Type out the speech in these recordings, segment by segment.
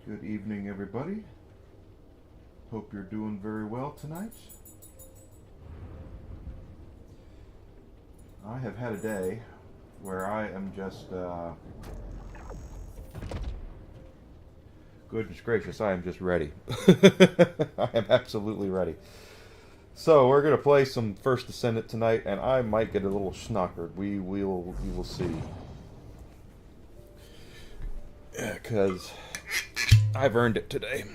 Good evening, everybody. Hope you're doing very well tonight. I have had a day where I am just, goodness gracious, I am just ready. I am absolutely ready. So we're gonna play some First Descendant tonight, and I might get a little schnockered. We will see. Because I've earned it today.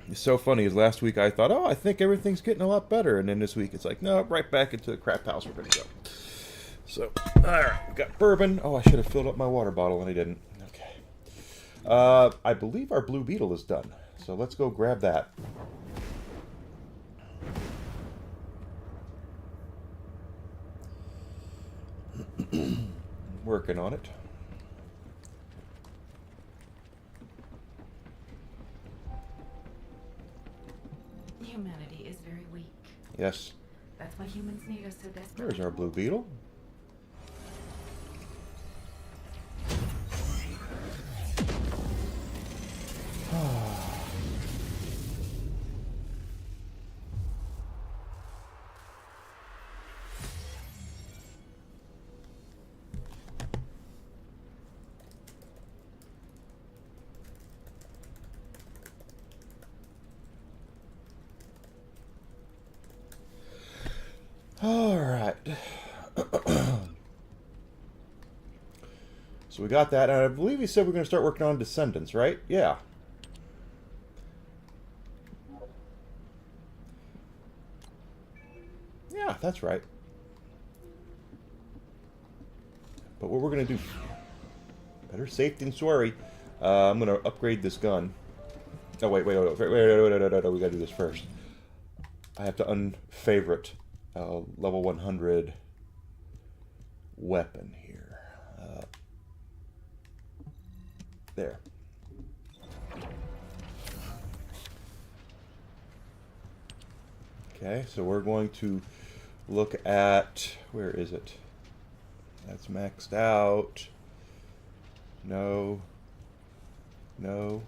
It's so funny, as last week I thought, oh, I think everything's getting a lot better, and then this week it's like, no, right back into the crap house we're gonna go. So, alright, we got bourbon. Oh, I should have filled up my water bottle, and I didn't. Okay. I believe our Blue Beetle is done, so let's go grab that. Working on it. Humanity is very weak. Yes. That's why humans need us so desperately. There's our Blue Beetle. Alright. So we got that, and I believe he said we're going to start working on Descendants, right? Yeah. Yeah, that's right. But what we're going to do... Better safe than sorry. I'm going to upgrade this gun. Oh, wait, we got to do this first. I have to unfavorite level 100 weapon here. There. Okay, so we're going to look at... Where is it? That's maxed out. No. No.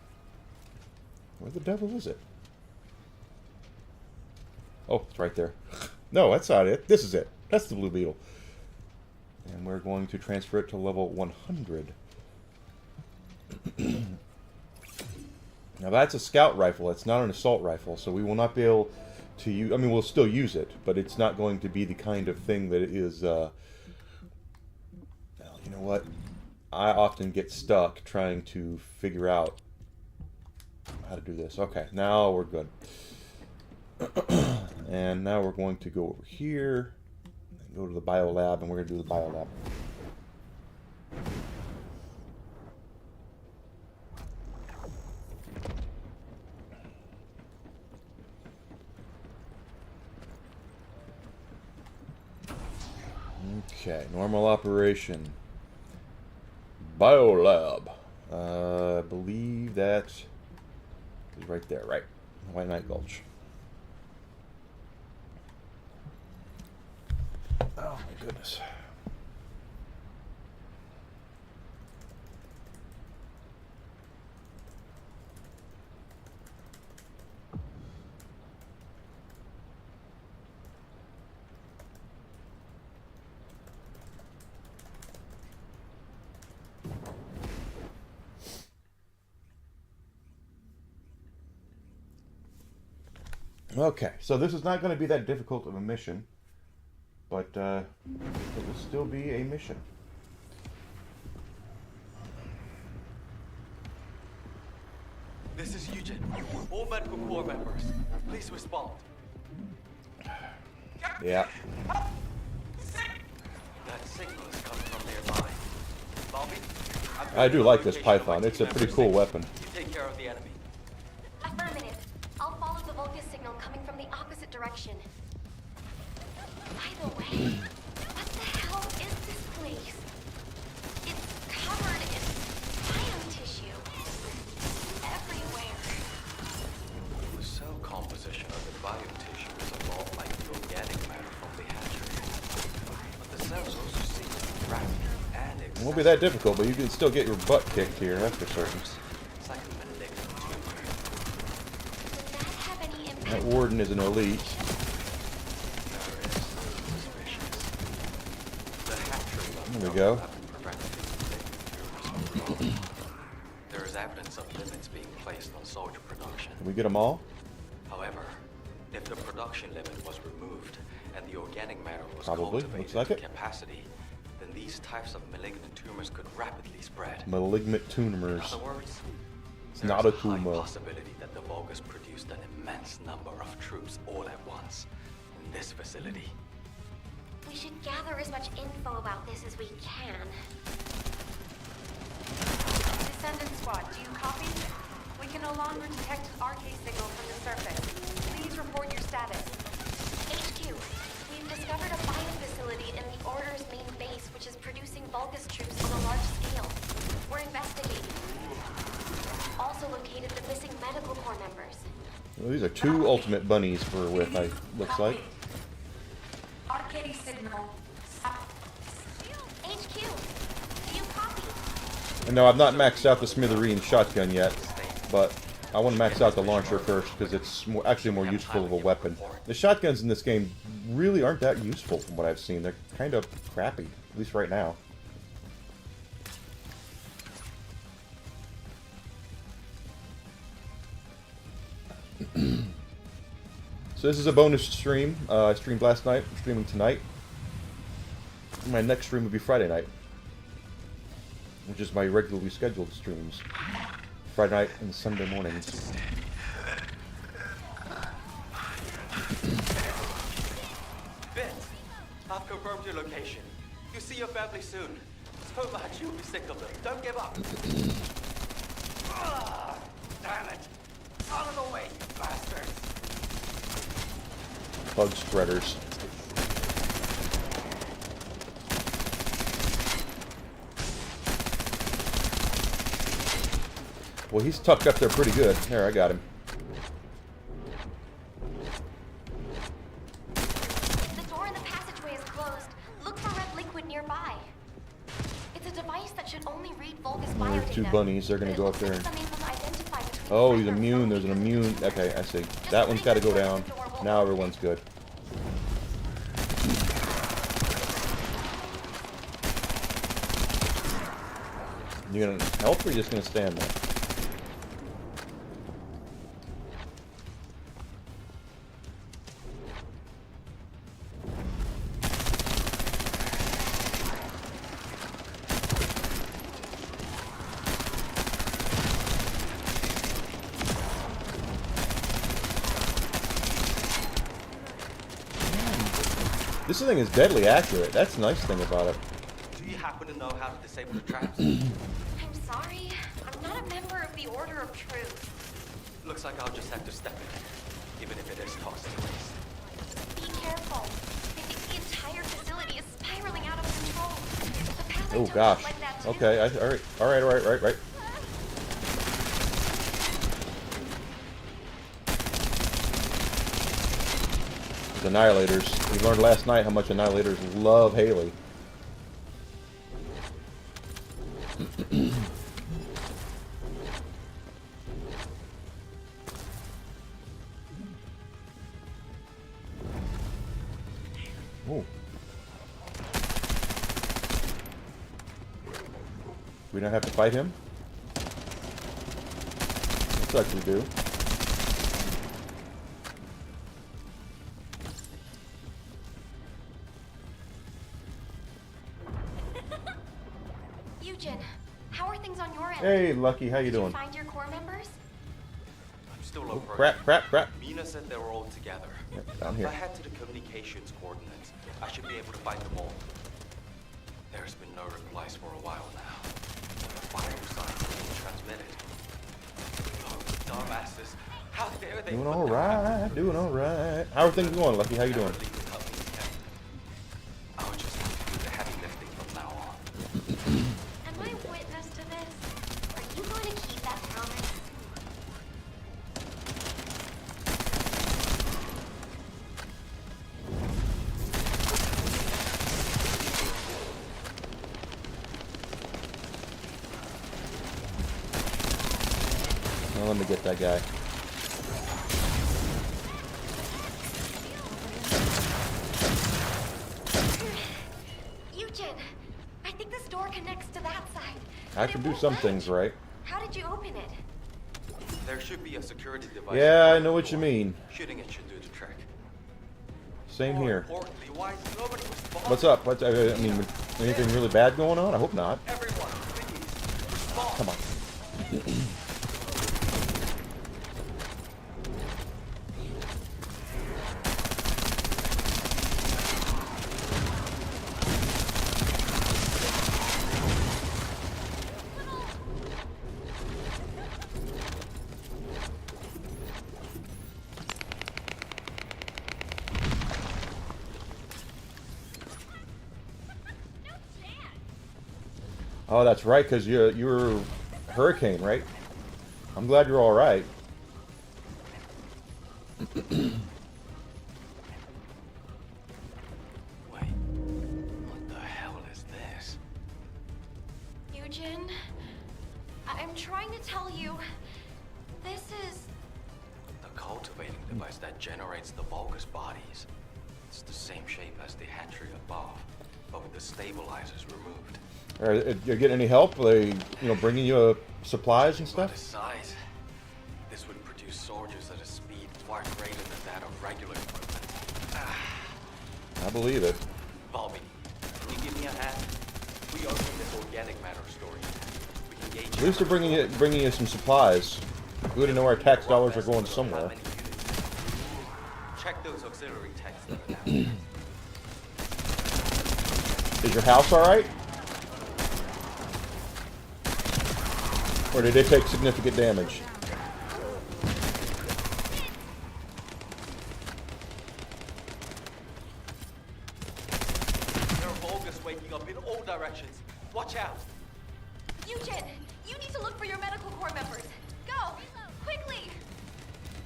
Where the devil is it? Oh, it's right there. No, that's not it. This is it. That's the Blue Beetle. And we're going to transfer it to level 100. Now that's a scout rifle. It's not an assault rifle, so we will not be able to use... I mean, we'll still use it, but it's not going to be the kind of thing that it is... Well, you know what? I often get stuck trying to figure out how to do this. Okay, now we're good. And now we're going to go over here and go to the biolab, and we're going to do the biolab. Okay, normal operation. Biolab. I believe that is right there, right? White Knight Gulch. Oh my goodness. Okay, so this is not going to be that difficult of a mission, but it will still be a mission. This is Eugen. All medical corps members, please respond. Yeah. That signal is coming from nearby. Bobby, I do like this Python. It's a pretty cool weapon. You take care of the enemy. Affirmative. I'll follow the Vulcan signal coming from the opposite direction. By the way, what the hell is this place? It's covered in biotissue. Everywhere. The cell composition of the biotissue is a lot like the organic matter from the hatchery. But the cells also seem to be rapid and It won't be that difficult, but you can still get your butt kicked here, that's for certain. Second minute. That warden is an elite. There we go. There is evidence of limits being placed on soldier production. Can we get them all? However, if the production limit was removed and the organic matter was Probably. cultivated Looks like to it. capacity, then these types of malignant tumors could rapidly spread. Malignant In tumors. other words, It's there not is a high tumor. possibility that the Vulgus produced an immense number of troops all at once in this facility. We should gather as much info about this as we can. Descendant squad, do you copy? We can no longer detect an RK signal from the surface. Please report your status. HQ, we've discovered a biofacility in the Order's main base which is producing Vulgus troops on a large scale. We're investigating. Also located the missing medical corps members. Well, these are two ultimate bunnies for with, I looks like. RK signal. HQ, do you copy? And no, I've not maxed out the Smithereen shotgun yet, but I want to max out the launcher first because it's actually more useful of a weapon. The shotguns in this game really aren't that useful from what I've seen. They're kind of crappy, at least right now. So this is a bonus stream. I streamed last night. I'm streaming tonight. My next stream will be Friday night, which is my regularly scheduled streams. Friday night and Sunday mornings. Ben, I've confirmed your location. You'll see your family soon. So much you'll be sick of them. Don't give up. Ah, damn it. Out of the way, you bastards. Bug spreaders. Well, he's tucked up there pretty good. There, I got him. The door in the passageway is closed. Look for red liquid nearby. It's a device that should only read Vulgus There are biodata. two bunnies. They're gonna But it go up looks there. like some able to identify between Oh, friend he's or immune. foe There's an because immune. Okay, I see. That one's got to go down. Now everyone's good. You gonna help or you just gonna stand there? This thing is deadly accurate. That's the nice thing about it. Do you happen to know how to disable the traps? I'm sorry. I'm not a member of the Order of Truth. Looks like I'll just have to step in, even if it is toxic waste. Be careful. The entire facility is spiraling out of control. The path I Oh took gosh. was like that too. Okay. All right. These Annihilators. We learned last night how much Annihilators love Haley. Oh. We don't have to fight him? Looks like we do. Eugen, how are things on your end? Hey, Lucky, how you Did you doing? find your core members? I'm still Oh, on program. crap. Mina said they were all together. Yep, down If here. I head to the communications coordinates, I should be able to find them all. There's been no replies for a while now. The vital signs are being transmitted. Oh, dumbasses. How dare they Doing put all their right, hands doing all right. How are things going, Lucky? How you doing? Never leave without being kept. I'll just have to do the heavy lifting from now on. Am I witness to this? Are you going to keep that promise? Well, let me get that guy. connects to that side. I but can it do won't some budge. things right. How did you open it? There should be a security device. Yeah, I on know the what you door. mean. Shooting it should do the trick. Same More here. importantly, why is nobody responding? What's up? What's, I mean, anything really bad going on? I hope not. Everyone, please, respond. Come on. Oh, that's right, because you were Hurricane, right? I'm glad you're all right. Wait, what the hell is this? Eugen, I'm trying to tell you, this is... The cultivating device that generates the Vulgus bodies. It's the same shape as the hatchery above, but with the stabilizers removed. You get any help? Are they, bringing you supplies and By the stuff? size, this would produce soldiers at a speed far greater than that of regular equipment. I believe it. Bobby, can you give me a hand? We open this organic matter storage. We can gauge. At least they're bringing you some supplies. Good to know our tax dollars are going somewhere. Check those auxiliary tanks that are down. Is your house all right? Or did it take significant damage? There are Vulgus waking up in all directions. Watch out! Eugen, you need to look for your medical corps members. Go, quickly!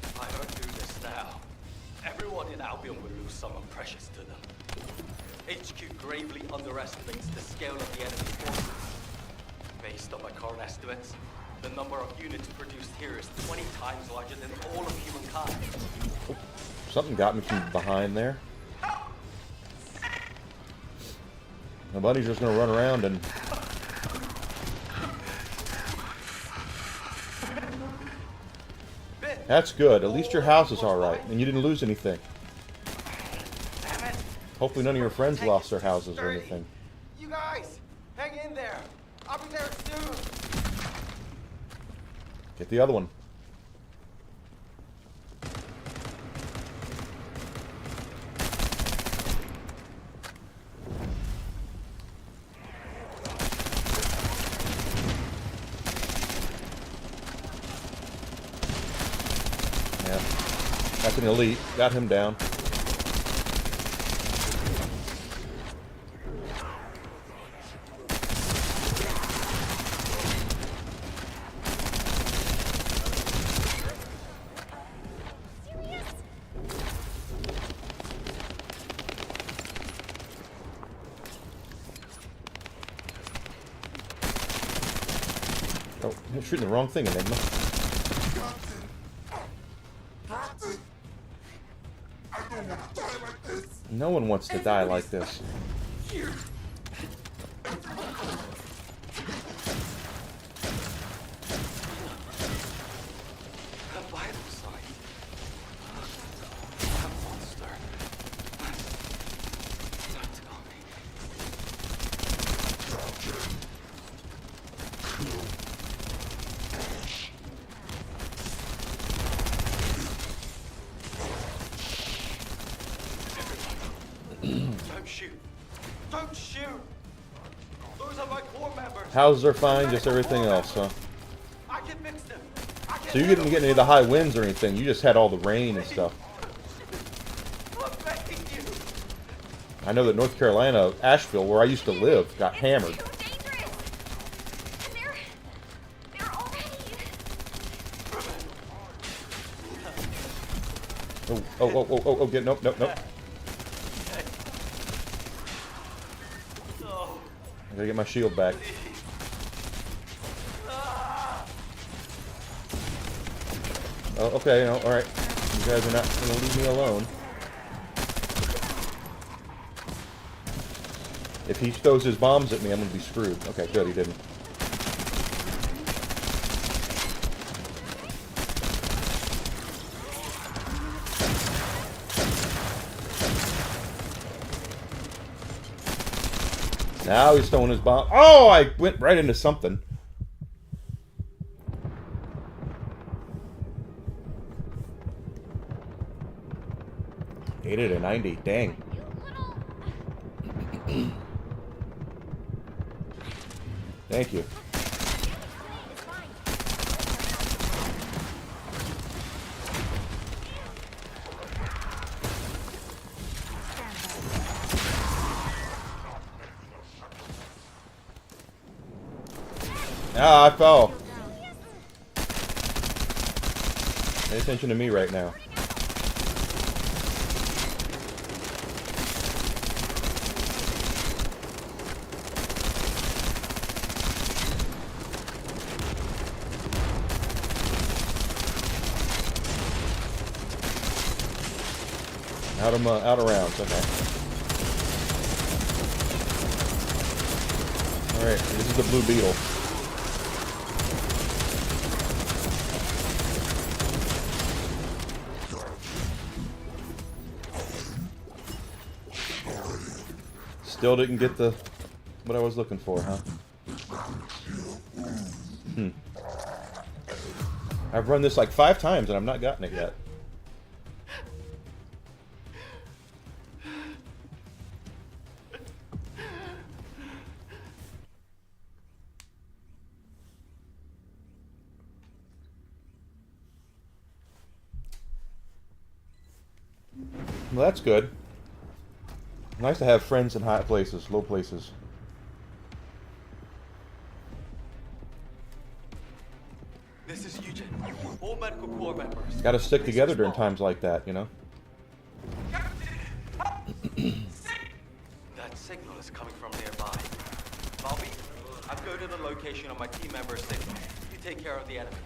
If I don't do this now, everyone in Albion will lose someone precious to them. HQ gravely underestimates the scale of the enemy forces. Based on my current estimates, the number of units produced here is 20 times larger than all of humankind. Something got me from behind there. My buddy's just gonna run around and... That's good. At least your house is alright, and you didn't lose anything. Hopefully none of your friends lost their houses or anything. You guys, hang in there. I'll be there soon. Get the other one. Yeah. That's an elite. Got him down. Oh, you're shooting the wrong thing, Enigma. No one wants to die like this. The vital sign. That monster. Don't tell me. Don't shoot. Don't shoot. Those are my corps members. Houses are fine, just everything else, huh? I can fix them. I can So you didn't get any of the high winds or anything, you just had all the rain and stuff. I'm begging you. I know that North Carolina, Asheville, where I used to live, got hammered. Too dangerous! And they're already... Oh, get, nope. I gotta get my shield back. Oh, okay, no, alright. You guys are not gonna leave me alone. If he throws his bombs at me, I'm gonna be screwed. Okay, good, he didn't. Now he's throwing his bomb. Oh, I went right into something. Hated a 90. Dang. Thank you. Ah, I fell. Pay attention to me right now. Out of rounds, okay. Alright, this is the Blue Beetle. Still didn't get the what I was looking for, huh? I've run this like 5 times and I've not gotten it yet. Well, that's good. Nice to have friends in high places, low places. This is Eugen. All medical corps members. Got to stick together during times like that, you know? That signal is coming from nearby. Bobby, I've go to the location of my team member's signal. You take care of the enemy.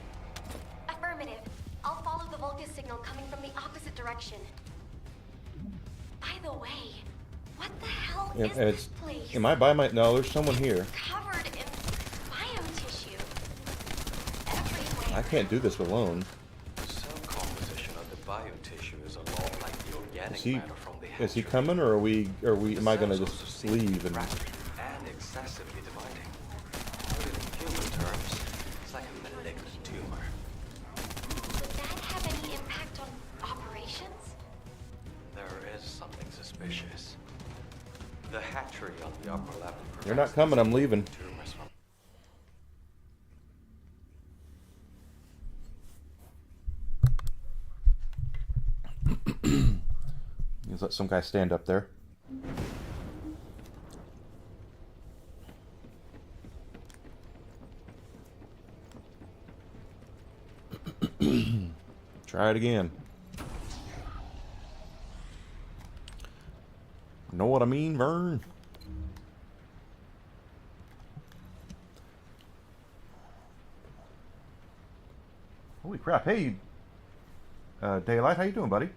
Affirmative. I'll follow the Vulcan signal coming from the opposite direction. By the way, what the hell is this place? Am I by my... No, there's someone here. Covered in biotissue. Everywhere. I can't do this alone. The cell composition of the biotissue is a lot like the organic matter from the Is he coming, or am I gonna just leave and... And excessively dividing. Put it in human terms, it's like a malignant tumor. Would that have any impact on operations? There is something suspicious. The hatchery on the upper level. You're not coming, I'm leaving. Tumors from Let's let some guy stand up there. Try it again. Know what I mean, Vern? Holy crap. Hey, Daylight, how you doing, buddy?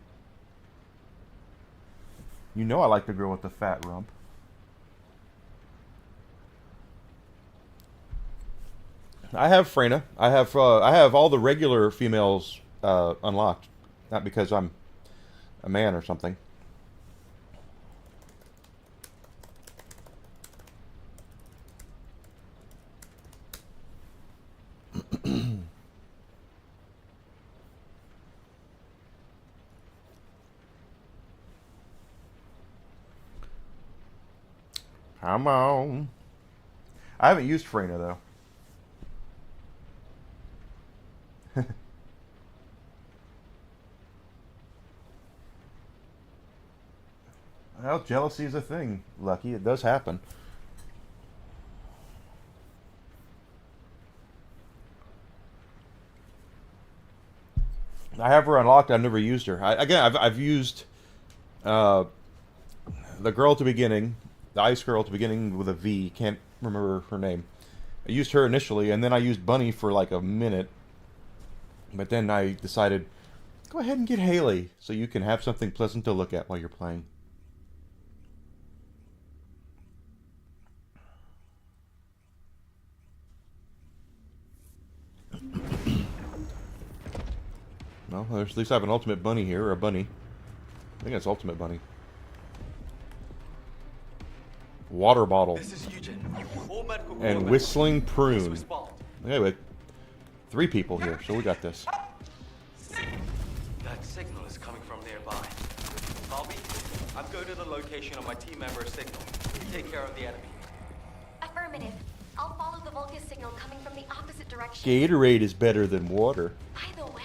You know I like the girl with the fat rump. I have Freyna. I have all the regular females unlocked. Not because I'm a man or something. Come on. I haven't used Freyna though. Well, jealousy is a thing, Lucky. It does happen. I have her unlocked. I've never used her. I've used the girl at the beginning, the ice girl at the beginning with a V. Can't remember her name. I used her initially, and then I used Bunny for like a minute. But then I decided, go ahead and get Haley, so you can have something pleasant to look at while you're playing. Well, there's, at least I have an ultimate bunny here, or a bunny. I think that's ultimate bunny. Water bottle. This is Eugen. All medical And corps whistling members, prune. please respond. Anyway, 3 people here, so we got this. That signal is coming from nearby. Harvey, I'm going to the location of my team member's signal. You take care of the enemy. Affirmative. I'll follow the Vulcan signal coming from the opposite direction. Gatorade is better than water. By the way,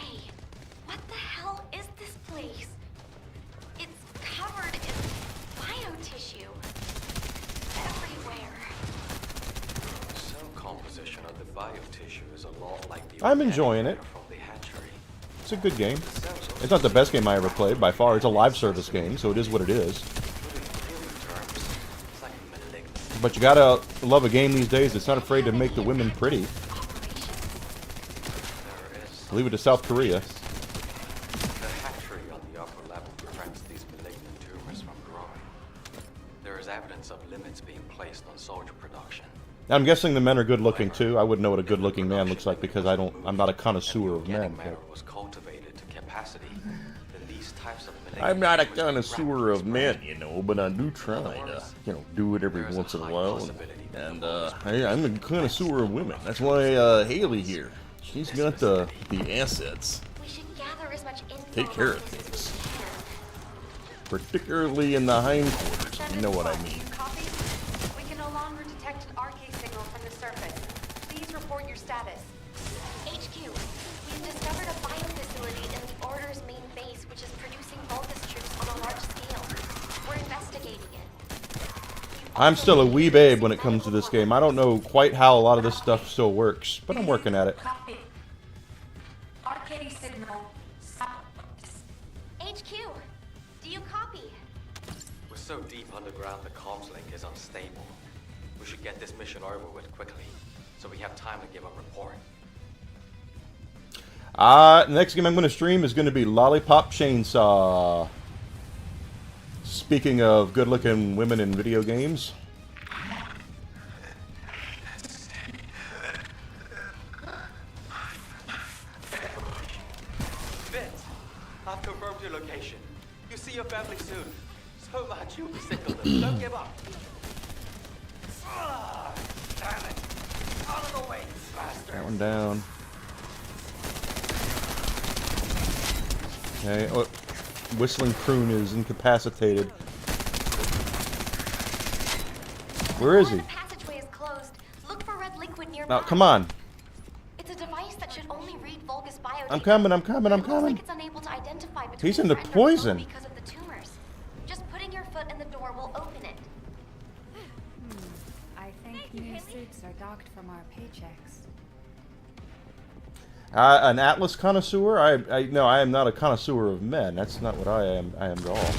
what the hell is this place? It's covered in biotissue. Everywhere. Cell composition of the biotissue is a lot like the I'm enjoying it. from the hatchery. It's a good game. It's not the best game I ever played by far. It's a live service game, so it is what it is. Put in human terms, it's like a malignant. But you gotta love a game these days that's not afraid to make the women pretty. There is Leave it to South Korea. the hatchery on the upper level prevents these malignant tumors from growing. There is evidence of limits being placed on soldier production. I'm guessing the men are good looking too. I wouldn't know what a good looking man looks like because I'm not a connoisseur of men. Organic matter was cultivated to capacity. Then these types of malignant I'm not a tumors connoisseur of rapidly men, spread. you know, but I do try to, do it every once in a while. And I'm a connoisseur of women. That's why Haley here, she's got the assets. We should gather as much info Take care about of this things. as we can. Particularly in the hindquarters. You know what I mean. Copy? We can no longer detect an RK signal from the surface. Please report your status. HQ, we've discovered a biofacility in the Order's main base which is producing Vulgus troops on a large scale. We're investigating it. I'm still a wee babe when it comes to this game. I don't know quite how a lot of this stuff still works, but I'm working at it. Copy. RK signal. Stop. HQ, do you copy? We're so deep underground the comms link is unstable. We should get this mission over with quickly, so we have time to give a report. The next game I'm going to stream is going to be Lollipop Chainsaw. Speaking of good-looking women in video games. Vince, I've confirmed your location. You see your family soon. So much you'll be sick of them. Don't give up. Ah, damn it. Out of the way, you bastard. That one down. Okay. Oh, Whistling Prune is incapacitated. Where is he? The passageway is closed. Look for red liquid nearby. Now, come on. It's a device that should only read Vulgus biodata. I'm coming, I'm coming, I'm It looks coming. like it's unable to identify between He's into friend or foe poison. because of the tumors. Just putting your foot in the door will open it. I think new suits are docked from our paychecks. An Atlas connoisseur? No, I am not a connoisseur of men. That's not what I am. I am at all.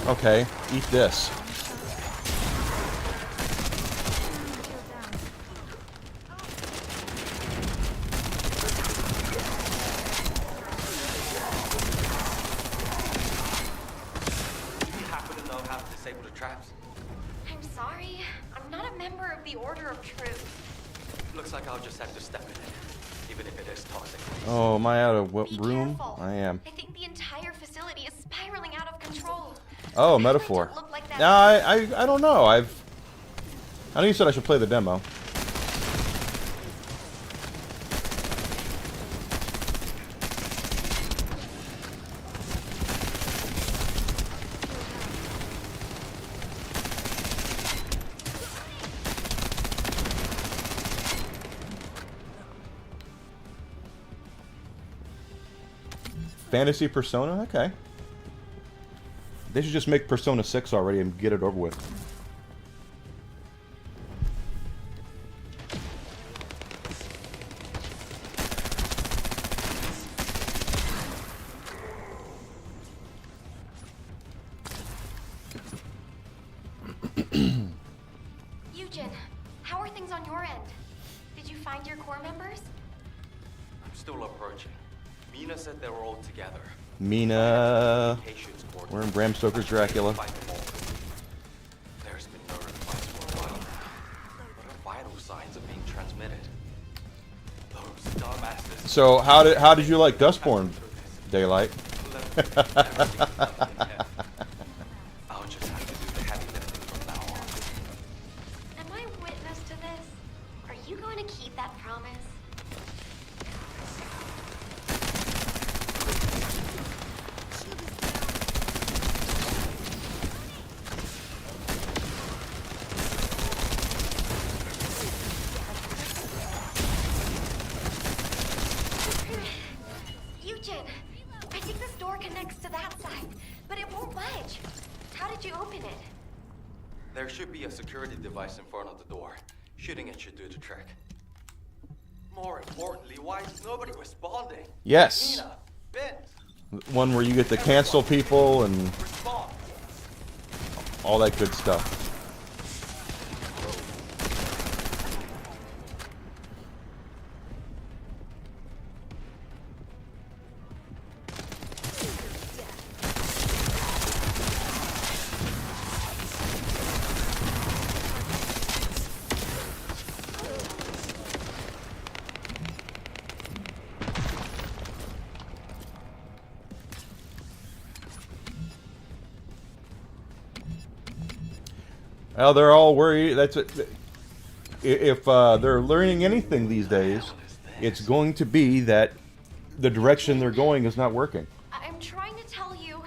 Okay, eat this. You happen to know how to disable the traps? I'm sorry. I'm not a member of the Order of Truth. Looks like I'll just have to step in it, even if it is toxic. Oh, am I out of what Be room? careful. I am. I think the entire facility is spiraling out of control. Oh, It's metaphor. going to look like that- No, I don't know. I know you said I should play the demo. Fantasy Persona? Okay. They should just make Persona 6 already and get it over with. Eugen, how are things on your end? find your core members? I'm still approaching. Mina said they were all together. Mina. Patients We're in Bram Stoker's Dracula. Find them all. There's been no replies for a while now, but our vital signs are being transmitted. Those dumbasses. So how did you like Dustborn, Daylight? I'll just have to do the heavy lifting from now on. Am I witness to this? Are you going to keep that promise? Eugen, I think this door connects to that side, but it won't budge. How did you open it? There should be a security device in front of the door. Shooting it should do the trick. More importantly, why is nobody responding? Yes. Mina, Ben, One where you get to cancel people and respond. all that good stuff. Well, they're all worried. That's it. If they're learning anything these days, it's going to be that the direction they're going is not working. I'm trying to tell you,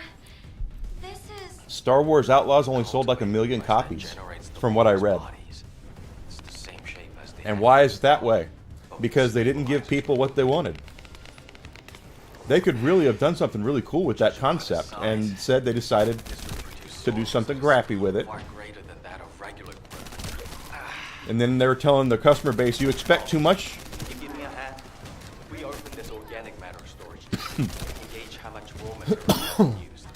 this is... Star Wars Outlaws only sold like 1 million copies, from what I read. It's the same shape as the And why is it that way? Because they didn't give people what they wanted. They could really have done something really cool with that concept, and instead they decided to do something crappy with it. far greater than that of regular equipment. And then they were telling their customer base, you expect too much? You give me a hand. We open this organic matter storage. We can gauge how much raw material is used.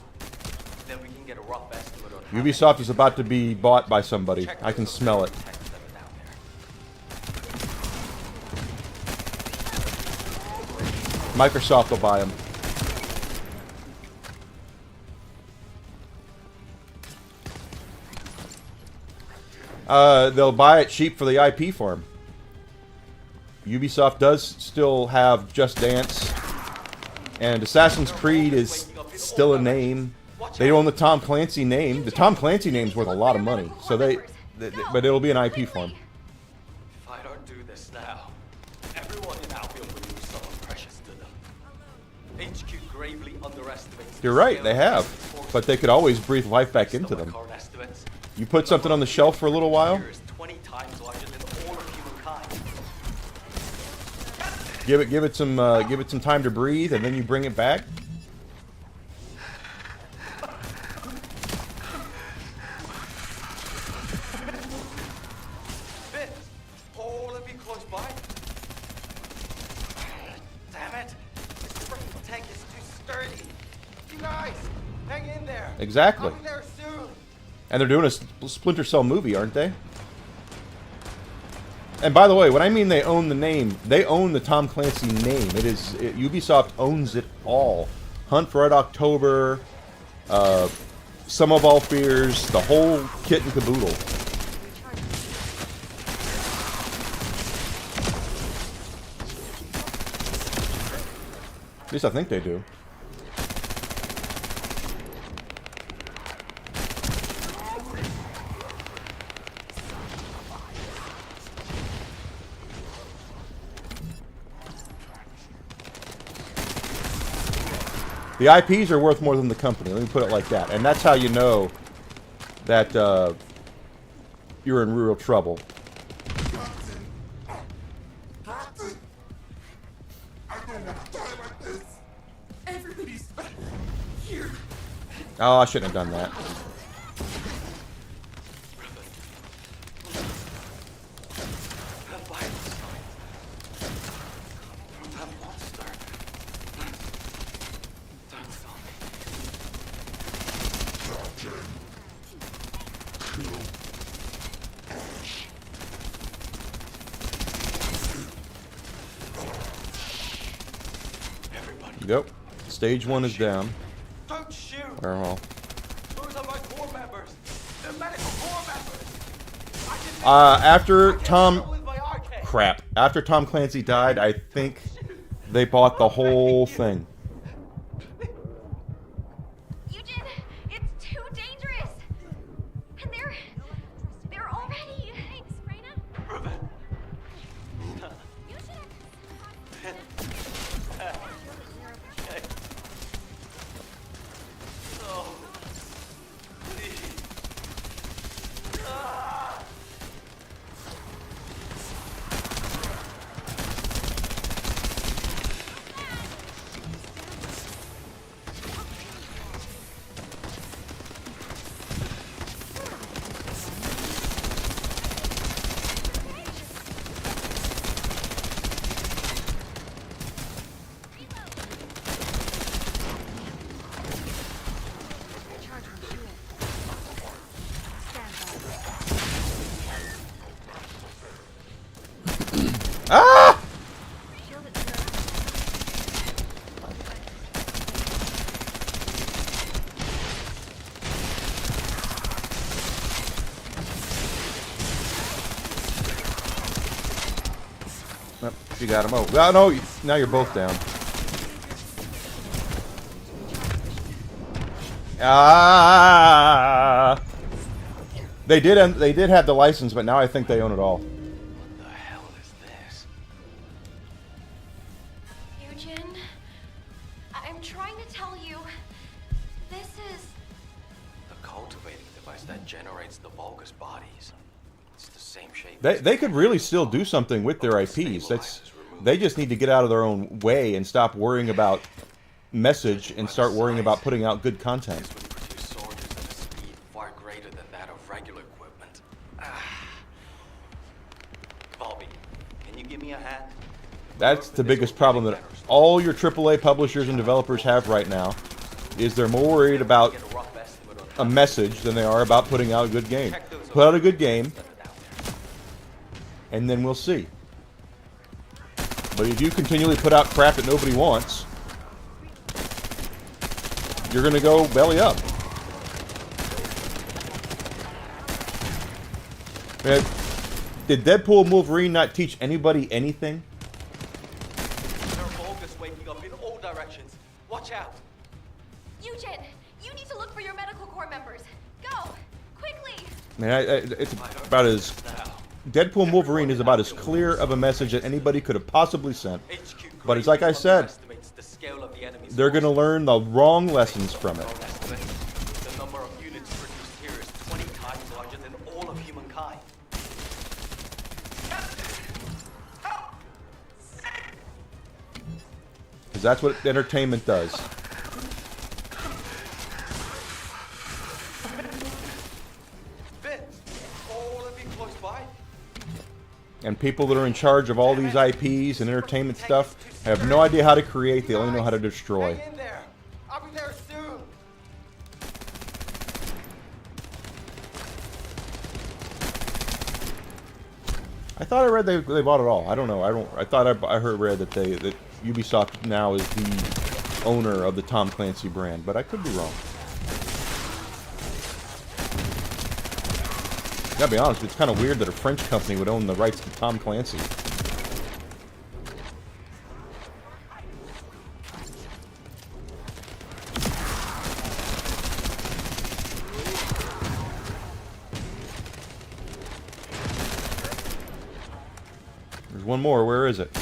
Then we can get a rough estimate on how Ubisoft is about to be bought by somebody. Check I can those smell it. texts that are down there. Microsoft will buy them. They'll buy it cheap for the IP for them. Ubisoft does still have Just Dance, and Assassin's Creed is still a name. They own the Tom Clancy name. The Tom Clancy name's worth a lot of money, so but it'll be an IP for them. If I don't do this now, everyone in Albion will lose someone precious to them. HQ gravely underestimates. You're right, they have, but they could always breathe life back into them. Current estimates. You put something on the shelf for a little while, Here is 20 times larger than all of humankind. give it some time to breathe, and then you bring it back. Finn, all of you close by. Damn it! This freaking tank is too sturdy. You guys, hang in there. Exactly. I'll be there soon. And they're doing a Splinter Cell movie, aren't they? And by the way, when I mean they own the name, they own the Tom Clancy name. Ubisoft owns it all. Hunt for Red October, Sum of All Fears, the whole kit and caboodle. At least I think they do. The IPs are worth more than the company. Let me put it like that. And that's how you know that you're in real trouble. Captain! I don't want to die like this! Everybody's back here! Oh, I shouldn't have done that. That virus. That monster. Don't tell me. Yep. Stage 1 is down. Don't shoot! Well, Those are my core members! They're medical core members! after Tom... With my arcade! Crap. After Tom Clancy died, I think they bought the whole thing. Eugene, it's too dangerous. And they're already. Thanks, Raina. You should Oh, please. Ah! Yep, she got him. Oh, no, now you're both down. Ah! They did have the license, but now I think they own it all. What the hell is this? Eugene, I'm trying to tell you, this is. The cultivating device that generates the Vulgus bodies. It's the same shape. They could really still do something with their IPs. They just need to get out of their own way and stop worrying about message and start worrying about putting out good content. This would produce soldiers at a speed far greater than that of regular equipment. Volby, can you give me a hand? That's the biggest problem that all your AAA publishers and developers have right now, is they're more worried about Get a rough estimate on a message than they are about putting out a good game. Put out a good game, and then we'll see. But if you continually put out crap that nobody wants, you're gonna go belly up. Did Deadpool and Wolverine not teach anybody anything? There are Vulgus waking up in all directions. Watch out. Eugene, you need to look for your medical corps members. Go, quickly. It's about as... Deadpool and Wolverine is about as clear of a message that anybody could have possibly sent. But it's like I said, they're going to learn the wrong lessons from it. The number of units produced here is 20 times larger than all of humankind. Because that's what entertainment does. Vince, all of you close by? And people that are in charge of all these IPs and entertainment stuff have no idea how to create, they only know how to destroy. Hang in there. I'll be there soon. I thought I read they bought it all. I don't know. I thought I read that that Ubisoft now is the owner of the Tom Clancy brand, but I could be wrong. Gotta be honest, it's kind of weird that a French company would own the rights to Tom Clancy. There's one more. Where is it?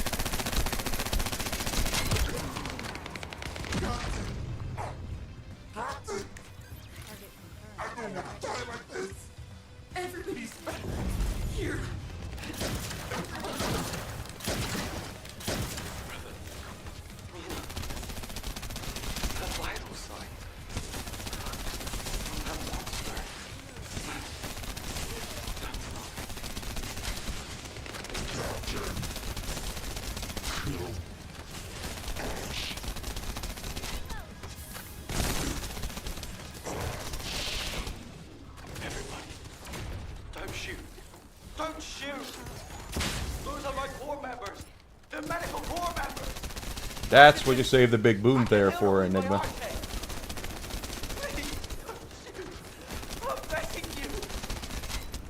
Captain! I don't want to die like this! Everybody's back here! The vital sign. That monster. Everybody, don't shoot. Don't shoot. Those are my corps members. They're medical corps members. That's what you save the big boom there for, Enigma.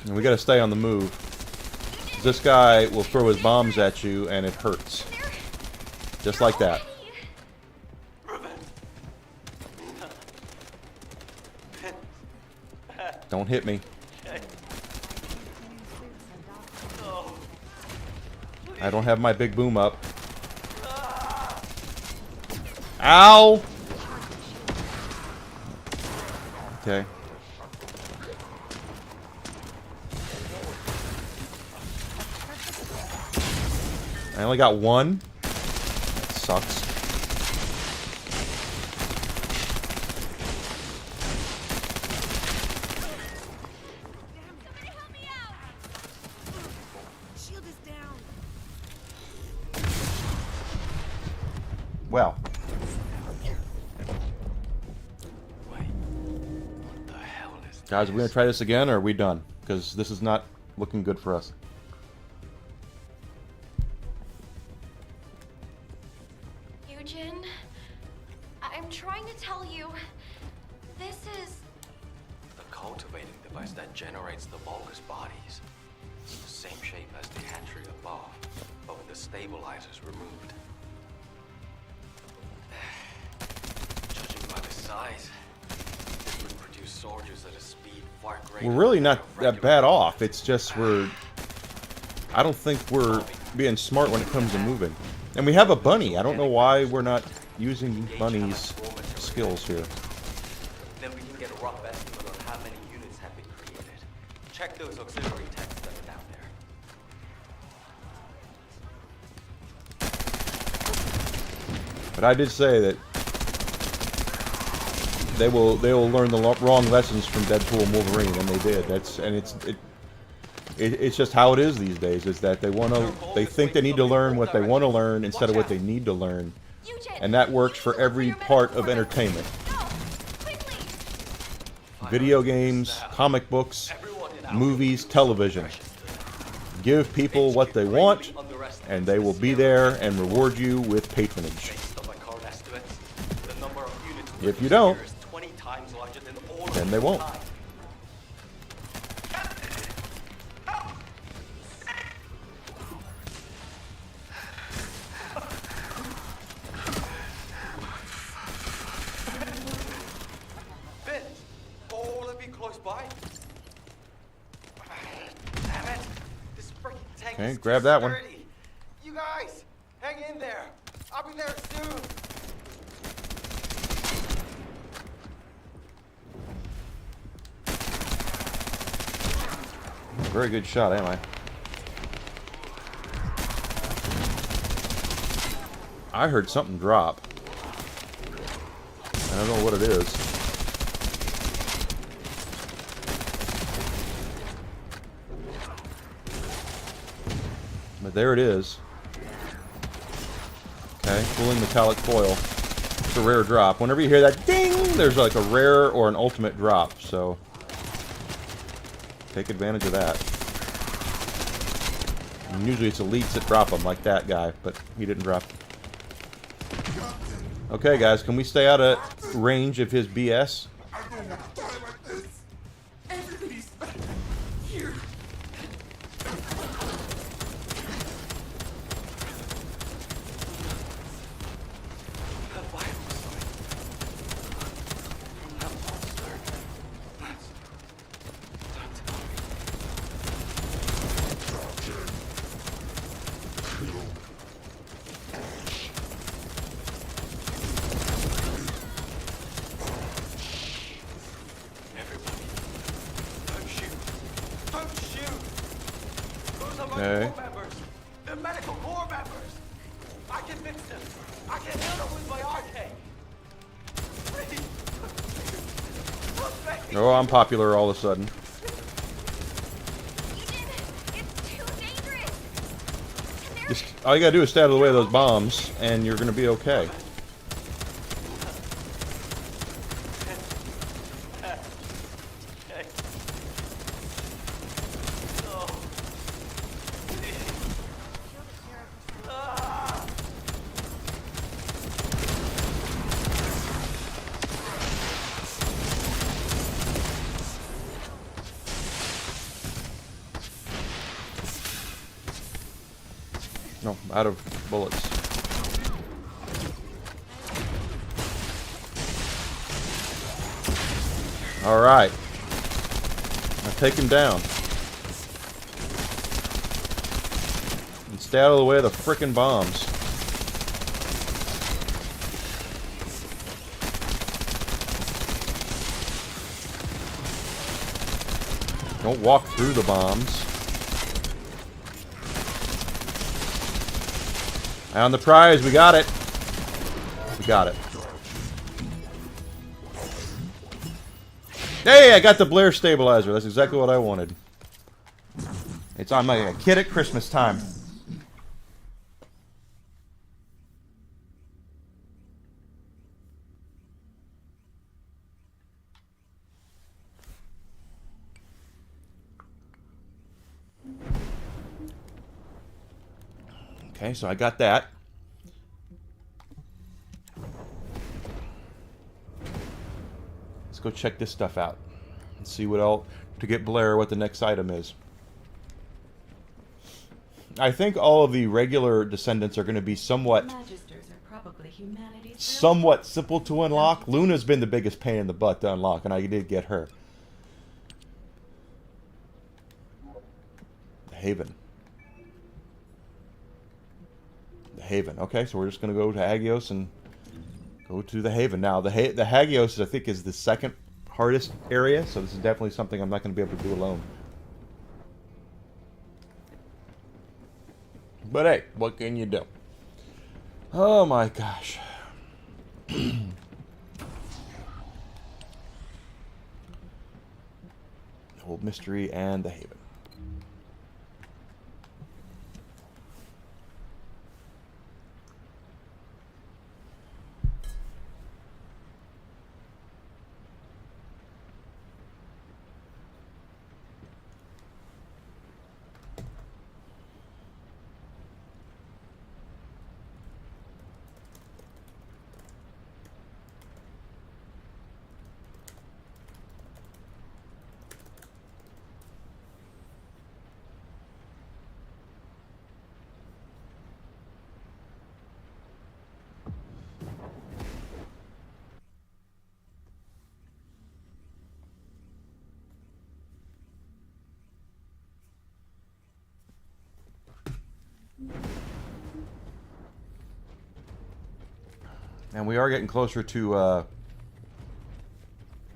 And we gotta stay on the move. This guy will throw his bombs at you and it hurts. Just like that. Don't hit me. I don't have my big boom up. Ow! Okay. I only got one. That sucks. Well. Guys, are we going to try this again, or are we done? Because this is not looking good for us. Eugen, I'm trying to tell you, this is... The cultivating device that generates the Vulgus bodies. It's the same shape as the hatchery above, but with the stabilizers removed. Judging by the size, this would produce soldiers at a speed far greater. We're really than not a that regular bad off. It's just I don't think we're being smart when it comes to moving. And we have a bunny. I don't know why we're not using bunny's skills here. Then we can get a rough estimate on how many units have been created. Check those auxiliary texts that are down there. But I did say that they will learn the wrong lessons from Deadpool and Wolverine, and they did. It's just how it is these days. Is that they think they need to learn what they want to learn instead of what they need to learn, and that works for every part of entertainment. Video games, comic books, movies, television. Give people what they want, and they will be there and reward you with patronage. If you don't, then they won't. Okay, grab that one. You guys, hang in there. I'll be there soon. Very good shot, am I? I heard something drop. I don't know what it is. But there it is. Okay, cooling metallic foil. It's a rare drop. Whenever you hear that ding, there's like a rare or an ultimate drop, so take advantage of that. And usually it's elites that drop them, like that guy, but he didn't drop. Okay, guys, can we stay out of range of his BS? I don't want to die like this. Everybody's back here. Okay. They're medical corps members. I can fix them. I can handle them with my arcade. Oh, I'm popular all of a sudden. It's too dangerous. Just, all you gotta do is stay out of the way of those bombs, and you're gonna be okay. No, out of bullets. Alright. Now take him down. And stay out of the way of the frickin' bombs. Don't walk through the bombs. Eye on the prize, we got it. We got it. Hey, I got the Blair stabilizer. That's exactly what I wanted. It's on my kid at Christmas time. Okay, so I got that. Let's go check this stuff out and see what else to get Blair what the next item is. I think all of the regular Descendants are going to be somewhat simple to unlock. Luna's been the biggest pain in the butt to unlock, and I did get her. The Haven. The Haven. Okay, so we're just going to go to Hagios and go to the Haven. Now, the Hagios, I think, is the second hardest area, so this is definitely something I'm not going to be able to do alone. But hey, what can you do? Oh my gosh. The whole mystery and the Haven. And we are getting closer to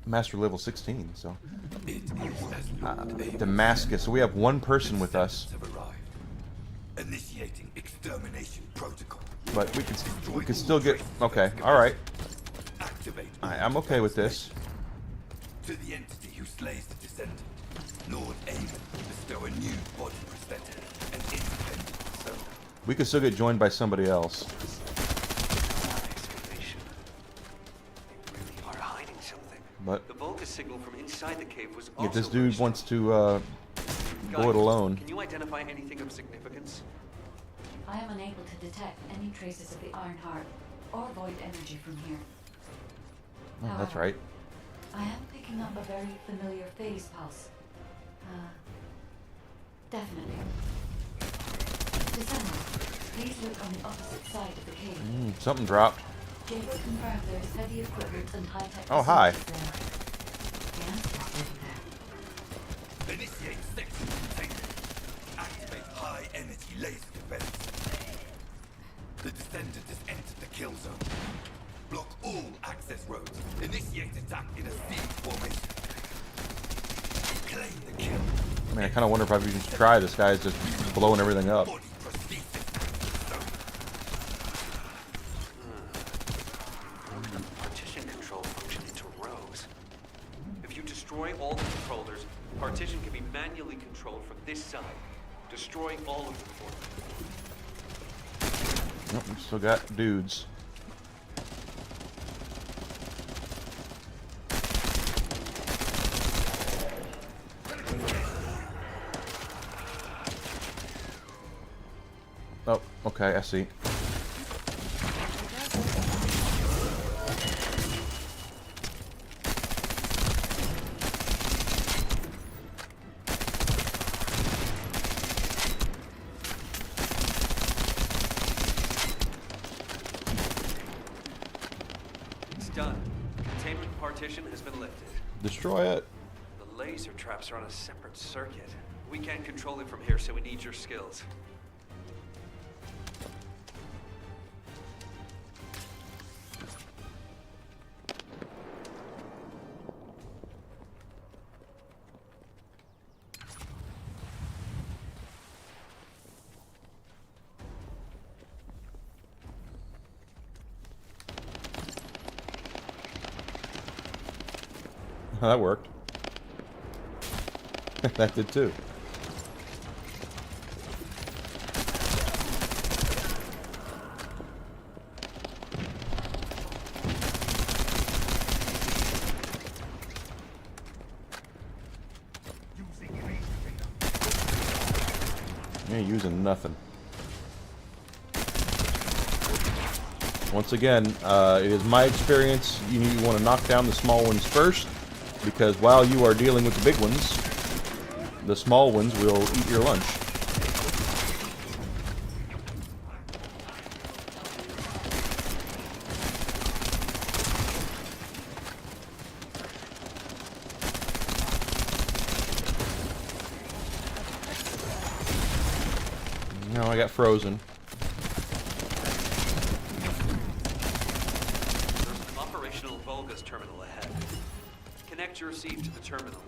Master Level 16, so... Damascus. So we have one person with us. Initiating extermination protocol. But we can still get... Okay, alright. Activate. I'm okay with this. To the entity who slays the Descendant, Lord Aim bestow a new body prosthetic and independent persona. We could still get joined by somebody else. But the Vulgus signal from inside the cave was if this also dude wants to go it alone. Can you identify anything of significance? I am unable to detect any traces of the Iron Heart or void energy from here. Oh, that's right. I am picking up a very familiar phase pulse. Definitely. Descendant, please look on the opposite side of the cave. Something dropped. James confirmed there is heavy equipment and high-tech Oh, hi. facilities there. The answer is living there. Initiate section containment. Activate high energy laser defense. The Descendant has entered the kill zone. Block all access roads. Initiate attack in a siege formation. Claim the kill. I mean, I kind of wonder if I should just try. This guy's just blowing everything up. Body prosthesis. Partition control function into rows. If you destroy all the controllers, partition can be manually controlled from this side, destroying all of them for you. Nope, we still got dudes. Oh, okay, I see. partition has been lifted. Destroy it. The laser traps are on a separate circuit. We can't control it from here, so we need your skills. That worked. That did too. You ain't using nothing. Once again, it is my experience, you want to knock down the small ones first, because while you are dealing with the big ones, the small ones will eat your lunch. No, I got frozen. There's an operational Volga's terminal ahead. Connect your receive to the terminal.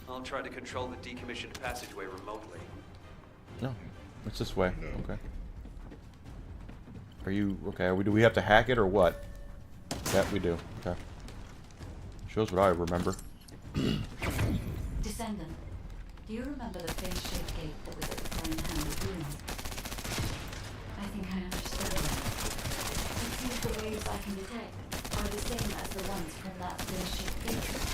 I'll try to control the decommissioned passageway remotely. No, it's this way. Okay. Are you okay? Do we have to hack it or what? That we do. Okay. Shows what I remember. Descendant, do you remember the phase-shaped gate that was at the flying hand of ruin? I think I understand that. It seems the waves I can detect are the same as the ones from that phase-shaped gate.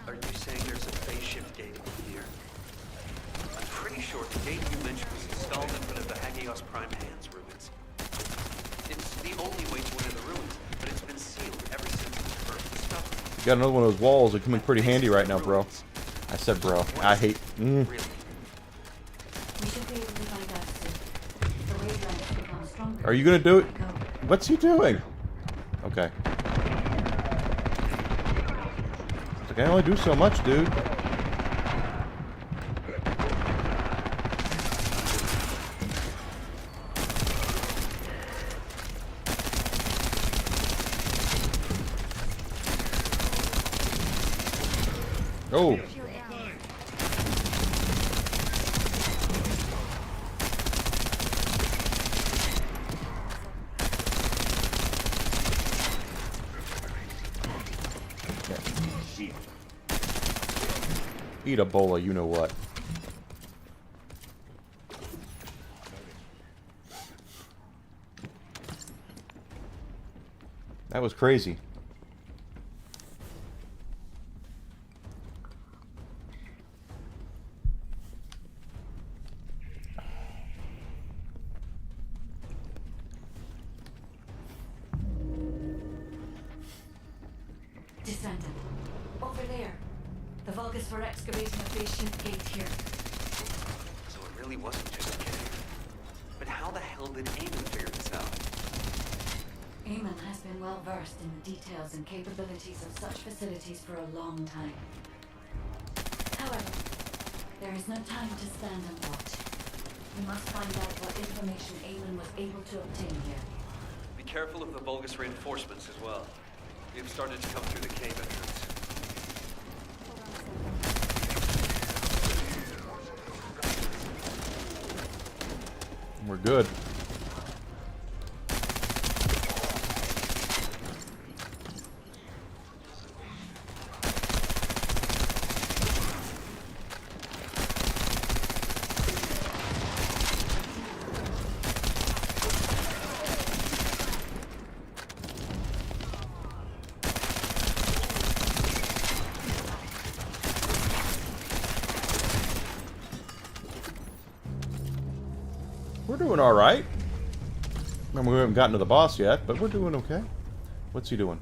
Are you saying there's a phase shift gate in here? I'm pretty sure the gate you mentioned was installed in front of the Hagios Prime Hands ruins. It's the only way to enter the ruins, but it's been sealed ever since it was first discovered. Got another one of those walls that come in pretty handy right now, bro. I said bro. I hate... Really? We should be able to find out soon. The wavelengths become stronger. Are you gonna do it? Go. What's he doing? Okay. I can only do so much, dude. Oh. Eat a bowl of you know what. That was crazy. Descendant, over there. The Vulgus were excavating a phase-shift gate here. So it really wasn't just a cave. But how the hell did Eamon figure this out? Eamon has been well versed in the details and capabilities of such facilities for a long time. However, there is no time to stand and watch. We must find out what information Eamon was able to obtain here. Be careful of the Vulgus reinforcements as well. We have started to come through the cave entrance. We're good. We're doing all right. I mean, we haven't gotten to the boss yet, but we're doing okay. What's he doing?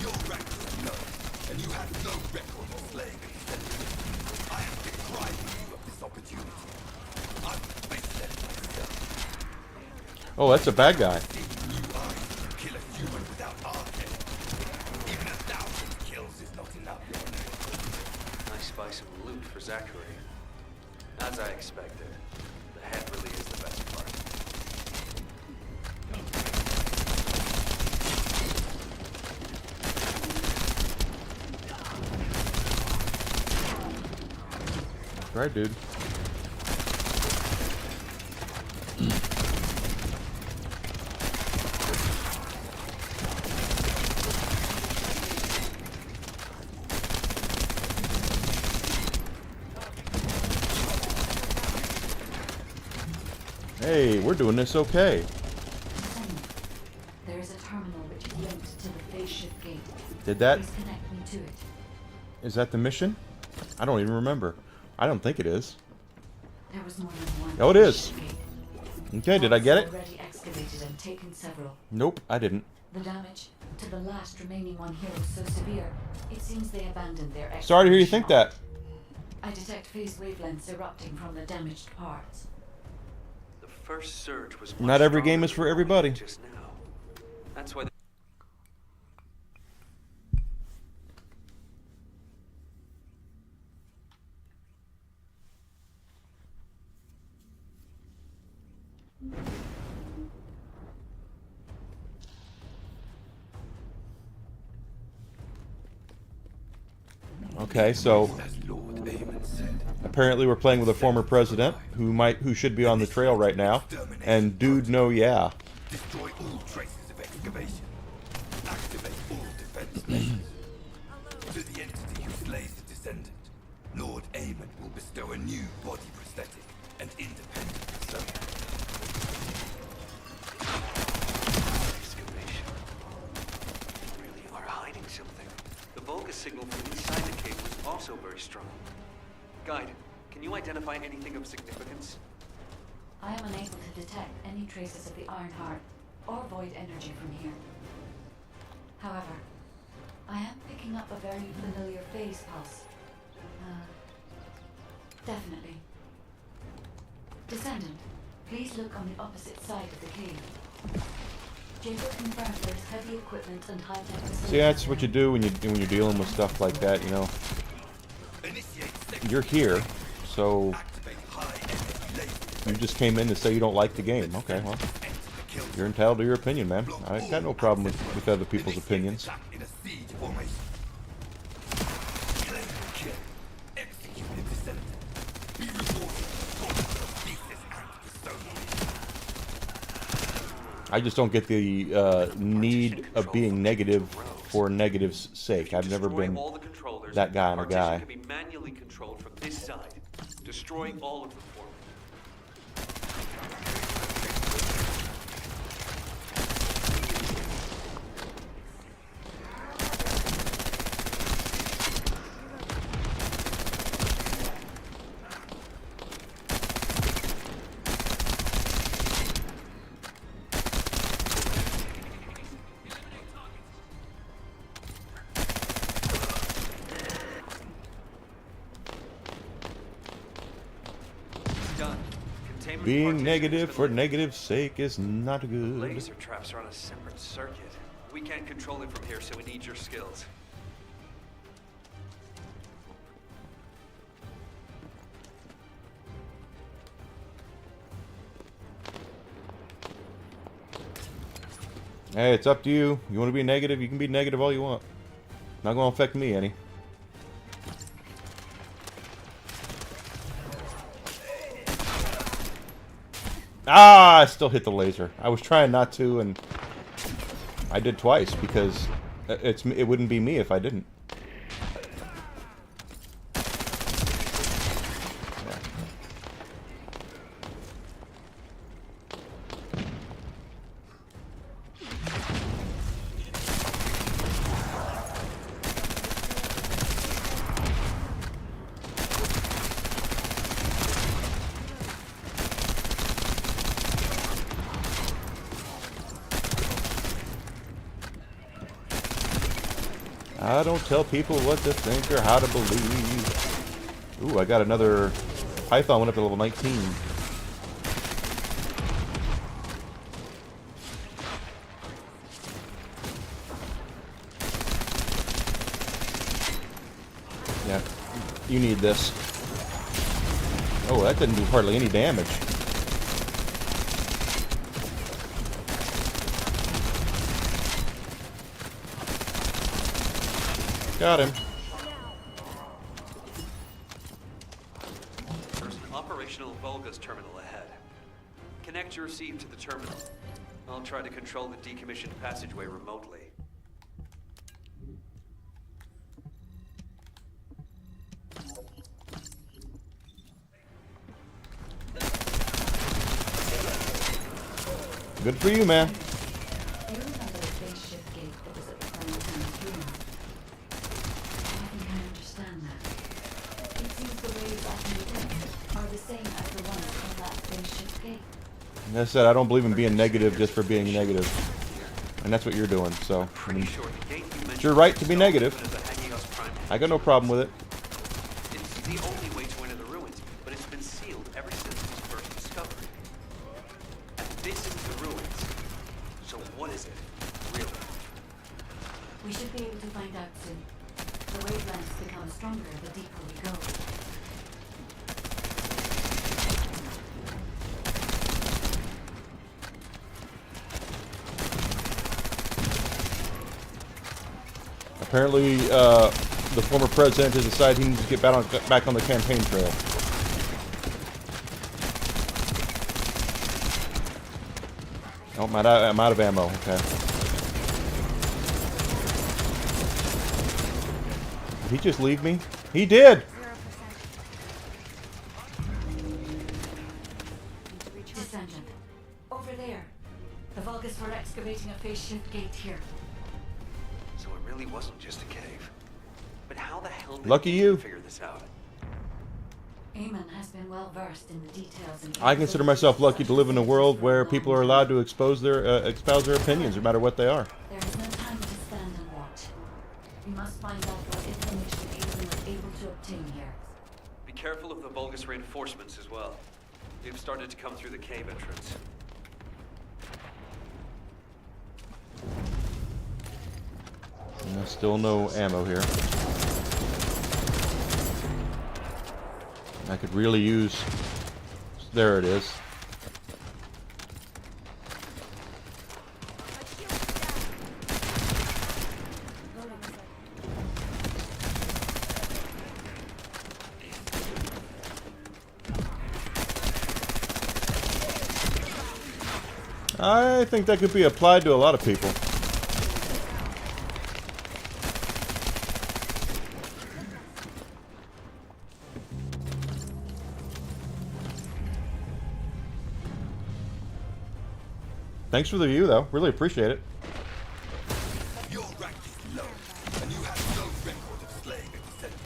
Your rank is low, and you have no record of slaying a descendant. I am depriving you of this opportunity. I'm faceless myself. Oh, that's a bad guy. You eyes can kill a human without our head. As I expected, the head really is the best part. Right, dude. Hey, we're doing this okay. Descendant, there is a terminal which is linked to the phase shift gate. Did that? Please connect me to it. Is that the mission? I don't even remember. I don't think it is. There was more than one. Oh, it phase is. shift gate. Okay, did I get it? Already excavated and taken several. Nope, I didn't. The damage to the last remaining one here was so severe, it seems they abandoned their exploration. Sorry to hear you think that. I detect phase wavelengths erupting from the damaged parts. The first surge was Not every game stronger is for than everybody. just now. That's why. Okay, so As Lord Amon said, apparently we're playing with a former president who should be on the trail right now. And dude, no, yeah. destroy all traces of excavation. Activate all defense measures. To the entity who slays the Descendant, Lord Amon will bestow a new body prosthetic and independent persona. Excavation. They really are hiding something. The Volga signal from inside the cave was also very strong. Guide, can you identify anything of significance? I am unable to detect any traces of the Iron Heart or void energy from here. However, I am picking up a very familiar phase pulse. Definitely. Descendant, please look on the opposite side of the cave. Jacob confirms there's heavy equipment and high-tech facilities. See, that's what you do when you're dealing with stuff like that, you know. You're here, so Activate high energy laser. you just came in to say you don't like the game. Okay, well, Enter the kill you're entitled to your opinion, man. I got no problem with other people's opinions. attack in a siege formation. Claim the kill. Execute the Descendant. Be rewarded for thesis and persona. I just don't get the need of being negative for negative's sake. I've never Destroy been all the controllers. that guy on a Partition guy. can be manually controlled from this side, destroying all of them for me. Done. Containment Being partition negative has for been lifted. negative's sake is not good. Laser traps are on a separate circuit. We can't control it from here, so we need your skills. Hey, it's up to you. You want to be negative? You can be negative all you want. Not going to affect me any. Ah, I still hit the laser. I was trying not to, and I did twice because it wouldn't be me if I didn't. Yeah. I don't tell people what to think or how to believe. Ooh, I got another Python went up to level 19. Yeah, you need this. Oh, that didn't do hardly any damage. Got him. There's an operational Volga's terminal ahead. Connect your receive to the terminal. I'll try to control the decommissioned passageway remotely. Good for you, man. Do you remember the spaceship gate that was at the Valentine's room? I think I understand that. It seems the waves off the deck are the same as the ones on that spaceship gate. Like I said, I don't believe in being negative just for being negative. And that's what you're doing, so. I Pretty mean, sure the gate you mentioned it's your right to be is negative. open at the Hagios Prime. I got no problem with it. It's the only way to enter the ruins, but it's been sealed ever since it was first discovered. And this is the ruins. So what is it, really? We should be able to find out soon. The wavelengths become stronger the deeper we go. Apparently, the former president has decided he needs to get back on the campaign trail. Oh, I'm out of ammo. Okay. Did he just leave me? He did! Descendant. Over there. The Vulgus were excavating a phase shift gate here. So it really wasn't just a cave. But how the hell did Lucky they you. figure this out? Eamon has been well versed in the details and I consider myself lucky to live in a world where people are allowed to espouse their opinions, no matter what they are. There is no time to stand and watch. We must find out what information Eamon was able to obtain here. Be careful of the Vulgus reinforcements as well. They've started to come through the cave entrance. Still no ammo here. I could really use... There it is. I think that could be applied to a lot of people. Thanks for the view, though. Really appreciate it. Your rank is low, and you have no record of slaying a descendant.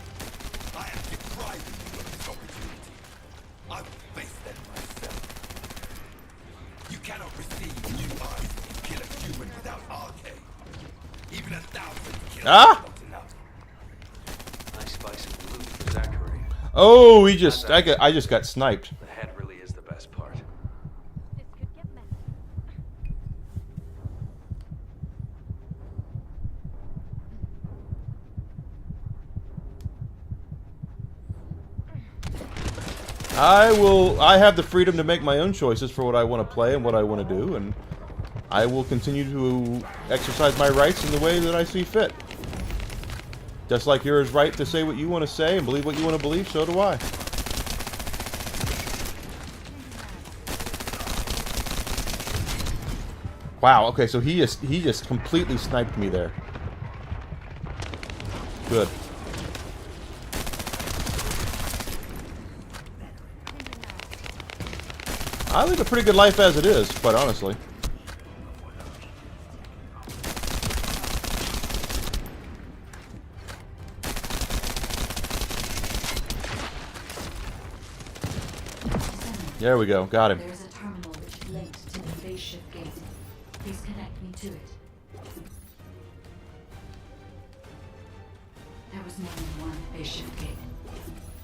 I am depriving you of this opportunity. I will face them myself. You cannot receive new eyes and kill a human without arcade. Even 1,000 kills is not enough. Nice spice of loot for Zachary. Oh, I just got sniped. The head really is the best part. This could get messy. I have the freedom to make my own choices for what I want to play and what I want to do, and I will continue to exercise my rights in the way that I see fit. Just like you're as right to say what you want to say and believe what you want to believe, so do I. Wow, okay, so he just completely sniped me there. Good. I live a pretty good life as it is, quite honestly. There we go, got him. There is a terminal which is linked to the phase shift gate. Please connect me to it. There was more than one phase shift gate.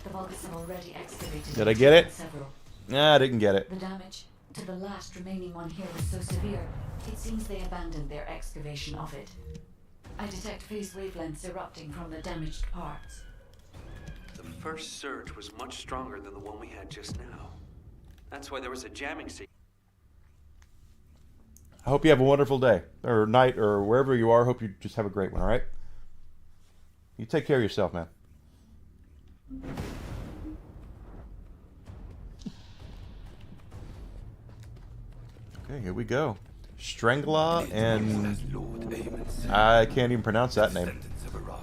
The Vulgus have already excavated. Did I get it? Several. Nah, I didn't get it. The damage to the last remaining one here was so severe, it seems they abandoned their excavation of it. I detect phase wavelengths erupting from the damaged parts. The The first surge was much stronger than the one we had just now. That's why there was a jamming sequence. I hope you have a wonderful day, or night, or wherever you are. Hope you just have a great one, all right? You take care of yourself, man. Okay, here we go. Strangla and... As Lord Aemon said, I can't even pronounce that name. Descendants have arrived.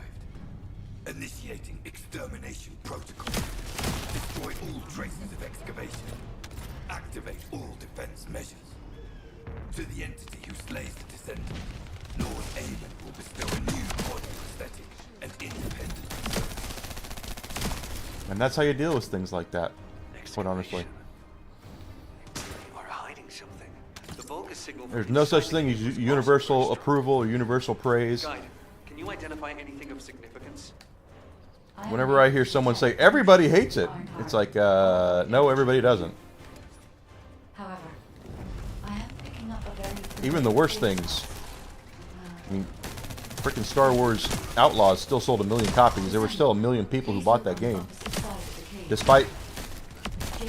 Initiating extermination protocol. Destroy all traces of excavation. Activate all defense measures. To the entity who slays the Descendant, Lord Aemon will bestow a new body prosthetic and independent. And that's how you deal with things like that, quite honestly. You are hiding something. The Vulgus signal. There's no such thing as universal approval or universal praise. Guide, can you identify anything of significance? Whenever I hear someone say, everybody hates it, it's like, no, everybody doesn't. However, I am picking up a very Even the worst things. I mean, freaking Star Wars Outlaws still sold 1 million copies. There were still 1 million people who bought that game, despite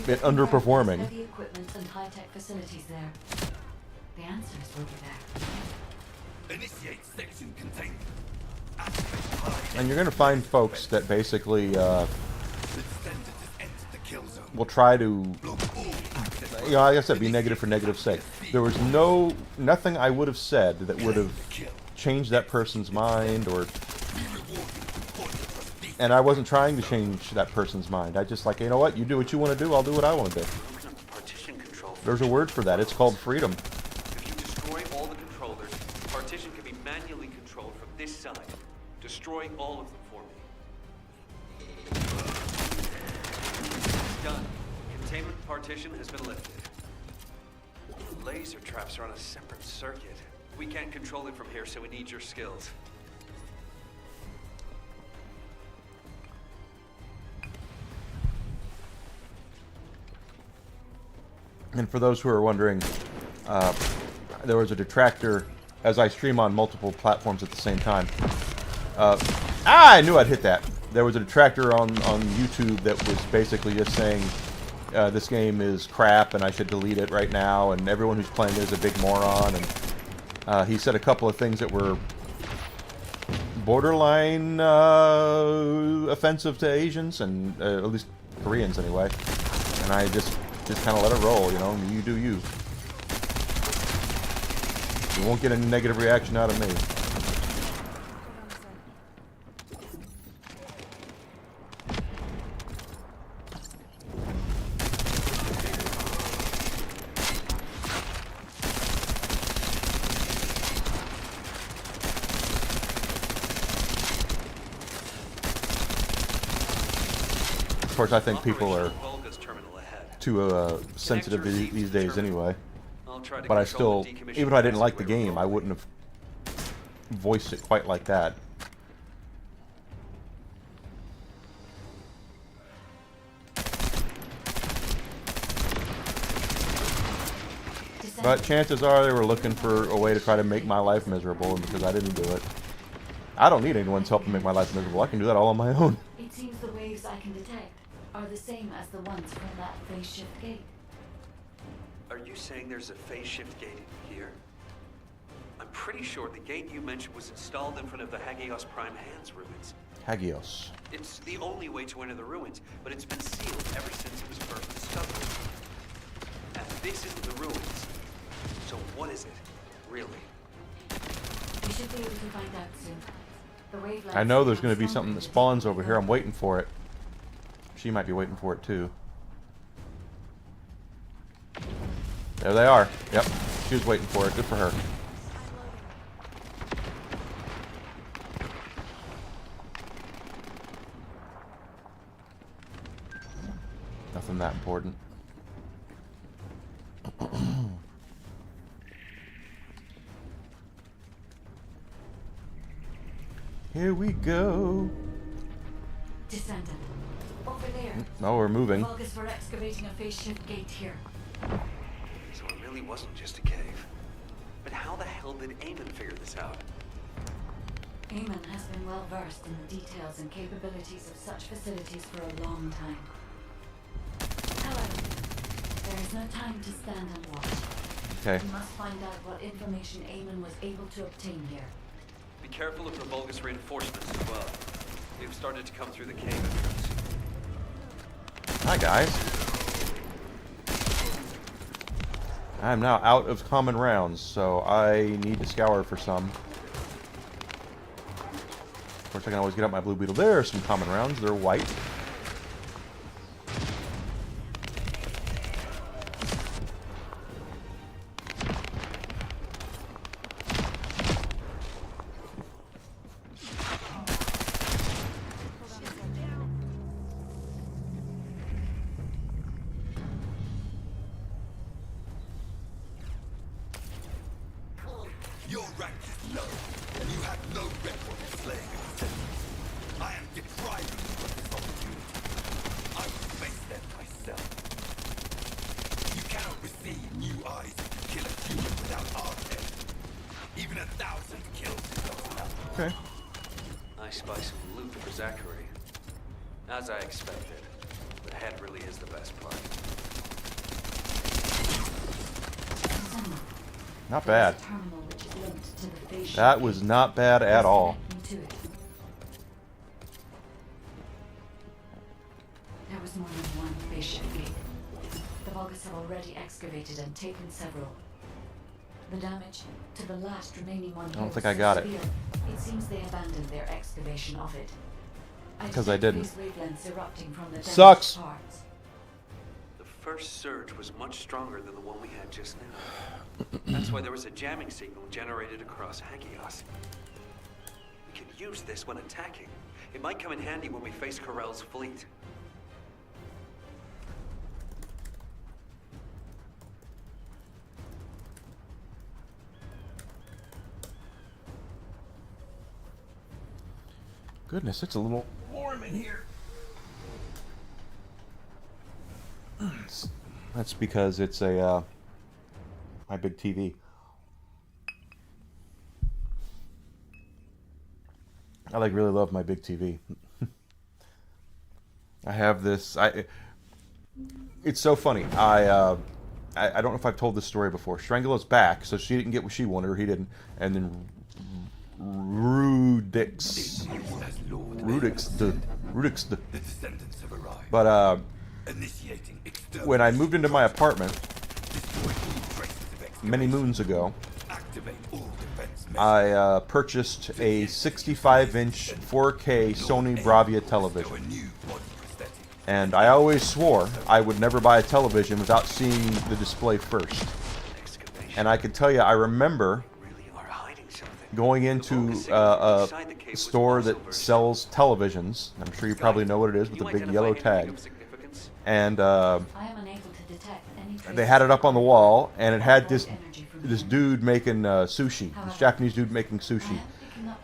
it underperforming. Heavy equipment and high-tech facilities there. The answers will be there. Initiate section containment. Activate high And you're going to find folks that basically The Descendant has entered the kill zone. will try to, Block all access you know, like I said, be negative for negative sake. There was nothing I would have said that would have changed that person's mind, or, and I wasn't trying to change that person's mind. I just like, you know what, you do what you want to do, I'll do what I want to do. Open up the partition control. There's a word for that. It's called freedom. If you destroy all the controllers, the partition can be manually controlled from this side. Destroy all of them for me. Done. Containment partition has been lifted. Laser traps are on a separate circuit. We can't control it from here, so we need your skills. And for those who are wondering, there was a detractor, as I stream on multiple platforms at the same time. I knew I'd hit that. There was a detractor on YouTube that was basically just saying this game is crap and I should delete it right now, and everyone who's playing it is a big moron. And he said a couple of things that were borderline offensive to Asians, and at least Koreans anyway. And I just kind of let it roll, you know. You do you. You won't get any negative reaction out of me. Of course, I think people are Volga's terminal ahead. too sensitive these days anyway. I'll try to But I control still, the decommissioned even if I didn't like the passageway game, I wouldn't have voiced it quite like that. But chances are they were looking for a way to try to make my life miserable, and because I didn't do it. I don't need anyone's help to make my life miserable. I can do that all on my own. It seems the waves I can detect are the same as the ones from that phase shift gate. Are you saying there's a phase shift gate here? I'm pretty sure the gate you mentioned was installed in front of the Hagios Prime Hands ruins. Hagios. It's the only way to enter the ruins, but it's been sealed ever since it was first discovered. And this isn't the ruins. So what is it, really? We should be able to find out soon. The wavelengths I know there's going to be become something that stronger spawns over here. I'm waiting for it. She might be waiting for it too. There they are. Yep. She was waiting for it. Good for her. Nothing that important. Here we go. Descendant. Over there. Oh, we're moving. Vulgus were excavating a phase shift gate here. So it really wasn't just a cave. But how the hell did Eamon figure this out? Eamon has been well versed in the details and capabilities of such facilities for a long time. However, there is no time to stand and watch. Okay. We must find out what information Eamon was able to obtain here. Be careful of the Vulgus reinforcements as well. They've started to come through the cave entrance. Hi, guys. I'm now out of common rounds, so I need to scour for some. Of course, I can always get out my blue beetle. There are some common rounds. They're white. Your rank is low, and you have no record of slaying a descendant. I am depriving you of this opportunity. I will face them myself. You cannot receive new eyes if you kill a human without our head. Even 1,000 kills is not enough. Okay. I spy some loot for Zachary. As I expected, the head really is the best part. Not bad. There's a terminal which is linked to the face ship. That was not bad at all. Let's connect them to it. There was more than one face ship gate. The Vulgus have already excavated and taken several. The damage to the last remaining one. I don't think I got it. It seems they abandoned their excavation of it. 'Cause I didn't. These wavelengths erupting from the damaged Sucks. parts. The first surge was much stronger than the one we had just now. That's why there was a jamming signal generated across Hagios. We could use this when attacking. It might come in handy when we face Corell's fleet. Goodness, it's a little warm in here. That's because it's a my big TV. I really love my big TV. I have this. It's so funny. I don't know if I've told this story before. Strangula's back, so she didn't get what she wanted, or he didn't, and then Rudix, the Descendants have arrived. But Initiating external. when I moved into my apartment Destroy all traces of excavation. many moons ago, Activate all defense measures. I purchased a 65-inch 4K Sony Bravia television. Bestow a new body prosthetic. And I always swore I would never buy a television without seeing the display first. Excavation And I can tell you, I remember really are hiding something. going into a store that sells televisions. I'm sure you probably know what it is, with the big yellow tag. And I am unable to detect any trace they had it up on the wall, and it had of this energy from this him. dude making sushi, this Japanese dude making sushi.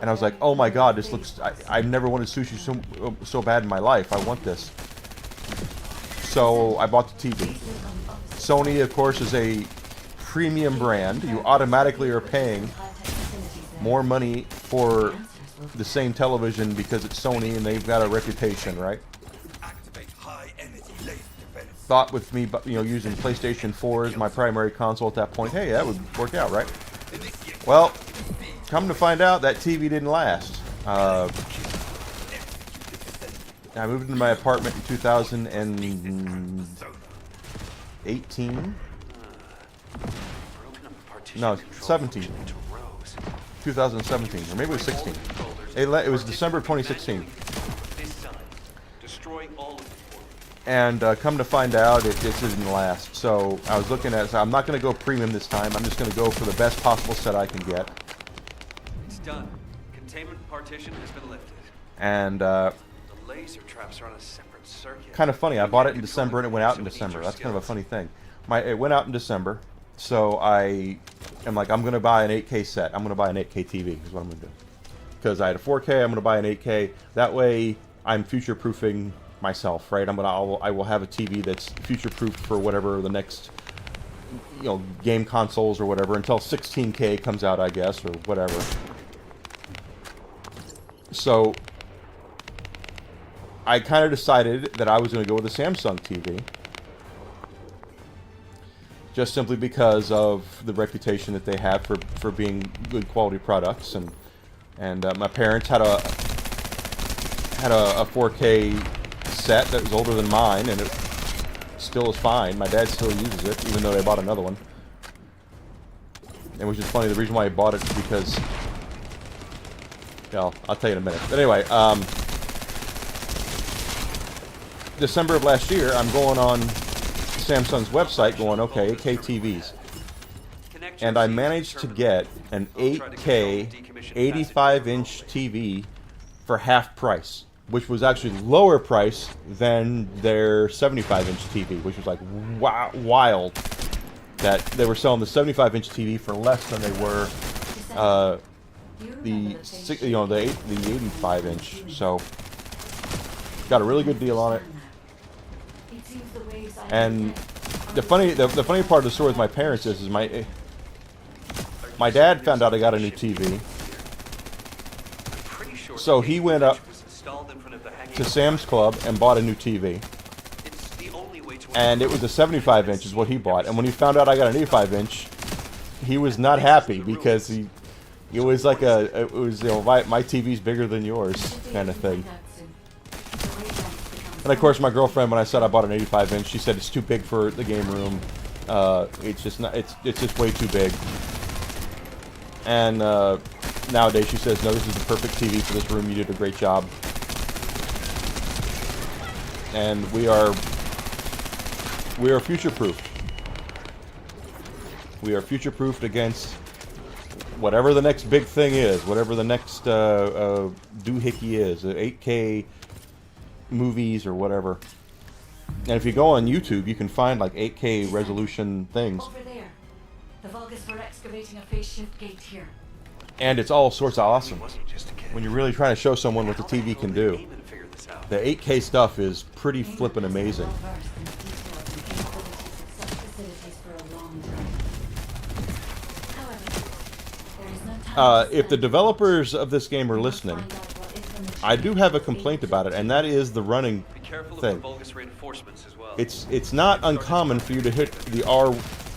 And I was like, oh my god, this looks... I've never wanted sushi so bad in my life. I want this. So I bought the TV. Sony, of course, is a premium brand. You automatically are paying more money for the same television because it's Sony and they've got a reputation, right? Activate high energy laser defense. Thought with me, using PlayStation 4 as my primary console at that point, hey, that would work out, right? Well, come to find out, that TV didn't last. I moved into my apartment in 2018. No, 17. 2017, or maybe it was 16. It was December of 2016. And come to find out, it didn't last. So I was looking at it, so I'm not going to go premium this time. I'm just going to go for the best possible set I can get. It's done. Containment partition has been lifted. And The laser traps are on a separate circuit. kind of funny, I bought it in December and it went out in December. That's kind of a funny thing. It went out in December, so I am like, I'm going to buy an 8K set. I'm going to buy an 8K TV is what I'm going to do. Because I had a 4K, I'm going to buy an 8K. That way, I'm future-proofing myself, right? I will have a TV that's future-proof for whatever the next, game consoles or whatever, until 16K comes out, I guess, or whatever. So I kind of decided that I was going to go with a Samsung TV. Just simply because of the reputation that they have for being good quality products, and my parents had a 4K set that was older than mine, and it still is fine. My dad still uses it, even though they bought another one. And which is funny, the reason why he bought it is because, well, I'll tell you in a minute. But anyway, December of last year, I'm going on Samsung's website going, okay, 8K TVs. And I managed to get an 8K 85-inch TV for half price, which was actually lower price than their 75-inch TV, which was like wild that they were selling the 75-inch TV for less than they were the 85-inch. So got a really good deal on it. And the funny part of the story with my parents is my dad found out I got a new TV, so he went up to Sam's Club and bought a new TV, and it was a 75-inch is what he bought. And when he found out I got an 85-inch, he was not happy because it was like my TV's bigger than yours kind of thing. And of course, my girlfriend, when I said I bought an 85-inch, she said it's too big for the game room. It's just not. It's just way too big. And nowadays, she says, no, this is the perfect TV for this room. You did a great job. And we are future-proofed. We are future-proofed against whatever the next big thing is, whatever the next doohickey is, 8K movies or whatever. And if you go on YouTube, you can find like 8K resolution things. Over there. The Vulgus were excavating a phase shift gate here. And it's all sorts of awesome. When you're really trying to show someone what the TV can do. The 8K stuff is pretty flippin' amazing. If the developers of this game are listening, I do have a complaint about it, and that is the running thing. It's not uncommon for you to hit the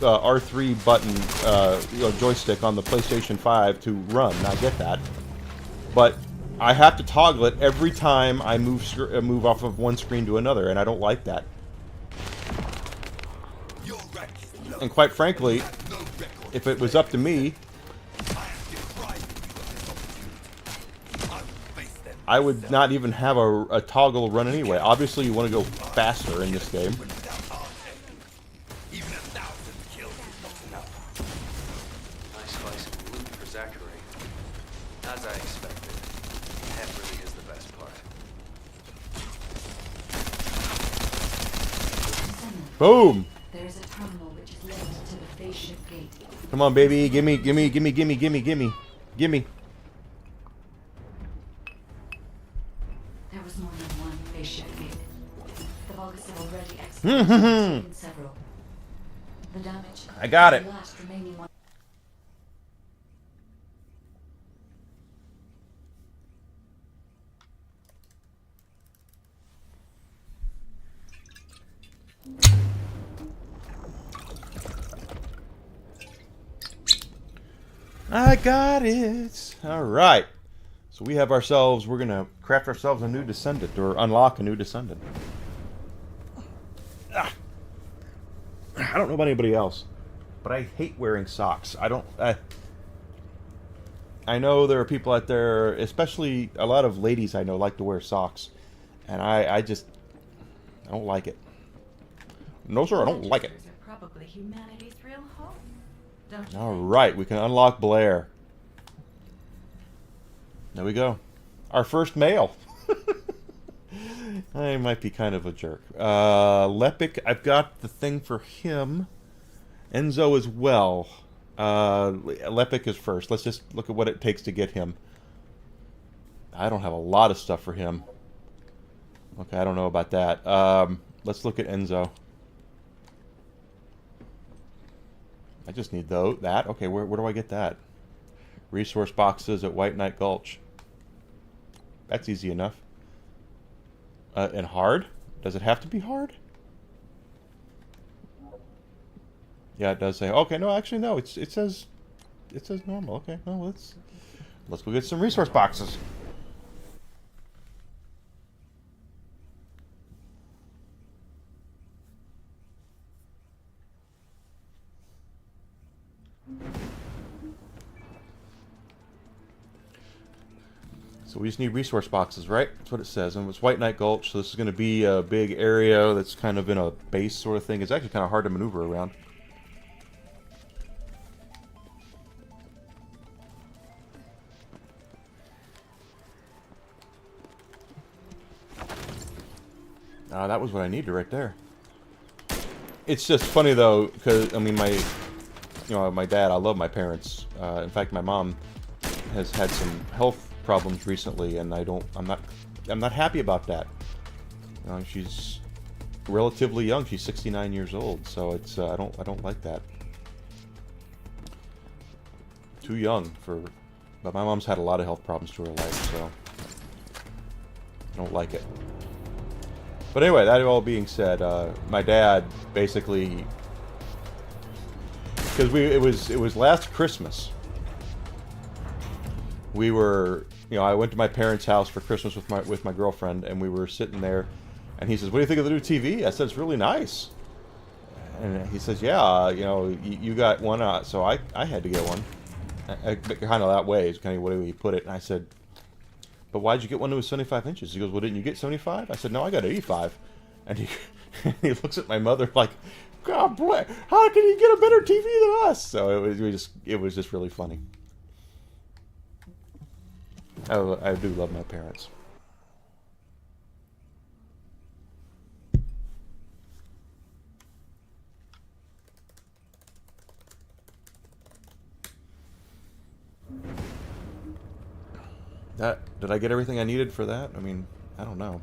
R3 button joystick on the PlayStation 5 to run. I get that, but I have to toggle it every time I move off of one screen to another, and I don't like that. And quite frankly, if it was up to me, I would not even have a toggle run anyway. Obviously, you want to go faster in this game. Nice slice of loot for Zachary. As I expected, that really is the best part. Boom! There is a terminal which is linked to the phase shift gate. Come on, baby. Gimme. There was more than one phase shift gate. The Vulgus have already executed several. The damage. I got it. The last remaining one. I got it. All right. So we have ourselves, we're going to craft ourselves a new Descendant, or unlock a new Descendant. I don't know about anybody else, but I hate wearing socks. I know there are people out there, especially a lot of ladies I know like to wear socks, and I don't like it. No, sir, I don't like it. Are probably humanity's real home. Don't you All think? right, we can unlock Blair. There we go. Our first male. I might be kind of a jerk. Lepic, I've got the thing for him. Enzo as well. Lepic is first. Let's just look at what it takes to get him. I don't have a lot of stuff for him. Okay, I don't know about that. Let's look at Enzo. I just need that. Okay, where do I get that? Resource boxes at White Knight Gulch. That's easy enough. And hard? Does it have to be hard? Yeah, it does say. Okay, no, actually, no. It says normal. Okay, well, let's go get some resource boxes. So we just need resource boxes, right? That's what it says. And it's White Knight Gulch, so this is going to be a big area that's kind of in a base sort of thing. It's actually kind of hard to maneuver around. That was what I needed right there. It's just funny though, because I mean, my dad. I love my parents. In fact, my mom has had some health problems recently, and I'm not happy about that. She's relatively young. She's 69 years old, so it's I don't like that. Too young for. But my mom's had a lot of health problems to her life, so I don't like it. But anyway, that all being said, my dad basically, because it was last Christmas. We were, I went to my parents' house for Christmas with my girlfriend, and we were sitting there, and he says, "What do you think of the new TV?" I said, "It's really nice." And he says, "Yeah, you got one," so I had to get one. Kind of that way is kind of the way he put it. And I said, "But why'd you get one that was 75 inches?" He goes, "Well, didn't you get 75? I said, "No, I got 85. And he looks at my mother like, "God bless, how can you get a better TV than us?" So it was just really funny. I do love my parents. Did I get everything I needed for that? I mean, I don't know.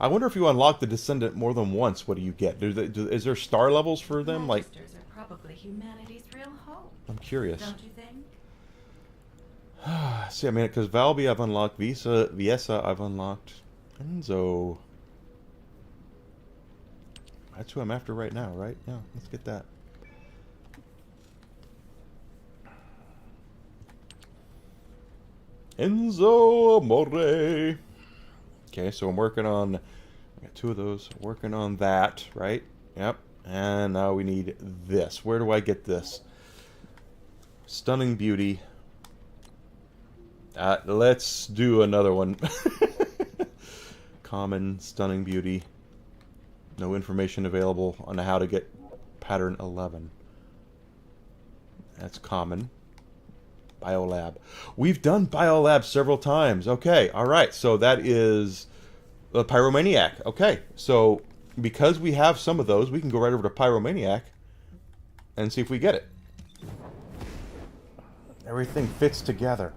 I wonder if you unlock the Descendant more than once, what do you get? Is there star levels for them? Magisters are probably humanity's real hope. I'm curious. Don't you think? See, I mean, because Valby I've unlocked, Viesa I've unlocked, Enzo. That's who I'm after right now, right? Yeah, let's get that. Enzo Amore. Okay, so I'm working on. I got 2 of those. Working on that, right? Yep. And now we need this. Where do I get this? Stunning Beauty. Let's do another one. Common, Stunning Beauty. No information available on how to get pattern 11. That's common. Biolab. We've done Biolab several times. Okay, alright. So that is the Pyromaniac. Okay, so because we have some of those, we can go right over to Pyromaniac and see if we get it. Everything fits together.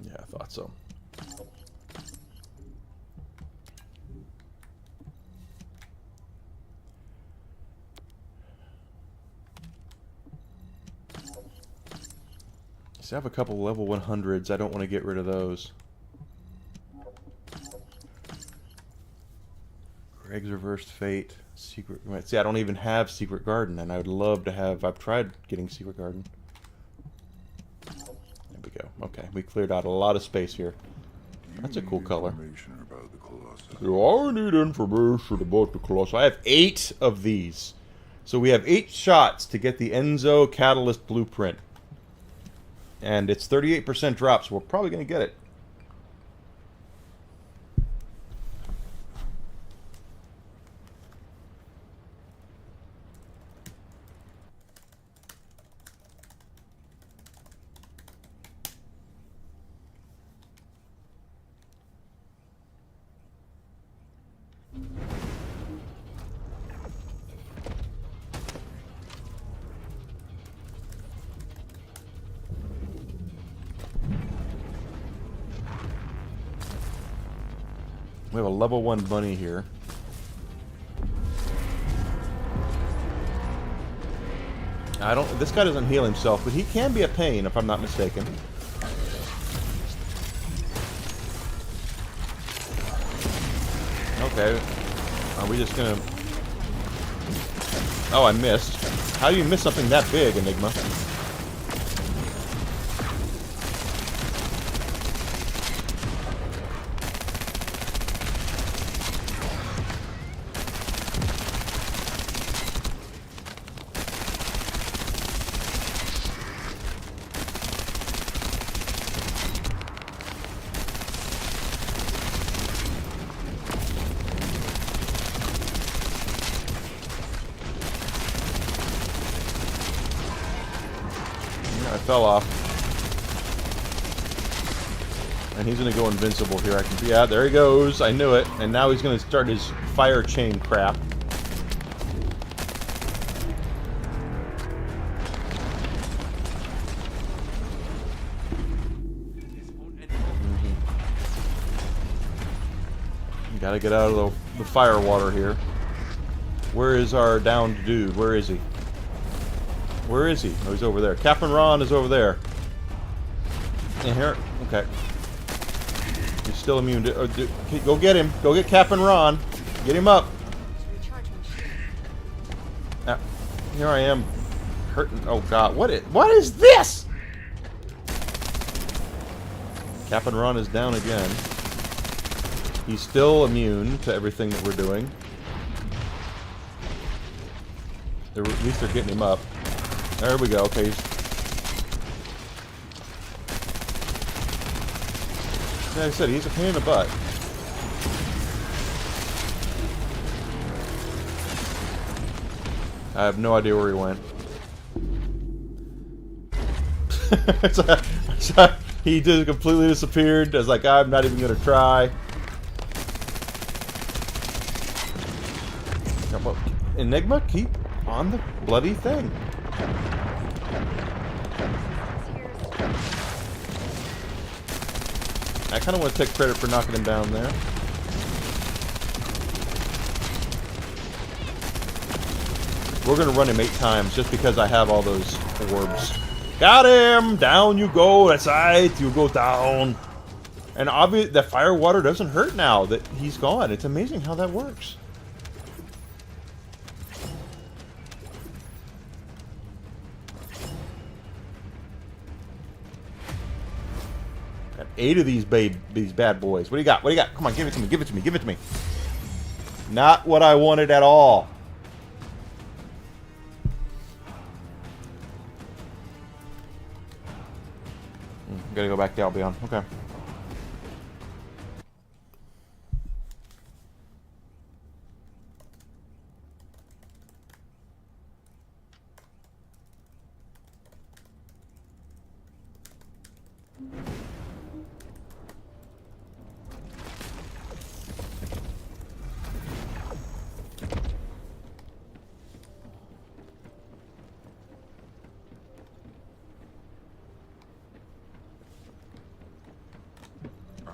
Yeah, I thought so. So I have a couple level 100s. I don't want to get rid of those. Greg's Reversed Fate. Secret. See, I don't even have Secret Garden, and I would love to have. I've tried getting Secret Garden. There we go. Okay, we cleared out a lot of space here. That's a cool color. Do I need information about the Colossus? I have 8 of these. So we have 8 shots to get the Enzo Catalyst Blueprint. And it's 38% drop, so we're probably going to get it. We have a level 1 bunny here. I don't. This guy doesn't heal himself, but he can be a pain if I'm not mistaken. Okay. Are we just gonna... Oh, I missed. How do you miss something that big, Enigma? I fell off. And he's gonna go invincible here. I can... Yeah, there he goes. I knew it. And now he's gonna start his fire chain crap. Gotta get out of the fire water here. Where is our downed dude? Where is he? Where is he? Oh, he's over there. Captain Ron is over there. In here? Okay. He's still immune to... go get him. Go get Captain Ron. Get him up. Here I am. Hurting. Oh, God. What is this? Captain Ron is down again. He's still immune to everything that we're doing. At least they're getting him up. There we go. Okay. Like I said, he's a pain in the butt. I have no idea where he went. He just completely disappeared. I was like, I'm not even going to try. Enigma, keep on the bloody thing. I kind of want to take credit for knocking him down there. We're going to run him 8 times just because I have all those orbs. Got him! Down you go. That's right. You go down. And obviously, the fire water doesn't hurt now that he's gone. It's amazing how that works. Got 8 of these bad boys. What do you got? What do you got? Come on, give it to me. Give it to me. Give it to me. Not what I wanted at all. Gotta go back to Albion. Okay.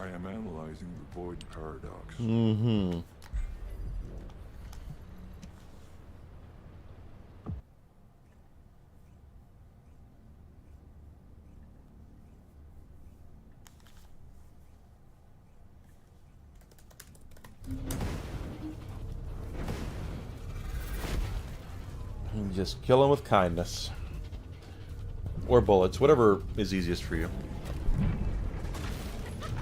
I am analyzing the void paradox. Mm-hmm. Just kill him with kindness. Or bullets, whatever is easiest for you.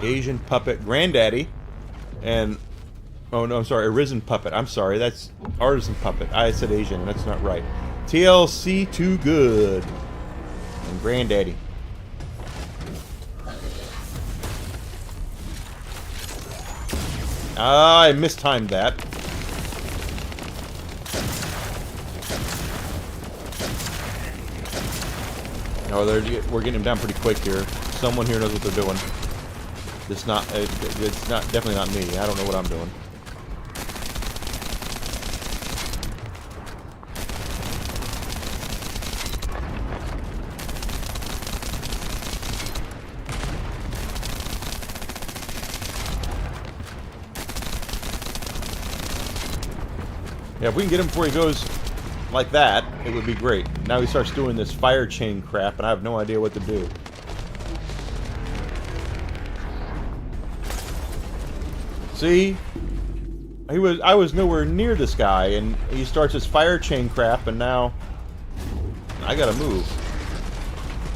Asian puppet granddaddy. And... oh no, I'm sorry, arisen puppet. I'm sorry, that's artisan puppet. I said Asian, that's not right. TLC too good. And granddaddy. I mistimed that. Oh, we're getting him down pretty quick here. Someone here knows what they're doing. It's not definitely not me. I don't know what I'm doing. Yeah, if we can get him before he goes like that, it would be great. Now he starts doing this fire chain crap, and I have no idea what to do. See? I was nowhere near this guy, and he starts his fire chain crap, and now I gotta move.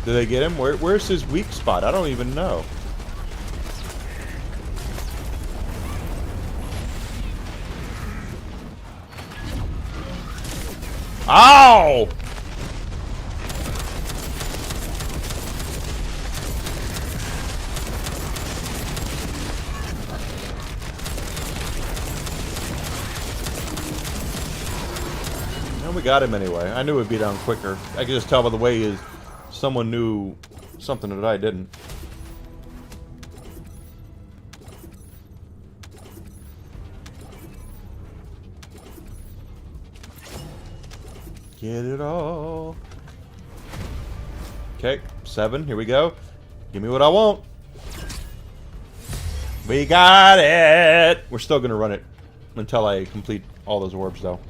Did they get him? Where's his weak spot? I don't even know. Ow! And we got him anyway. I knew it'd be down quicker. I could just tell by the way someone knew something that I didn't. Get it all. Okay, 7. Here we go. Give me what I want. We got it. We're still gonna run it until I complete all those orbs, though.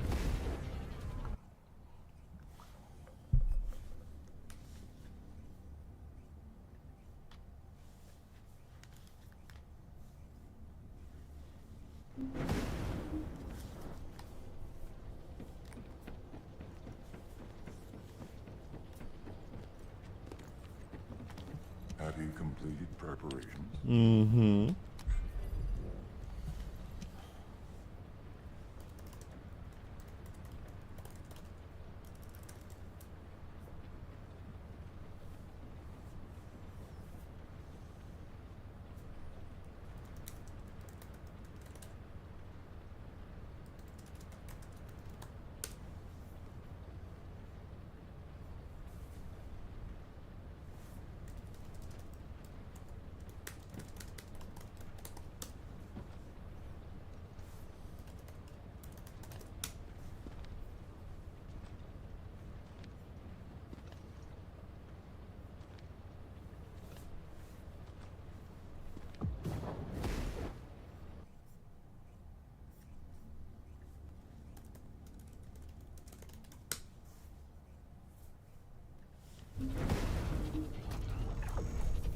Have you completed preparations? Mm-hmm.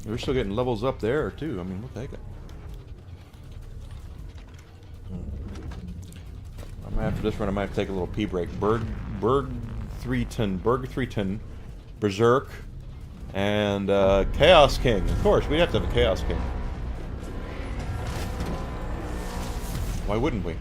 We're still getting levels up there, too. I mean, we'll take it. After this run, I might have to take a little pee break. Berg 310, Berserk, and Chaos King. Of course, we'd have to have a Chaos King. Why wouldn't we?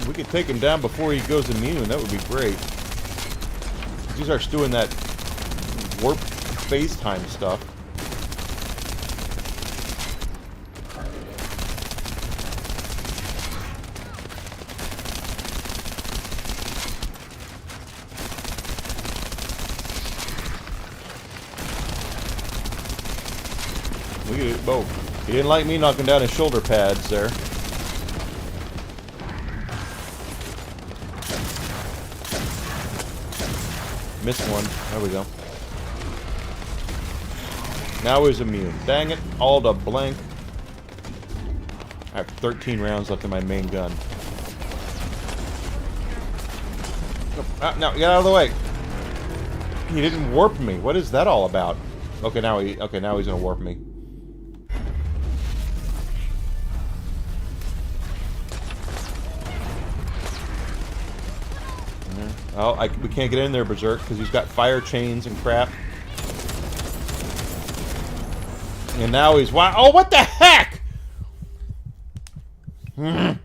We could take him down before he goes immune. That would be great. He starts doing that warp FaceTime stuff. We could, oh, he didn't like me knocking down his shoulder pads there. Missed one. There we go. Now he's immune. Dang it. All to blank. I have 13 rounds left in my main gun. No, get out of the way. He didn't warp me. What is that all about? Okay, now he's gonna warp me. Oh, we can't get in there, Berserk, because he's got fire chains and crap. And now he's... Oh, what the heck? Mm-hmm.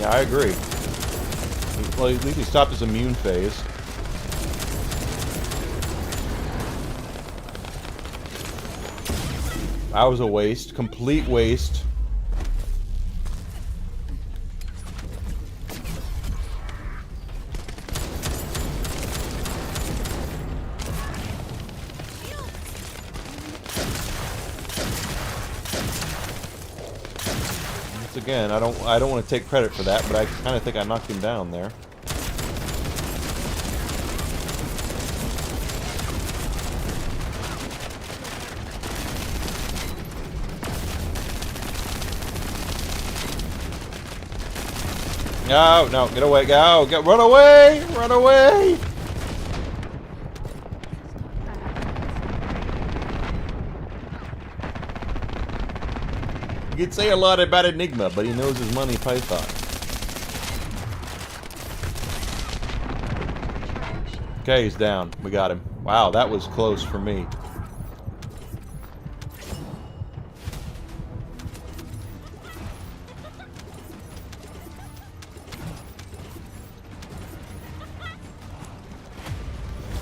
Yeah, I agree. Well, at least he stopped his immune phase. That was a waste. Complete waste. again, I don't want to take credit for that, but I kind of think I knocked him down there. No, no, get away, go, run away, run away! You could say a lot about Enigma, but he knows his Monty Python. Okay, he's down. We got him. Wow, that was close for me.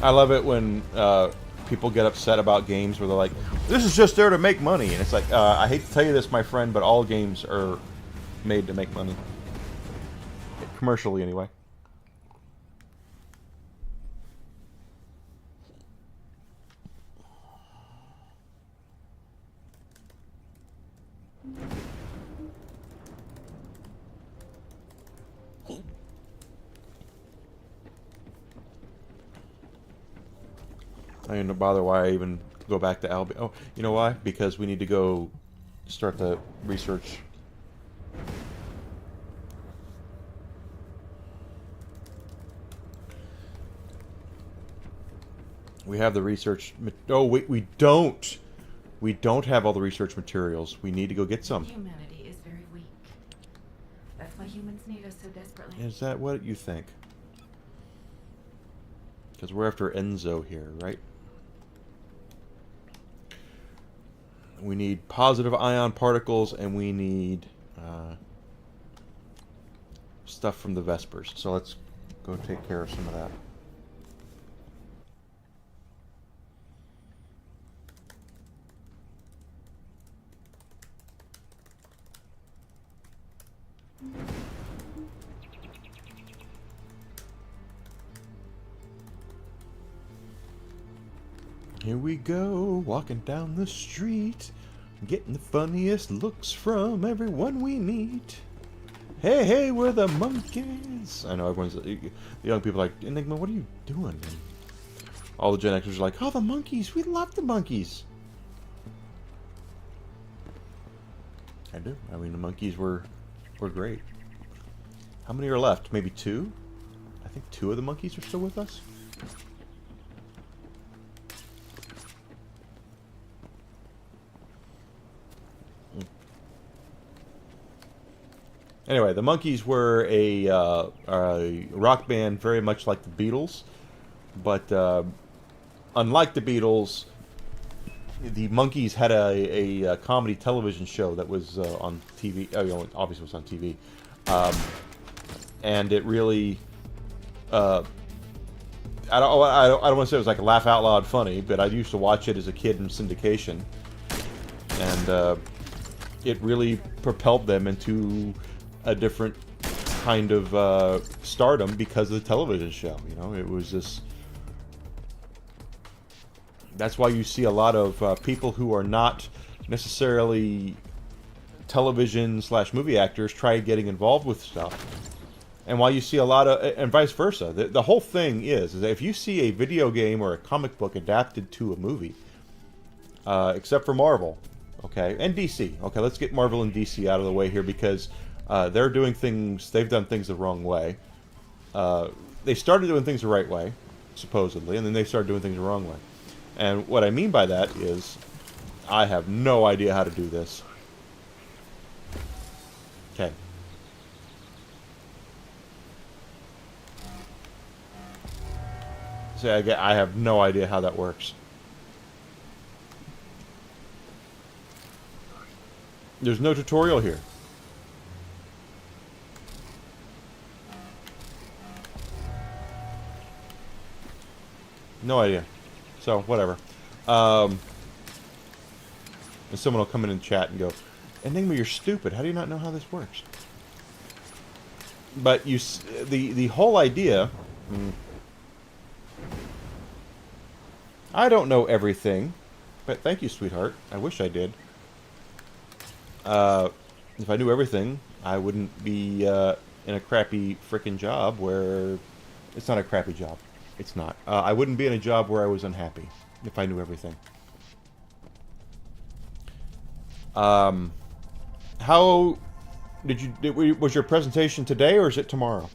I love it when people get upset about games where they're like, this is just there to make money. And it's like, I hate to tell you this, my friend, but all games are made to make money. Commercially, anyway. I didn't bother why I even go back to Albi. Oh, you know why? Because we need to go start the research. We have the research. Oh, wait, we don't. We don't have all the research materials. We need to go get some. Humanity is very weak. That's why humans need us so desperately. Is that what you think? Because we're after Enzo here, right? We need positive ion particles, and we need stuff from the Vespers. So let's go take care of some of that. Here we go, walking down the street, getting the funniest looks from everyone we meet. Hey, hey, we're the monkeys. I know everyone's, the young people are like, Enigma, what are you doing? And all the Gen Xers are like, oh, the monkeys, we love the monkeys. I do. I mean, the monkeys were great. How many are left? Maybe 2? I think 2 of the monkeys are still with us. Anyway, the Monkees were a rock band very much like the Beatles, but unlike the Beatles, the Monkees had a comedy television show that was on TV. Oh, you know, obviously it was on TV, and it really. I don't want to say it was like laugh out loud funny, but I used to watch it as a kid in syndication, and it really propelled them into a different kind of stardom because of the television show. You know, it was this. That's why you see a lot of people who are not necessarily television/movie actors try getting involved with stuff, and why you see a lot of, and vice versa. The whole thing is that if you see a video game or a comic book adapted to a movie, except for Marvel, okay, and DC. Okay, let's get Marvel and DC out of the way here because. They're doing things, they've done things the wrong way. They started doing things the right way, supposedly, and then they started doing things the wrong way. And what I mean by that is, I have no idea how to do this. Okay. See, I have no idea how that works. There's no tutorial here. No idea. So, whatever. And someone will come in and chat and go, Enigma, you're stupid. How do you not know how this works? But the whole idea... I don't know everything. But thank you, sweetheart. I wish I did. If I knew everything, I wouldn't be in a crappy frickin' job where... It's not a crappy job. It's not. I wouldn't be in a job where I was unhappy if I knew everything. How did you... was your presentation today or is it tomorrow?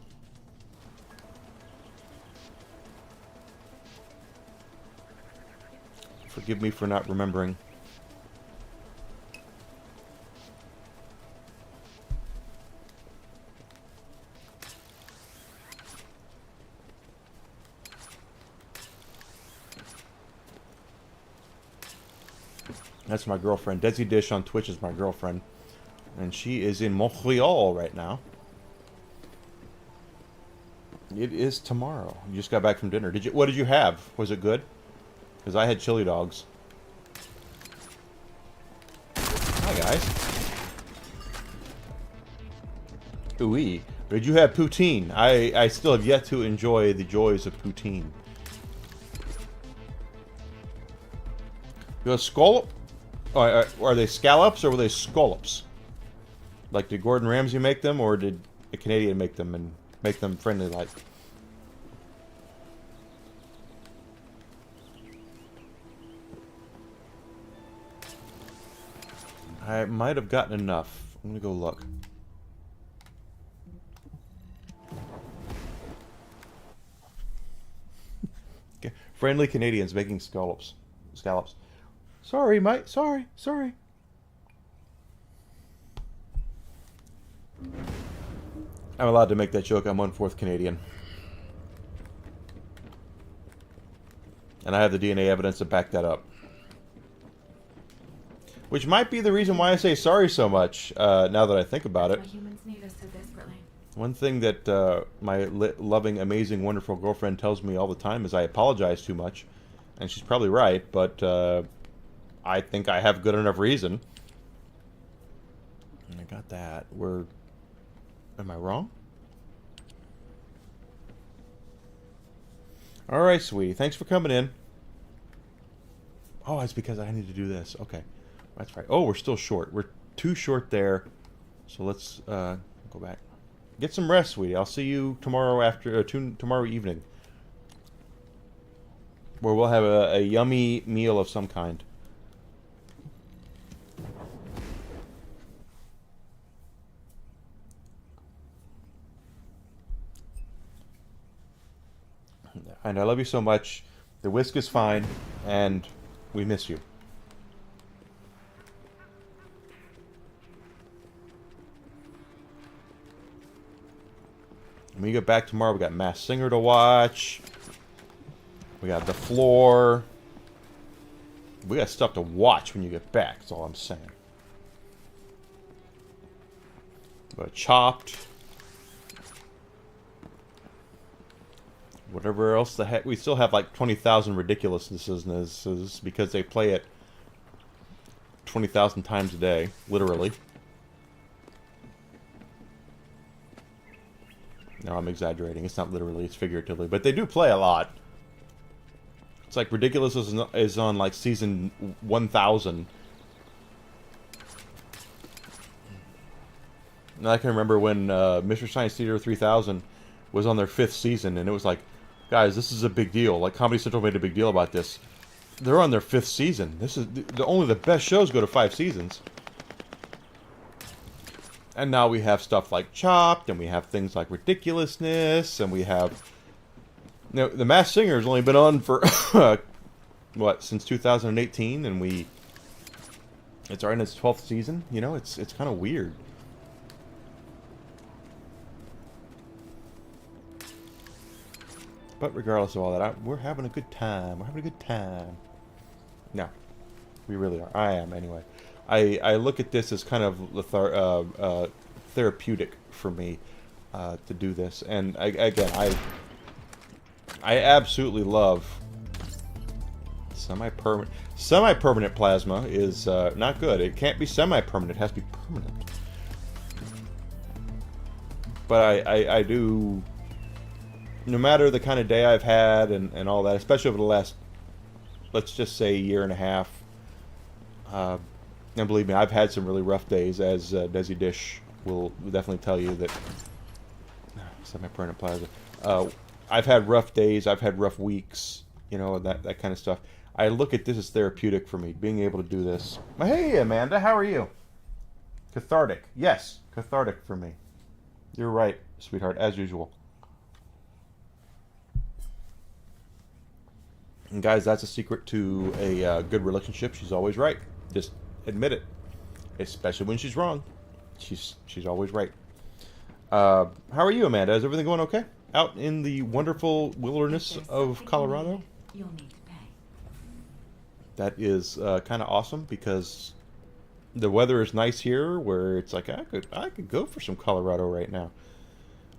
Forgive me for not remembering. That's my girlfriend. Desi Dish on Twitch is my girlfriend. And she is in Montreal right now. It is tomorrow. You just got back from dinner. What did you have? Was it good? Because I had chili dogs. Hi, guys. Ooh-wee. Did you have poutine? I still have yet to enjoy the joys of poutine. You have scallop? Oh, are they scallops or were they scallops? Like, did Gordon Ramsay make them, or did a Canadian make them and make them friendly like? I might have gotten enough. I'm gonna go look. Okay. Friendly Canadians making scallops. Scallops. Sorry, mate. Sorry. I'm allowed to make that joke. I'm 1/4 Canadian. And I have the DNA evidence to back that up. Which might be the reason why I say sorry so much, now that I think about it. Why humans need us so desperately. One thing that my loving, amazing, wonderful girlfriend tells me all the time is I apologize too much. And she's probably right, but I think I have good enough reason. And I got that. Am I wrong? Alright, sweetie. Thanks for coming in. Oh, it's because I need to do this. Okay. That's right. Oh, we're still short. We're too short there. So let's go back. Get some rest, sweetie. I'll see you tomorrow tomorrow evening. Where we'll have a yummy meal of some kind. And I love you so much. The whisk is fine, and we miss you. When we get back tomorrow, we got Masked Singer to watch. We got The Floor. We got stuff to watch when you get back, that's all I'm saying. But Chopped. Whatever else the heck. We still have like 20,000 ridiculousnesses because they play it 20,000 times a day, literally. No, I'm exaggerating. It's not literally, it's figuratively. But they do play a lot. It's like Ridiculous is on like season 1000. And I can remember when Mystery Science Theater 3000 was on their 5th season, and it was like, guys, this is a big deal. Like, Comedy Central made a big deal about this. They're on their 5th season. This is only the best shows go to 5 seasons. And now we have stuff like Chopped, and we have things like Ridiculousness, and we have... You know, The Masked Singer has only been on for, what, since 2018, and it's already in its 12th season? You know, it's kind of weird. But regardless of all that, we're having a good time. We're having a good time. No, we really are. I am, anyway. I look at this as kind of therapeutic for me to do this. And I absolutely love semi-permanent plasma is not good. It can't be semi-permanent. It has to be permanent. But I do... No matter the kind of day I've had and all that, especially over the last, let's just say, year and a half, and believe me, I've had some really rough days, as Desi Dish will definitely tell you that. Semi-permanent plaza. I've had rough days. I've had rough weeks. You know, that kind of stuff. I look at this as therapeutic for me, being able to do this. Hey, Amanda, how are you? Cathartic. Yes, cathartic for me. You're right, sweetheart, as usual. And guys, that's a secret to a good relationship. She's always right. Just admit it. Especially when she's wrong. She's always right. How are you, Amanda? Is everything going okay? Out in the wonderful wilderness of Colorado? You'll need to pay. That is kind of awesome because the weather is nice here where it's like I could go for some Colorado right now.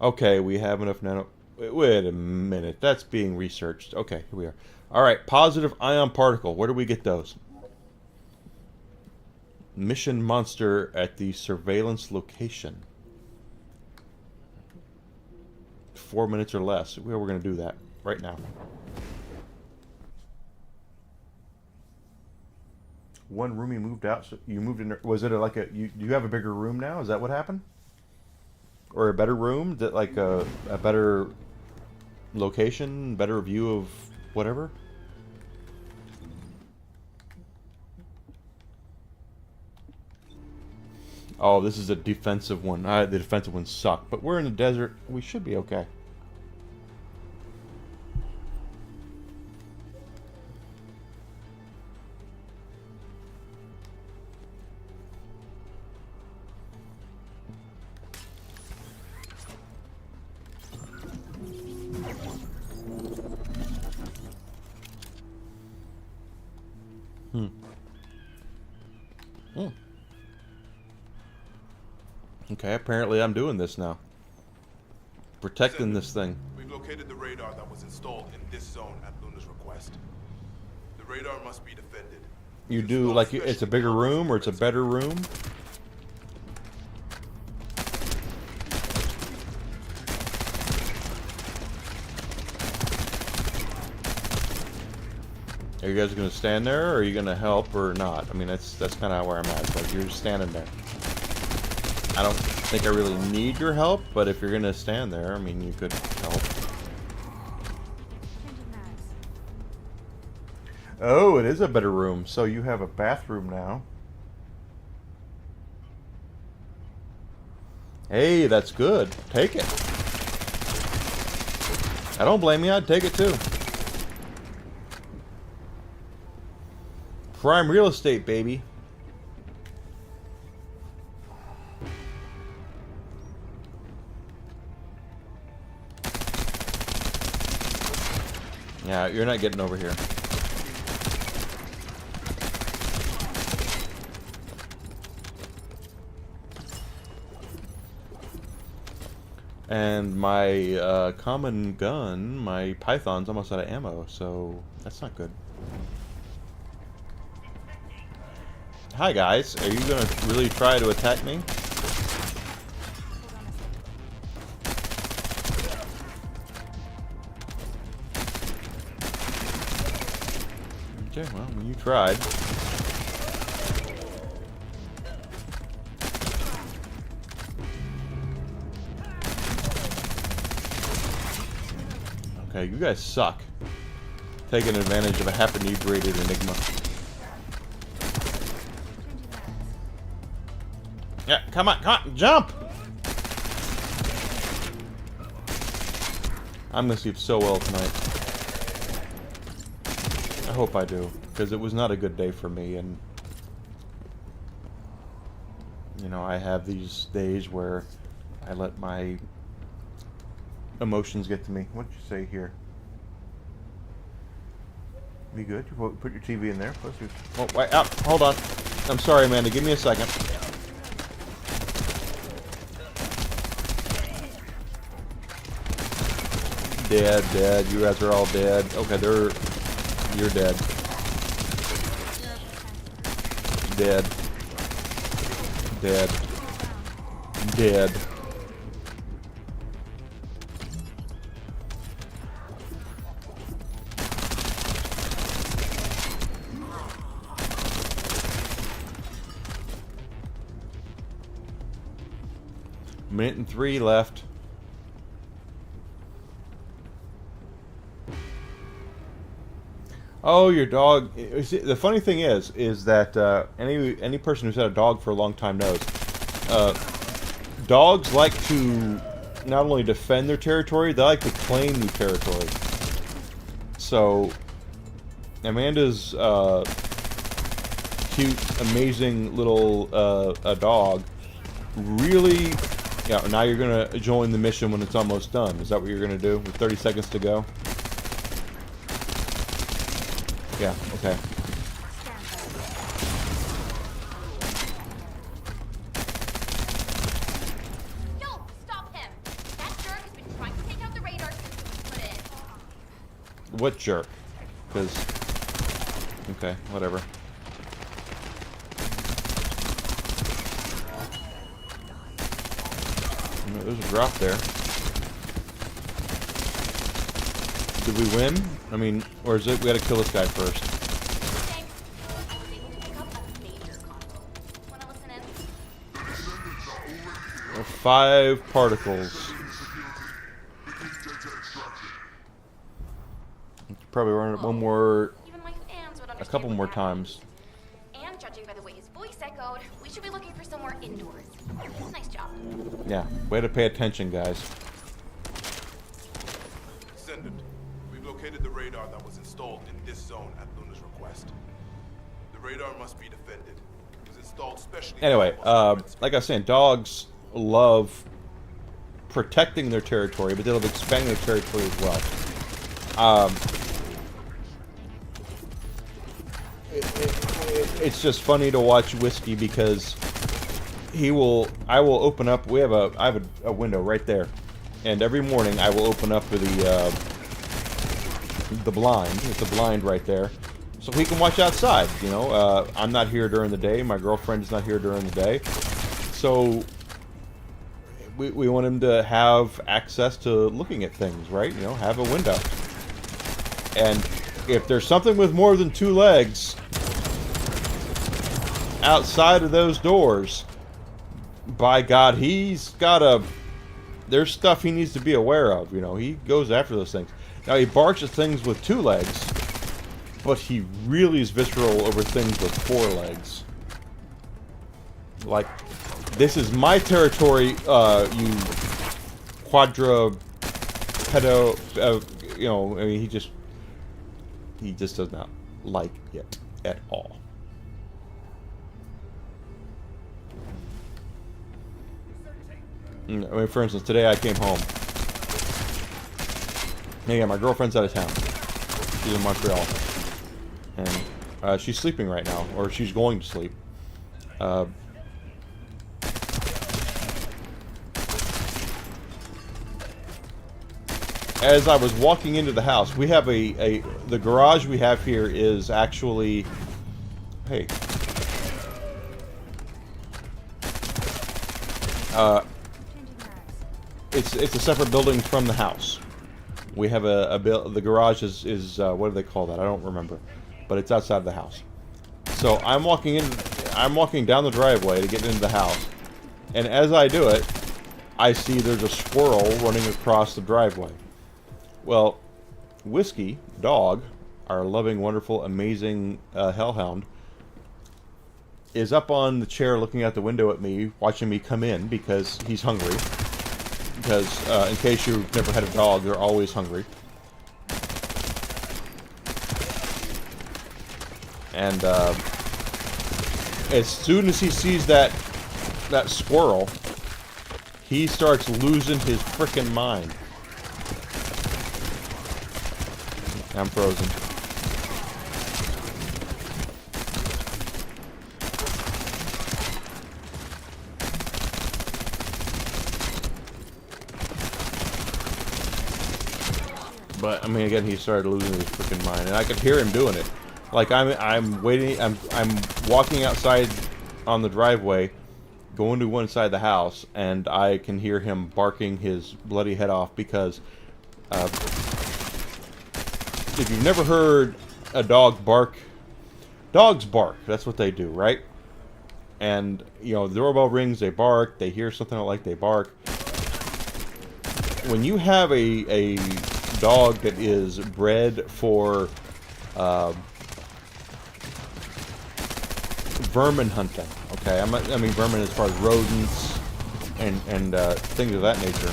Okay, we have enough nano... Wait a minute. That's being researched. Okay, here we are. All right, positive ion particle. Where do we get those? Mission monster at the surveillance location. 4 minutes or less. We're going to do that right now. One room you moved out. So you moved in. Was it like a? Do you have a bigger room now? Is that what happened? Or a better room? That like a better location, better view of whatever. Oh, this is a defensive one. The defensive ones suck, but we're in the desert. We should be okay. Okay, apparently I'm doing this now. Protecting this thing. We've located the radar that was installed in this zone at Luna's request. The radar must be defended. You do like it's a bigger room or it's a better room? Are you guys gonna stand there or are you gonna help or not? I mean that's kind of where I'm at. It's like you're just standing there. I don't think I really need your help, but if you're gonna stand there, I mean, you could help. Oh, it is a better room. So you have a bathroom now. Hey, that's good. Take it. I don't blame you. I'd take it too. Prime real estate, baby. Yeah, you're not getting over here. And my common gun, my Python's almost out of ammo, so that's not good. Hi guys, are you gonna really try to attack me? Okay, well, you tried. Okay, you guys suck. Taking advantage of a half-inebriated Enigma. Yeah, come on, jump! I'm gonna sleep so well tonight. I hope I do, because it was not a good day for me, and you know, I have these days where I let my emotions get to me. What did you say here? Be good. You put your TV in there. Oh, wait, out. Hold on. I'm sorry, Amanda. Give me a second. Dead. You guys are all dead. Okay, you're dead. Dead. Minute and 3 left. Oh, your dog. See, the funny thing is that any person who's had a dog for a long time knows, dogs like to not only defend their territory, they like to claim new territory. So, Amanda's cute, amazing little dog really. Yeah, now you're gonna join the mission when it's almost done. Is that what you're gonna do with 30 seconds to go? Yeah, okay. Yo, stop him! That jerk has been trying to take out the radar since it was put in. What jerk? Because... Okay, whatever. No, there's a drop there. Did we win? I mean, or is it we gotta kill this guy first? Thanks. I was able to pick up a major combo. Wanna listen in? 5 particles. Probably run it one more, Even my fans would a understand couple what more happened. times. And judging by the way his voice echoed, we should be looking for somewhere indoors. Nice job. Yeah, way to pay attention, guys. Descendant, we've located the radar that was installed in this zone at Luna's request. The radar must be defended. It was installed specially... Anyway, like I was saying, dogs love protecting their territory, but they love expanding their territory as well. It's just funny to watch Whiskey because I will open up. I have a window right there, and every morning I will open up the blind. It's a blind right there, so he can watch outside. You know, I'm not here during the day. My girlfriend is not here during the day, so we want him to have access to looking at things, right? You know, have a window. And if there's something with more than 2 legs outside of those doors, by God, there's stuff he needs to be aware of. You know, he goes after those things. Now, he barks at things with 2 legs, but he really is visceral over things with 4 legs. Like, this is my territory, you quadrupedal, you know, I mean, he just does not like it at all. I mean, for instance, today I came home. And yeah, my girlfriend's out of town. She's in Montreal. And she's sleeping right now, or she's going to sleep. As I was walking into the house, we have the garage we have here is actually, hey, it's a separate building from the house. We have the garage is what do they call that? I don't remember, but it's outside the house. So I'm walking down the driveway to get into the house, and as I do it, I see there's a squirrel running across the driveway. Well, Whiskey, dog, our loving, wonderful, amazing hellhound, is up on the chair looking out the window at me, watching me come in because he's hungry. Because, in case you've never had a dog, they're always hungry. And, as soon as he sees that squirrel, he starts losing his frickin' mind. I'm frozen. But I mean, again, he started losing his freaking mind, and I could hear him doing it. Like I'm waiting. I'm walking outside on the driveway, going to one side of the house, and I can hear him barking his bloody head off because. If you've never heard a dog bark, dogs bark. That's what they do, right? And, you know, the doorbell rings, they bark, they hear something like they bark. When you have a dog that is bred for vermin hunting, okay? I mean vermin as far as rodents and things of that nature.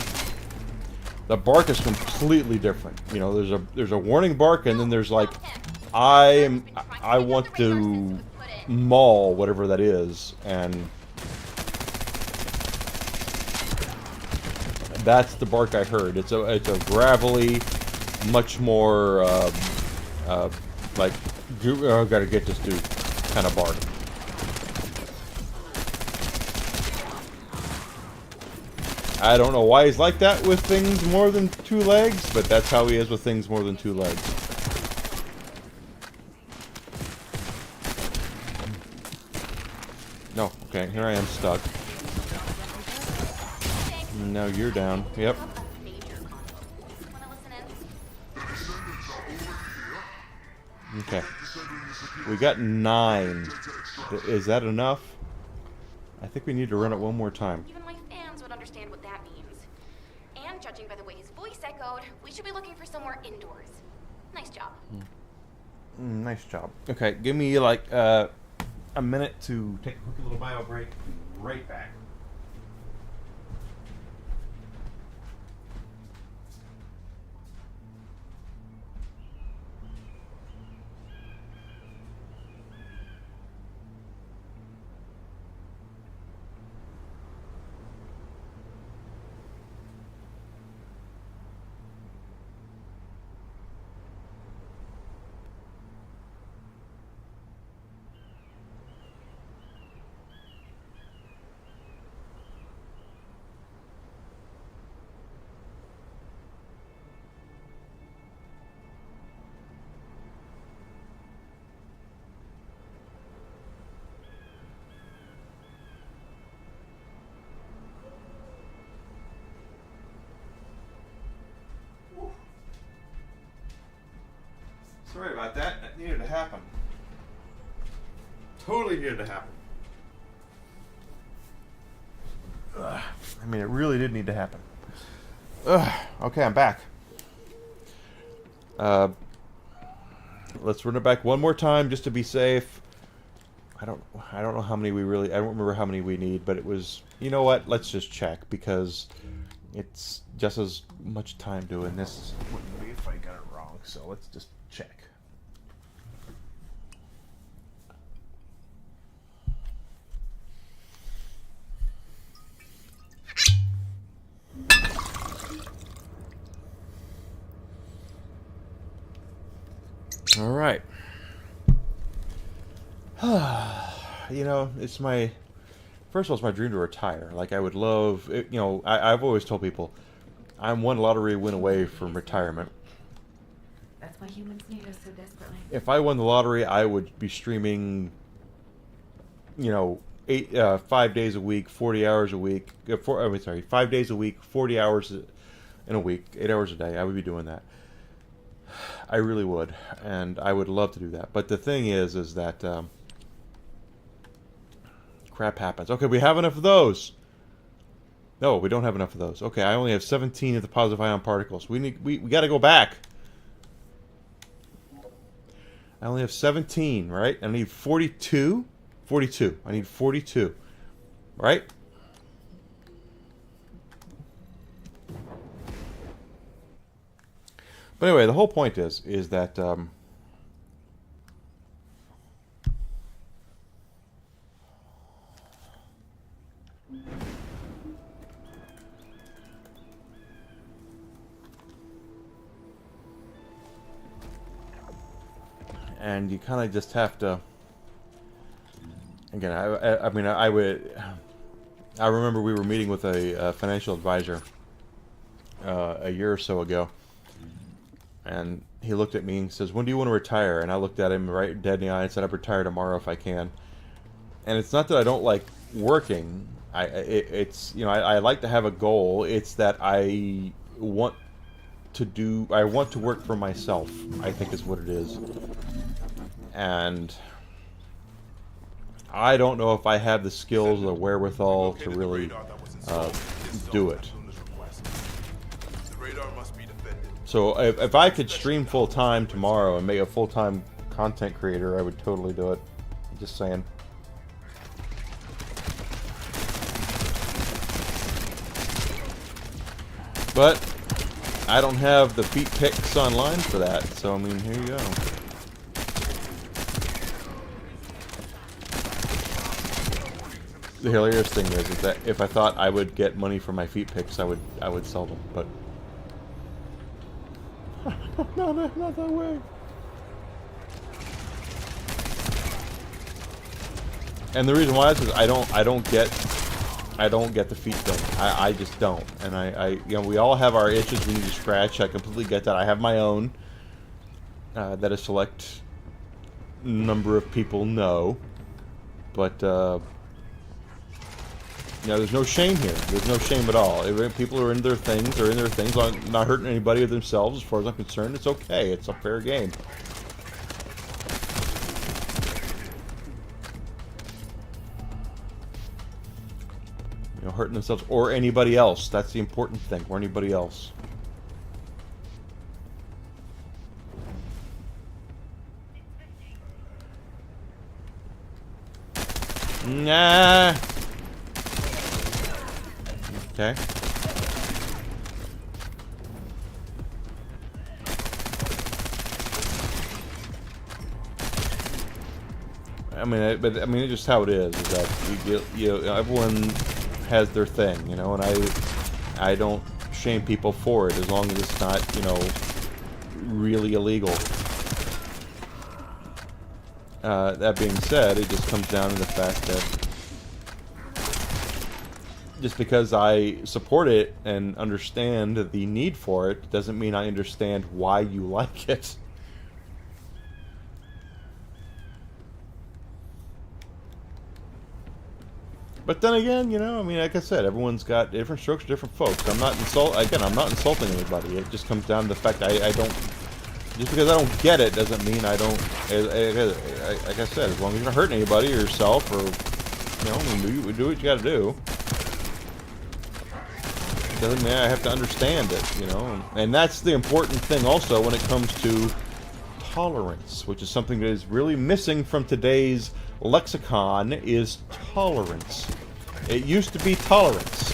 The bark is completely different. You know, there's a warning bark, and then there's like, I want to maul whatever that is, and that's the bark I heard. It's a gravelly, much more like, I gotta get this dude kind of bark. I don't know why he's like that with things more than 2 legs, but that's how he is with things more than 2 legs. No, okay, here I am stuck. No, you're down. Yep. Okay. We got 9. Is that enough? I think we need to run it one more time. Even my fans would understand what that means. And judging by the way his voice echoed, we should be looking for somewhere indoors. Nice job. Nice job. Okay, give me like a minute to take a quick little bio break. Right back. Sorry about that. That needed to happen. Totally needed to happen. Ugh. I mean, it really did need to happen. Ugh. Okay, I'm back. Let's run it back one more time just to be safe. I don't know how many I don't remember how many we need, but it was, you know what? Let's just check, because it's just as much time doing this as it would be if I got it wrong. So let's just check. All right. You know, it's my... First of all, it's my dream to retire. Like, I would love... You know, I've always told people, I'm one lottery win away from retirement. That's why humans need us so desperately. If I won the lottery, I would be streaming, you know, 5 days a week, 40 hours a week. 5 days a week, 40 hours in a week, 8 hours a day. I would be doing that. I really would, and I would love to do that. But the thing is that crap happens. Okay, we have enough of those. No, we don't have enough of those. Okay, I only have 17 of the positive ion particles. We got to go back. I only have 17, right? I need 42. 42. I need 42, right? But anyway, the whole point is that and you kind of just have to. Again, I remember we were meeting with a financial advisor a year or so ago. And he looked at me and says, "When do you want to retire?" And I looked at him right dead in the eye and said, "I'd retire tomorrow if I can." And it's not that I don't like working. It's you know, I like to have a goal. It's that I want to work for myself, I think is what it is. And I don't know if I have the skills or wherewithal to Located the really radar that was installed in this do zone it. at Luna's request. The radar must be defended. So if I could stream full time tomorrow and make a full time content creator, I would totally do it. Just saying. But I don't have the feet picks online for that, so I mean, here you go. The hilarious thing is that if I thought I would get money for my feet picks, I would sell them, but not that way. And the reason why is because I don't get the feet thing. I just don't. And you know, we all have our itches we need to scratch. I completely get that. I have my own that a select number of people know, but you know, there's no shame here. There's no shame at all. If people are in their things. They're in their things. Not hurting anybody or themselves. As far as I'm concerned, it's okay. It's a fair game. You know, hurting themselves or anybody else. That's the important thing. Or anybody else. Nah. Okay. I mean, it's just how it is that you know, everyone has their thing, you know, and I don't shame people for it as long as it's not, you know, really illegal. That being said, it just comes down to the fact that just because I support it and understand the need for it doesn't mean I understand why you like it. But then again, you know, I mean, like I said, everyone's got different strokes for different folks. I'm not insulting anybody. It just comes down to the fact I don't. Just because I don't get it doesn't mean I don't. Like I said, as long as you're not hurting anybody or yourself, or you know, I mean, do what you got to do. Doesn't mean I have to understand it, you know. And that's the important thing also when it comes to tolerance, which is something that is really missing from today's lexicon, is tolerance. It used to be tolerance,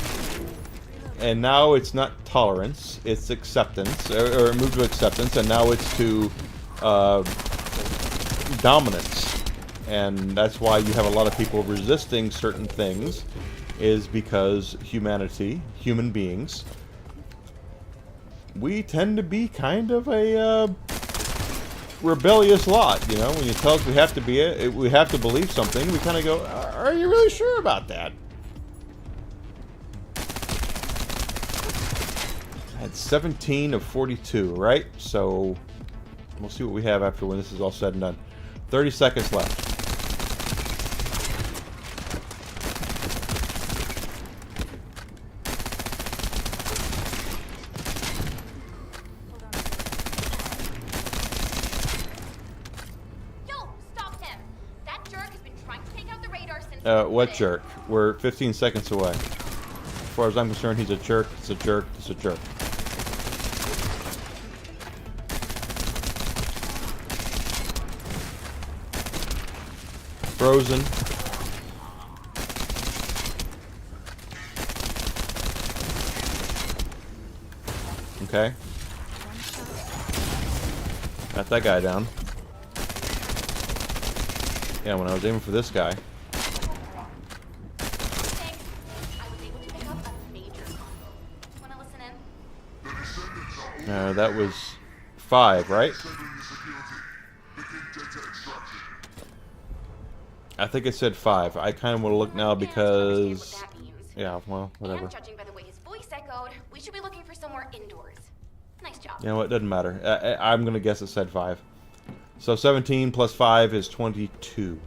and now it's not tolerance, it's acceptance, or it moved to acceptance, and now it's to dominance. And that's why you have a lot of people resisting certain things, is because humanity, human beings, we tend to be kind of a rebellious lot, you know. When you tell us we have to believe something, we kind of go, are you really sure about that? That's 17 of 42, right? So we'll see what we have after when this is all said and done. 30 seconds left. What jerk? We're 15 seconds away. As far as I'm concerned, he's a jerk. It's a jerk. It's a jerk. Frozen. Okay. Got that guy down. Yeah, when I was aiming for this guy. That was 5, right? I think it said 5. I kind of want to look now because... Yeah, well, whatever. And judging by the way his voice echoed, we should be looking for somewhere indoors. Nice job. You know what? It doesn't matter. I'm going to guess it said 5. So 17 plus 5 is 22.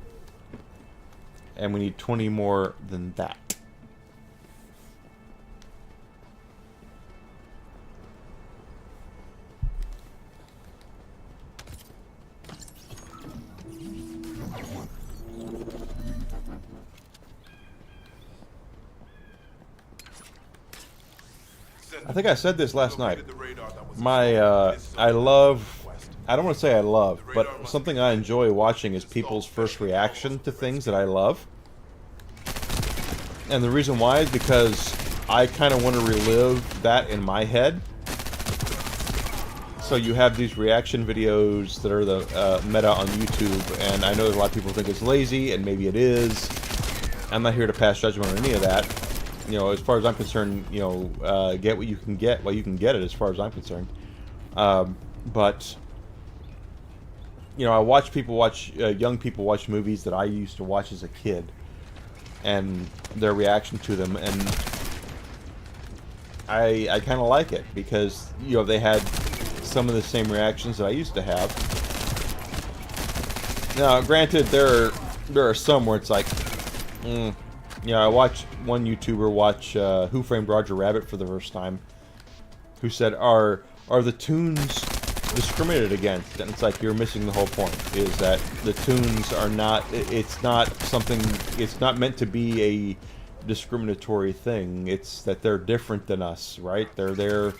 And we need 20 more than that. I think I said this last night. Located the radar that was My, installed in this zone I at love, Luna's request. I don't want to say I love, but something I enjoy watching is people's first reaction to things that I love. And the reason why is because I kind of want to relive that in my head. So you have these reaction videos that are the meta on YouTube, and I know there's a lot of people think it's lazy, and maybe it is. I'm not here to pass judgment on any of that. You know, as far as I'm concerned, you know, get what you can get while you can get it, as far as I'm concerned. But, you know, I watch people watch, young people watch movies that I used to watch as a kid, and their reaction to them, and I kind of like it, because, you know, they had some of the same reactions that I used to have. Now, granted, there are some where it's like, you know, I watched one YouTuber watch Who Framed Roger Rabbit for the first time, who said, are the tunes discriminated against? And it's like, you're missing the whole point, is that the tunes are not, it's not something, it's not meant to be a discriminatory thing. It's that they're different than us, right? They're there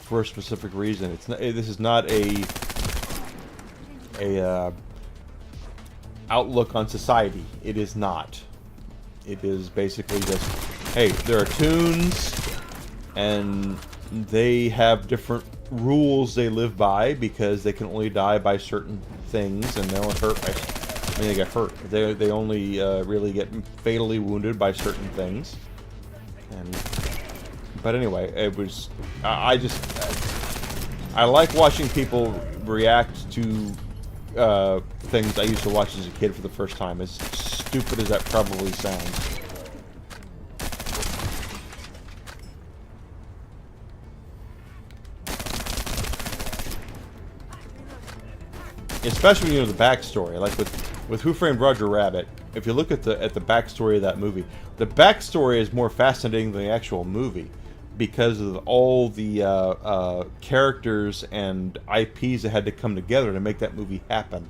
for a specific reason. It's not, this is not a outlook on society. It is not. It is basically just, hey, there are tunes, and they have different rules they live by, because they can only die by certain things, and they only hurt by, I mean, they get hurt. They only really get fatally wounded by certain things. And but anyway, it was, I like watching people react to things I used to watch as a kid for the first time, as stupid as that probably sounds. Especially when you know the backstory, like with Who Framed Roger Rabbit. If you look at the backstory of that movie, the backstory is more fascinating than the actual movie, because of all the characters and IPs that had to come together to make that movie happen.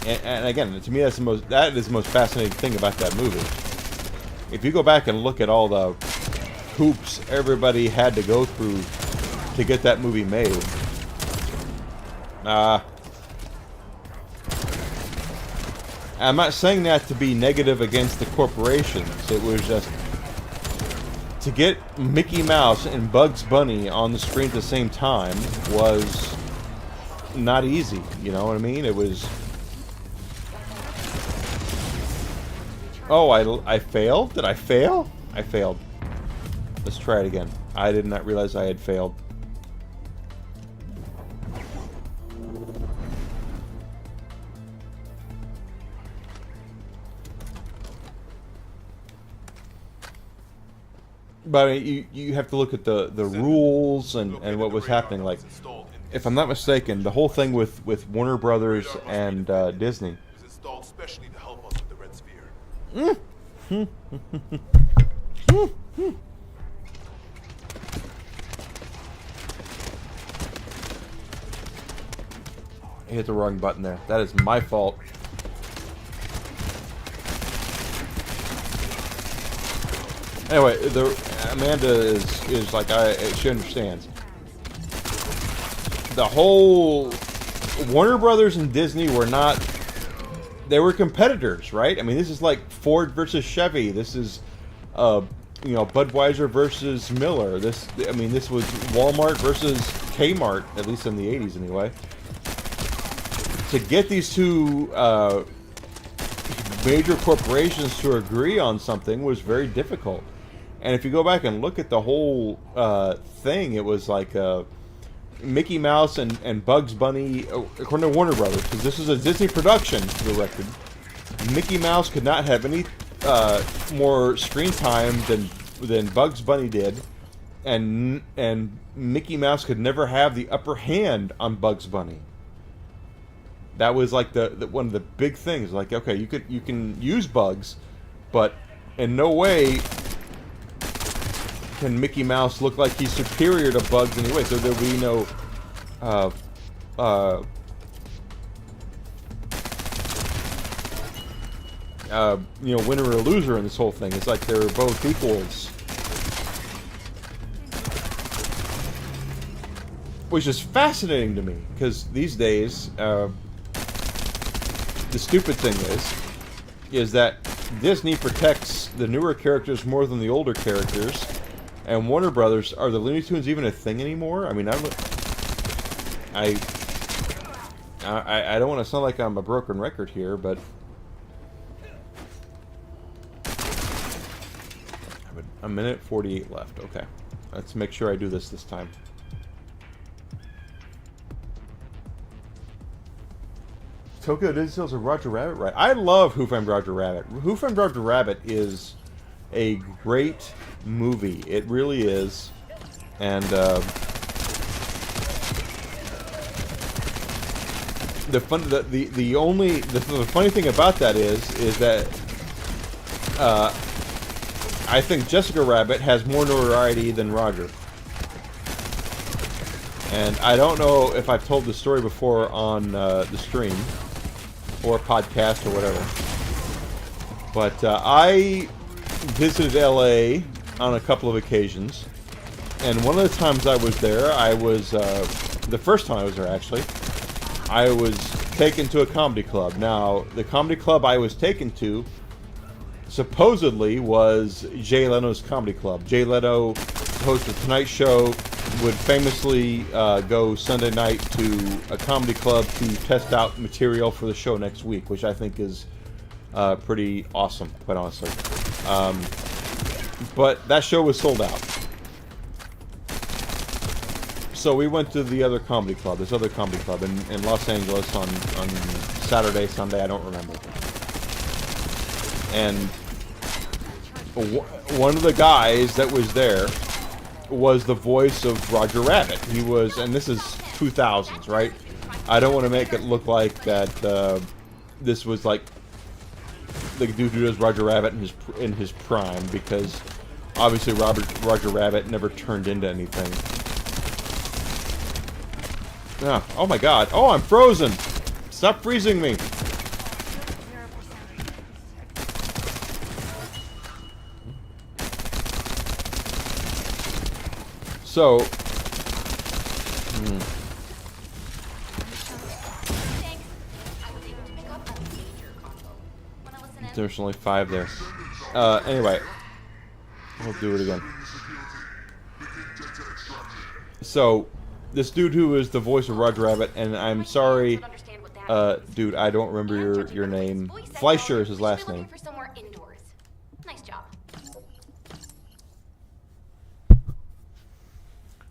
And again, to me, that is the most fascinating thing about that movie. If you go back and look at all the hoops everybody had to go through to get that movie made, I'm not saying that to be negative against the corporations. It was just to get Mickey Mouse and Bugs Bunny on the screen at the same time was not easy. You know what I mean? It was. Oh, I failed? Did I fail? I failed. Let's try it again. I did not realize I had failed. But I mean, you have to look at the rules and what was happening. Like, if I'm not mistaken, the whole thing with Warner Brothers and Disney. Is installed specially to help us with the Red Sphere. I hit the wrong button there. That is my fault. Anyway, Amanda is like, she understands. The whole Warner Brothers and Disney were not, they were competitors, right? I mean, this is like Ford versus Chevy. This is, you know, Budweiser versus Miller. This was Walmart versus Kmart, at least in the 80s anyway. To get these two major corporations to agree on something was very difficult. And if you go back and look at the whole thing, it was like Mickey Mouse and Bugs Bunny, according to Warner Brothers, because this is a Disney production, for the record. Mickey Mouse could not have any more screen time than Bugs Bunny did, and Mickey Mouse could never have the upper hand on Bugs Bunny. That was like the one of the big things. Like, okay, you can use Bugs, but in no way can Mickey Mouse look like he's superior to Bugs anyway. So there'll be no you know, winner or loser in this whole thing. It's like they're both equals. which is fascinating to me, because these days, the stupid thing is that Disney protects the newer characters more than the older characters, and Warner Brothers, are the Looney Tunes even a thing anymore? I mean, I don't want to sound like I'm a broken record here, but I have a minute 48 left. Okay, let's make sure I do this time. Tokyo Disney Tales of Roger Rabbit, right? I love Who Framed Roger Rabbit. Who Framed Roger Rabbit is a great movie. It really is, and the funny thing about that is that I think Jessica Rabbit has more notoriety than Roger. And I don't know if I've told the story before on the stream or podcast or whatever, but I visited LA on a couple of occasions, and one of the times I was there, I was the first time I was there actually, I was taken to a comedy club. Now, the comedy club I was taken to supposedly was Jay Leno's comedy club. Jay Leno, host of Tonight Show, would famously go Sunday night to a comedy club to test out material for the show next week, which I think is pretty awesome, quite honestly. But that show was sold out. So we went to the other comedy club, this other comedy club in Los Angeles on Saturday, Sunday, I don't remember. And one of the guys that was there was the voice of Roger Rabbit. He was, and this is 2000s, right? I don't want to make it look like that this was like the dude who does Roger Rabbit in his prime, because obviously Roger Rabbit never turned into anything. Oh my god. Oh, I'm frozen! Stop freezing me! So... There's only 5 there. Anyway. We'll do it again. So... This dude who is the voice of Roger Rabbit, and I'm sorry, dude, I don't remember your name. Fleischer is his last name. Nice job.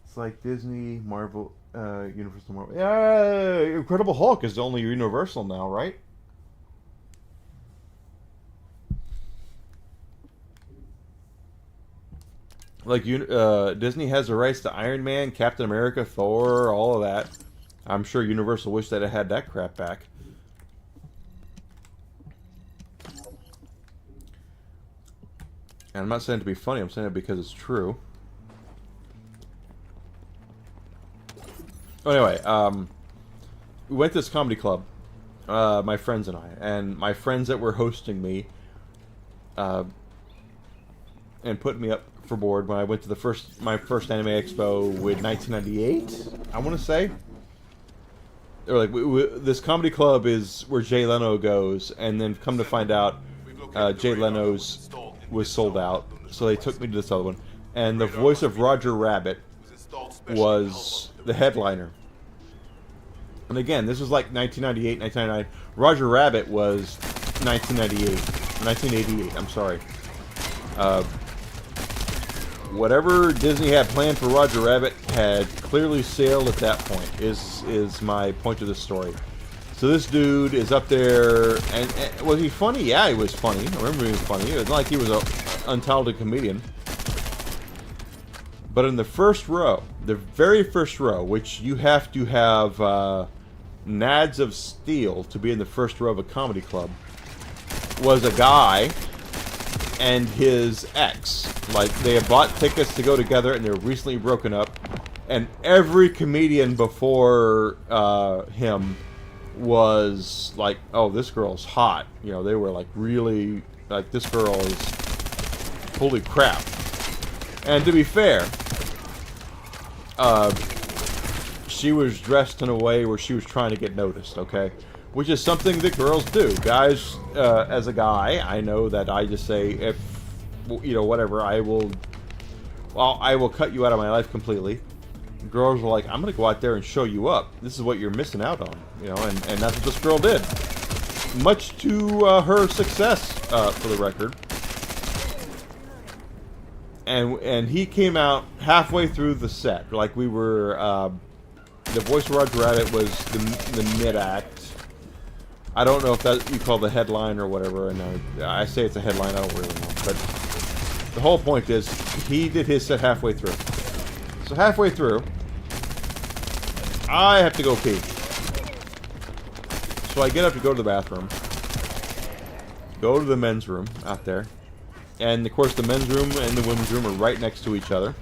It's like Disney, Marvel, Universal Marvel. Yeah, Incredible Hulk is only Universal now, right? Like, Disney has the rights to Iron Man, Captain America, Thor, all of that. I'm sure Universal wished that it had that crap back. And I'm not saying it to be funny, I'm saying it because it's true. Anyway, we went to this comedy club, my friends and I. And my friends that were hosting me, and put me up for board when I went to my first anime expo with 1998, I want to say. They were like, this comedy club is where Jay Leno goes, and then come to find out, Jay Leno's was sold out, so they took me to this other one, and the voice of Roger Rabbit was the headliner. And again, this was like 1998, 1999. Roger Rabbit was 1988, I'm sorry. Whatever Disney had planned for Roger Rabbit had clearly sailed at that point, is my point of the story. So this dude is up there, and was he funny? Yeah, he was funny. I remember he was funny. It was not like he was an untalented comedian. But in the first row, the very first row, which you have to have nads of steel to be in the first row of a comedy club, was a guy and his ex. Like, they had bought tickets to go together, and they were recently broken up. And every comedian before him was like, oh, this girl's hot. You know, they were like, really, like, this girl is, holy crap. And to be fair, she was dressed in a way where she was trying to get noticed, okay? Which is something that girls do. Guys, as a guy, I know that I just say, if, you know, whatever, I will cut you out of my life completely. Girls are like, I'm going to go out there and show you up. This is what you're missing out on, you know, and that's what this girl did. Much to her success, for the record. And he came out halfway through the set. Like, we were, the voice of Roger Rabbit was the mid-act. I don't know if that you call the headline or whatever, and I say it's a headline, I don't really know. But the whole point is, he did his set halfway through. So halfway through, I have to go pee. So I get up to go to the bathroom. Go to the men's room out there. And of course the men's room and the women's room are right next to each other.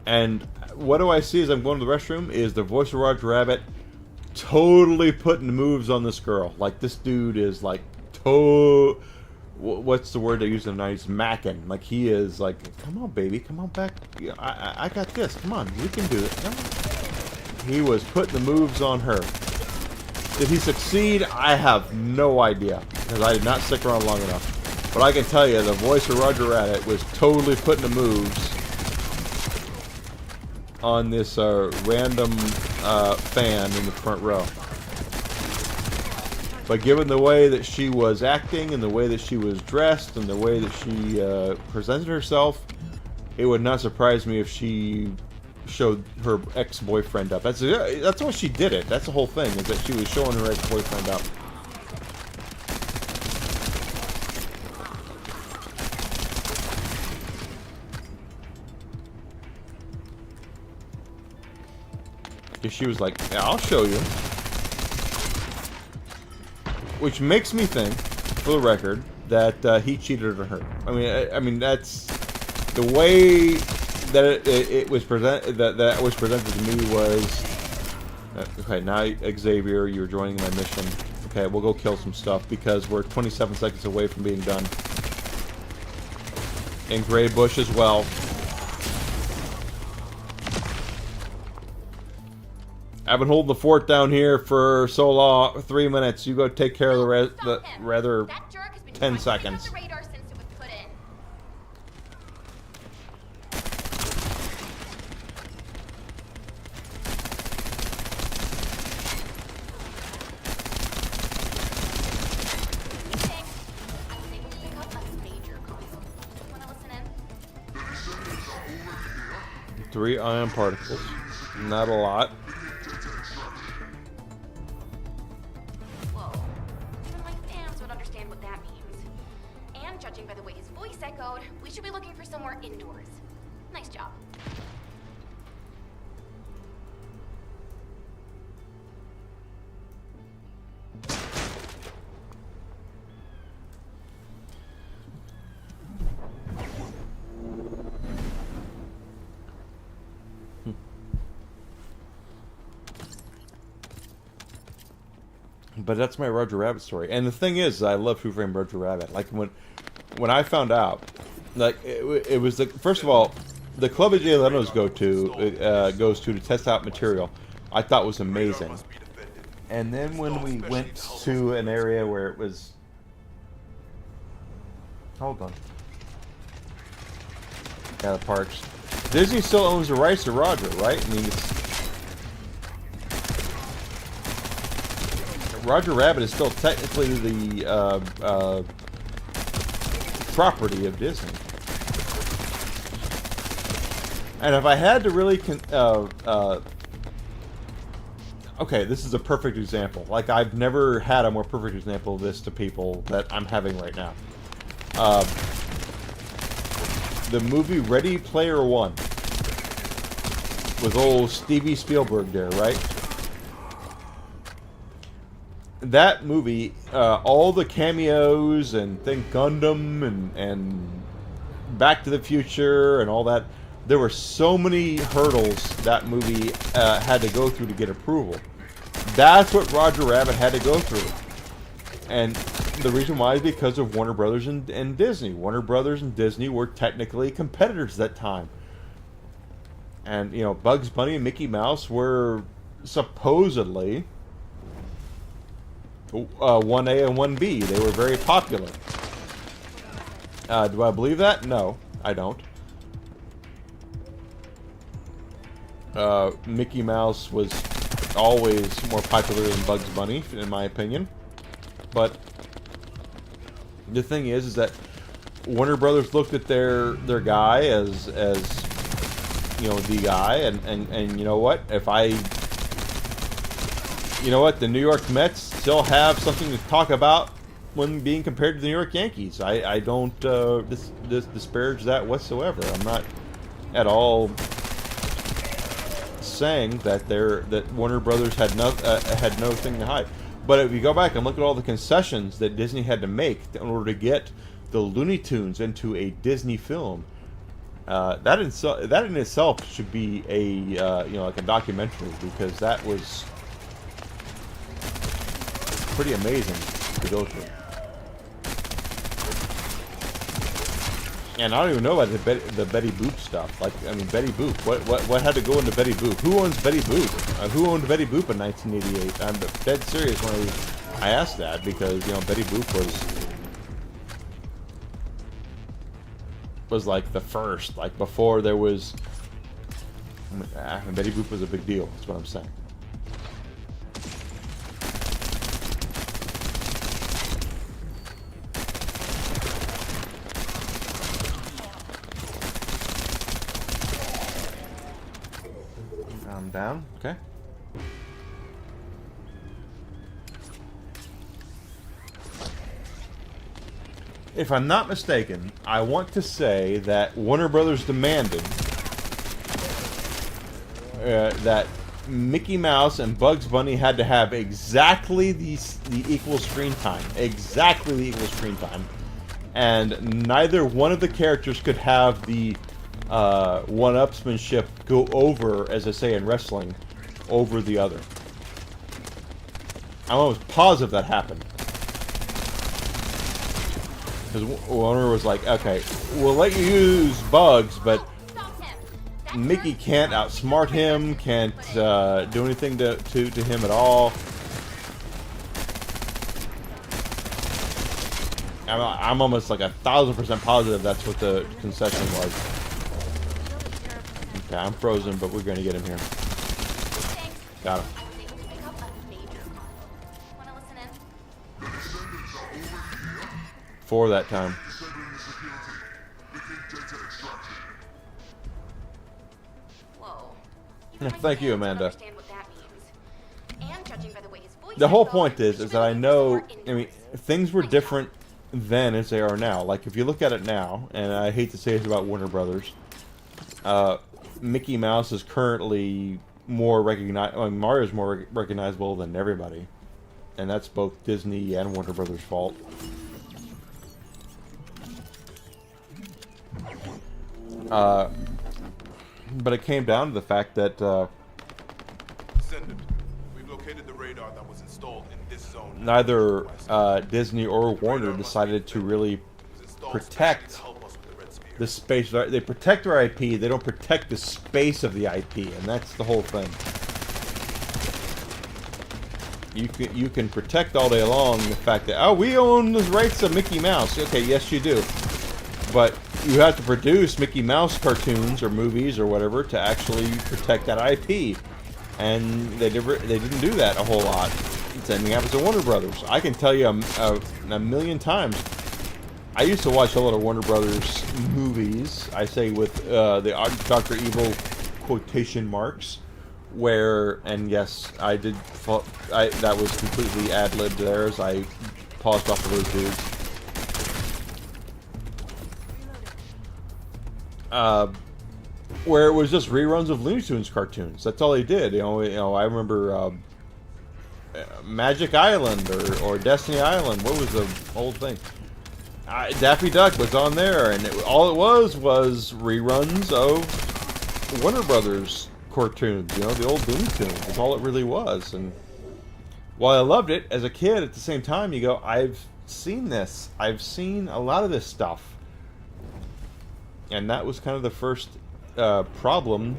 And what do I see as I'm going to the restroom is the voice of Roger Rabbit totally putting moves on this girl. Like, this dude is like, what's the word they use in the 90s? Macking. Like, he is like, come on, baby, come on back. I got this. Come on, we can do it. Come on. He was putting the moves on her. Did he succeed? I have no idea, because I did not stick around long enough. But I can tell you, the voice of Roger Rabbit was totally putting the moves on this random fan in the front row. But given the way that she was acting, and the way that she was dressed, and the way that she presented herself, it would not surprise me if she showed her ex-boyfriend up. That's what she did it. That's the whole thing, is that she was showing her ex-boyfriend up. Because she was like, yeah, I'll show you. Which makes me think, for the record, that he cheated on her. I mean that's the way that it was presented. That was presented to me was, okay, now Xavier, you're joining my mission. Okay, we'll go kill some stuff because we're 27 seconds away from being done. And Gray Bush as well. I've been holding the fort down here for so long, 3 minutes. You go take care of the rather 10 seconds. Three ion particles. Not a lot. We should be looking for somewhere indoors. Nice job. But that's my Roger Rabbit story. And the thing is, I love Who Framed Roger Rabbit. Like, when I found out, like, it was the, first of all, the club that Jay Leno's goes to test out material, I thought was amazing. And then when we went to an area where it was, hold on, yeah, the parks. Disney still owns the rights to Roger, right? I mean, Roger Rabbit is still technically the property of Disney. And if I had to really okay, this is a perfect example. Like, I've never had a more perfect example of this to people that I'm having right now. The movie Ready Player One with old Steven Spielberg there, right? That movie, all the cameos and Think Gundam and Back to the Future and all that, there were so many hurdles that movie had to go through to get approval. That's what Roger Rabbit had to go through. And the reason why is because of Warner Brothers and Disney. Warner Brothers and Disney were technically competitors at that time. And, you know, Bugs Bunny and Mickey Mouse were supposedly 1A and 1B. They were very popular. Do I believe that? No, I don't. Mickey Mouse was always more popular than Bugs Bunny, in my opinion. But the thing is that Warner Brothers looked at their guy as you know, the guy, and you know what? You know what? The New York Mets still have something to talk about when being compared to the New York Yankees. I don't disparage that whatsoever. I'm not at all saying that Warner Brothers had nothing to hide. But if you go back and look at all the concessions that Disney had to make in order to get the Looney Tunes into a Disney film, that in itself should be a you know, like a documentary, because that was pretty amazing to go through. And I don't even know about the Betty Boop stuff. Like, I mean, Betty Boop. What had to go into Betty Boop? Who owns Betty Boop? Who owned Betty Boop in 1988? I'm dead serious when I asked that, because, you know, Betty Boop was like the first, like before there was. Betty Boop was a big deal. That's what I'm saying. Down, okay. If I'm not mistaken, I want to say that Warner Brothers demanded that Mickey Mouse and Bugs Bunny had to have exactly the equal screen time. Exactly the equal screen time. And neither one of the characters could have the one-upsmanship go over, as I say in wrestling, over the other. I'm almost positive that happened. Because Warner was like, okay, we'll let you use Bugs, but Mickey can't outsmart him, can't do anything to him at all. I'm almost like 1,000% positive that's what the concession was. Okay, I'm frozen, but we're going to get him here. Got him. For that time. Thank you, Amanda. The whole point is that I know, I mean, things were different then as they are now. Like, if you look at it now, and I hate to say this about Warner Brothers, Mickey Mouse is currently more recognizable. I mean, Mario's more recognizable than everybody, and that's both Disney and Warner Brothers' fault. But it came down to the fact that Descendant, we've located the radar that was installed in this zone. Neither Disney or Warner decided to really protect the space. They protect their IP. They don't protect the space of the IP, and that's the whole thing. You can protect all day long the fact that, oh, we own the rights to Mickey Mouse. Okay, yes you do, but you have to produce Mickey Mouse cartoons or movies or whatever to actually protect that IP, and they didn't do that a whole lot. Same thing happens to Warner Brothers. I can tell you a million times. I used to watch a lot of Warner Brothers movies. I say with the Dr. Evil quotation marks, where, and yes, I did. That was completely ad-libbed there as I paused off of those dudes. Where it was just reruns of Looney Tunes cartoons. That's all they did. You know. I remember Magic Island or Destiny Island. What was the old thing? Daffy Duck was on there, and all it was reruns of Warner Brothers cartoons. You know, the old Looney Tunes. That's all it really was. And while I loved it as a kid, at the same time, you go, I've seen this. I've seen a lot of this stuff. And that was kind of the first problem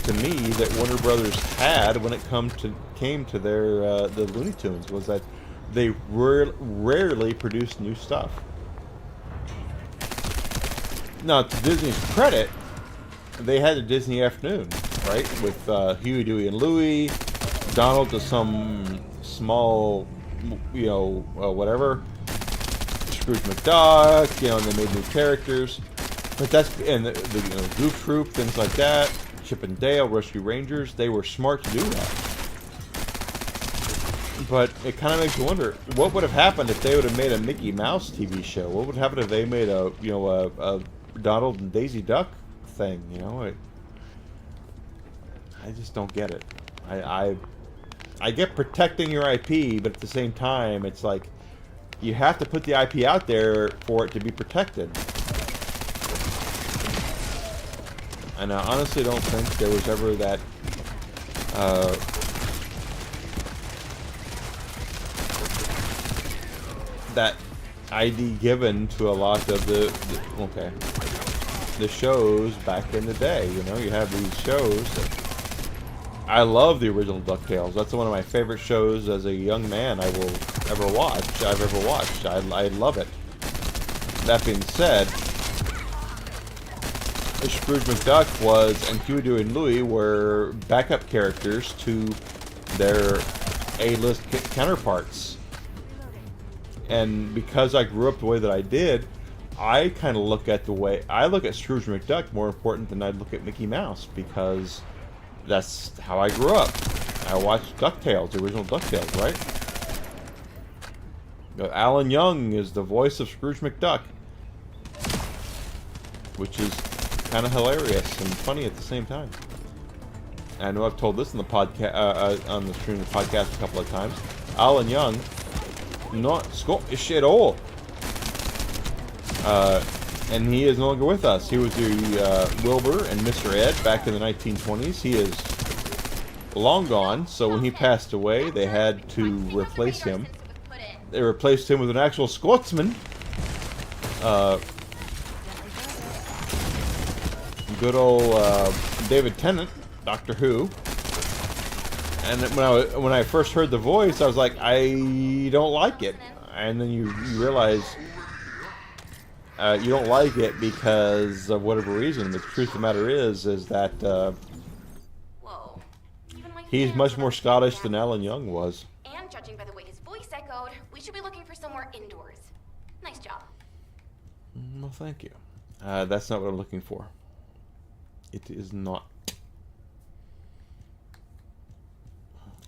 to me that Warner Brothers had when it came to their the Looney Tunes was that they rarely produced new stuff. Now, to Disney's credit, they had a Disney afternoon, right? With Huey, Dewey, and Louie, Donald to some small, whatever, Scrooge McDuck, and they made new characters. But and the Goof Troop, things like that, Chip and Dale, Rescue Rangers, they were smart to do that. But it kind of makes you wonder, what would have happened if they would have made a Mickey Mouse TV show? What would happen if they made a Donald and Daisy Duck thing? I just don't get it. I get protecting your IP, but at the same time, it's like you have to put the IP out there for it to be protected. And I honestly don't think there was ever that that ID given to a lot of the shows back in the day. You have these shows. I love the original DuckTales. That's one of my favorite shows as a young man I've ever watched. I love it. That being said, Scrooge McDuck and Huey, Dewey, and Louie were backup characters to their A-list counterparts. And because I grew up the way that I did, I kind of look at Scrooge McDuck more important than I'd look at Mickey Mouse, because that's how I grew up. I watched DuckTales, the original DuckTales, right? Alan Young is the voice of Scrooge McDuck, which is kind of hilarious and funny at the same time. I know I've told this in the podcast, on the stream of the podcast a couple of times. Alan Young, not Scottish at all, and he is no longer with us. He was the Wilbur and Mr. Ed back in the 1920s. He is long gone, so when he passed away, they had to replace him. They replaced him with an actual Scotsman. Good old David Tennant, Doctor Who. And when I first heard the voice, I was like, I don't like it. And then you realize you don't like it because of whatever reason. The truth of the matter is that he's much more Scottish than Alan Young was. And judging by the way his voice echoed, we should be looking for somewhere indoors. Nice job. Well, thank you. That's not what I'm looking for. It is not.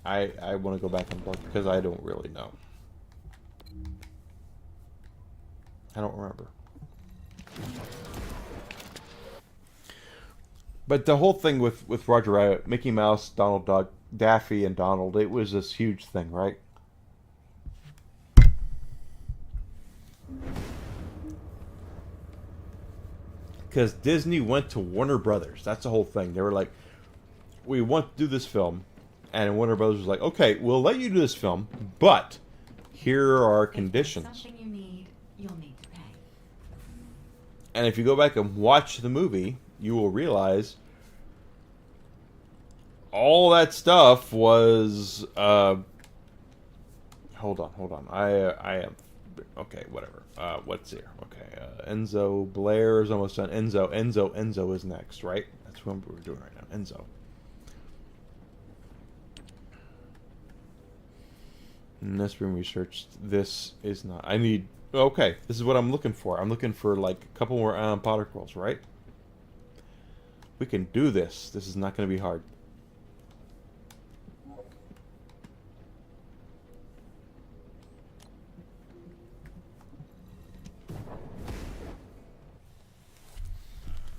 I want to go back and look because I don't really know. I don't remember. But the whole thing with Roger Rabbit, Mickey Mouse, Donald Duck, Daffy, and Donald, it was this huge thing, right? Because Disney went to Warner Brothers. That's the whole thing. They were like, we want to do this film. And Warner Brothers was like, okay, we'll let you do this film, but here are our conditions. If there's something you need, you'll need to pay. And if you go back and watch the movie, you will realize all that stuff was hold on. I am okay, whatever. What's here? Okay, Enzo Blair is almost done. Enzo is next, right? That's what we're doing right now. Enzo. And that's been researched. This is not. I need. Okay, this is what I'm looking for. I'm looking for like a couple more particles, right? We can do this. This is not going to be hard.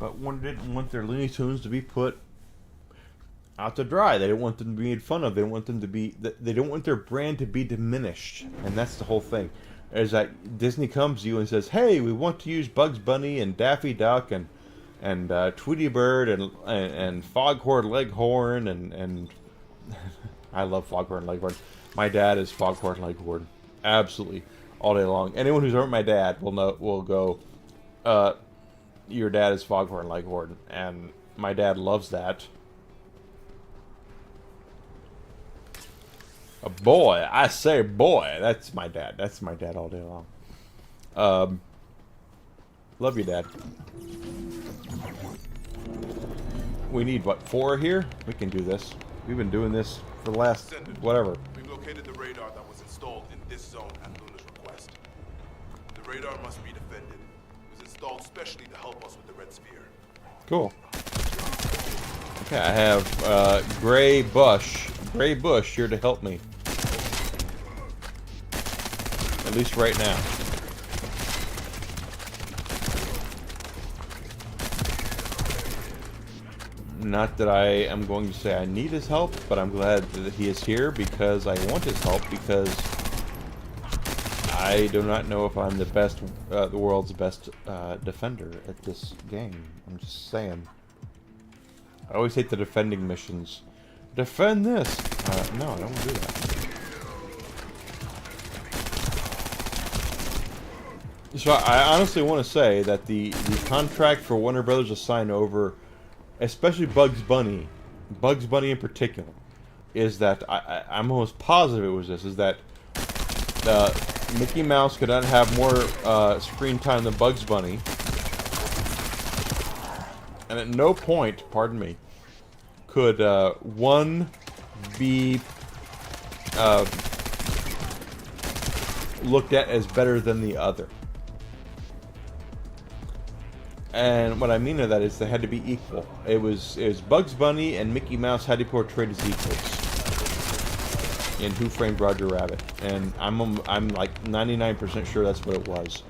But Warner didn't want their Looney Tunes to be put out to dry. They didn't want them to be made fun of. They didn't want them to be. They don't want their brand to be diminished, and that's the whole thing. Is that Disney comes to you and says, "Hey, we want to use Bugs Bunny and Daffy Duck and Tweety Bird and Foghorn Leghorn and I love Foghorn Leghorn. My dad is Foghorn Leghorn, absolutely all day long. Anyone who's ever my dad will go. Your dad is Foghorn Leghorn, and my dad loves that. A boy. I say boy. That's my dad. That's my dad all day long. Love you, Dad. We need, what, 4 here? We can do this. We've been doing this for the last, Descendant. whatever. We've located the radar that was installed in this zone at Luna's request. The radar must be defended. It was installed specially to help us with the Red Sphere. Cool. Okay, I have Gray Bush here to help me. At least right now. Not that I am going to say I need his help, but I'm glad that he is here because I want his help, because I do not know if I'm the world's best defender at this game. I'm just saying. I always hate the defending missions. Defend this! No, I don't want to do that. So I honestly want to say that the contract for Warner Brothers to sign over, especially Bugs Bunny in particular, is that I'm almost positive it was this, is that Mickey Mouse could not have more screen time than Bugs Bunny. And at no point, pardon me, could one be looked at as better than the other. And what I mean by that is they had to be equal. It was Bugs Bunny and Mickey Mouse had to be portrayed as equals in Who Framed Roger Rabbit, and I'm like 99% sure that's what it was.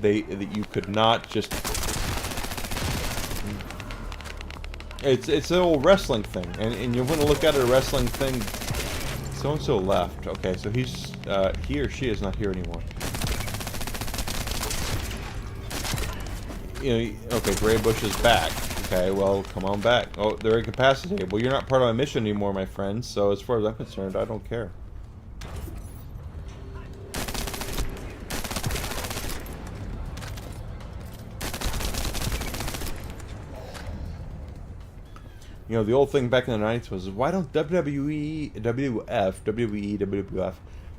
That you could not just. It's an old wrestling thing, and you want to look at a wrestling thing. So and so left. Okay, so he or she is not here anymore. You know, okay, Gray Bush is back. Okay, well, come on back. Oh, they're incapacitated. Well, you're not part of my mission anymore, my friend. So as far as I'm concerned, I don't care. You know, the old thing back in the 90s was, why don't WWE, WWF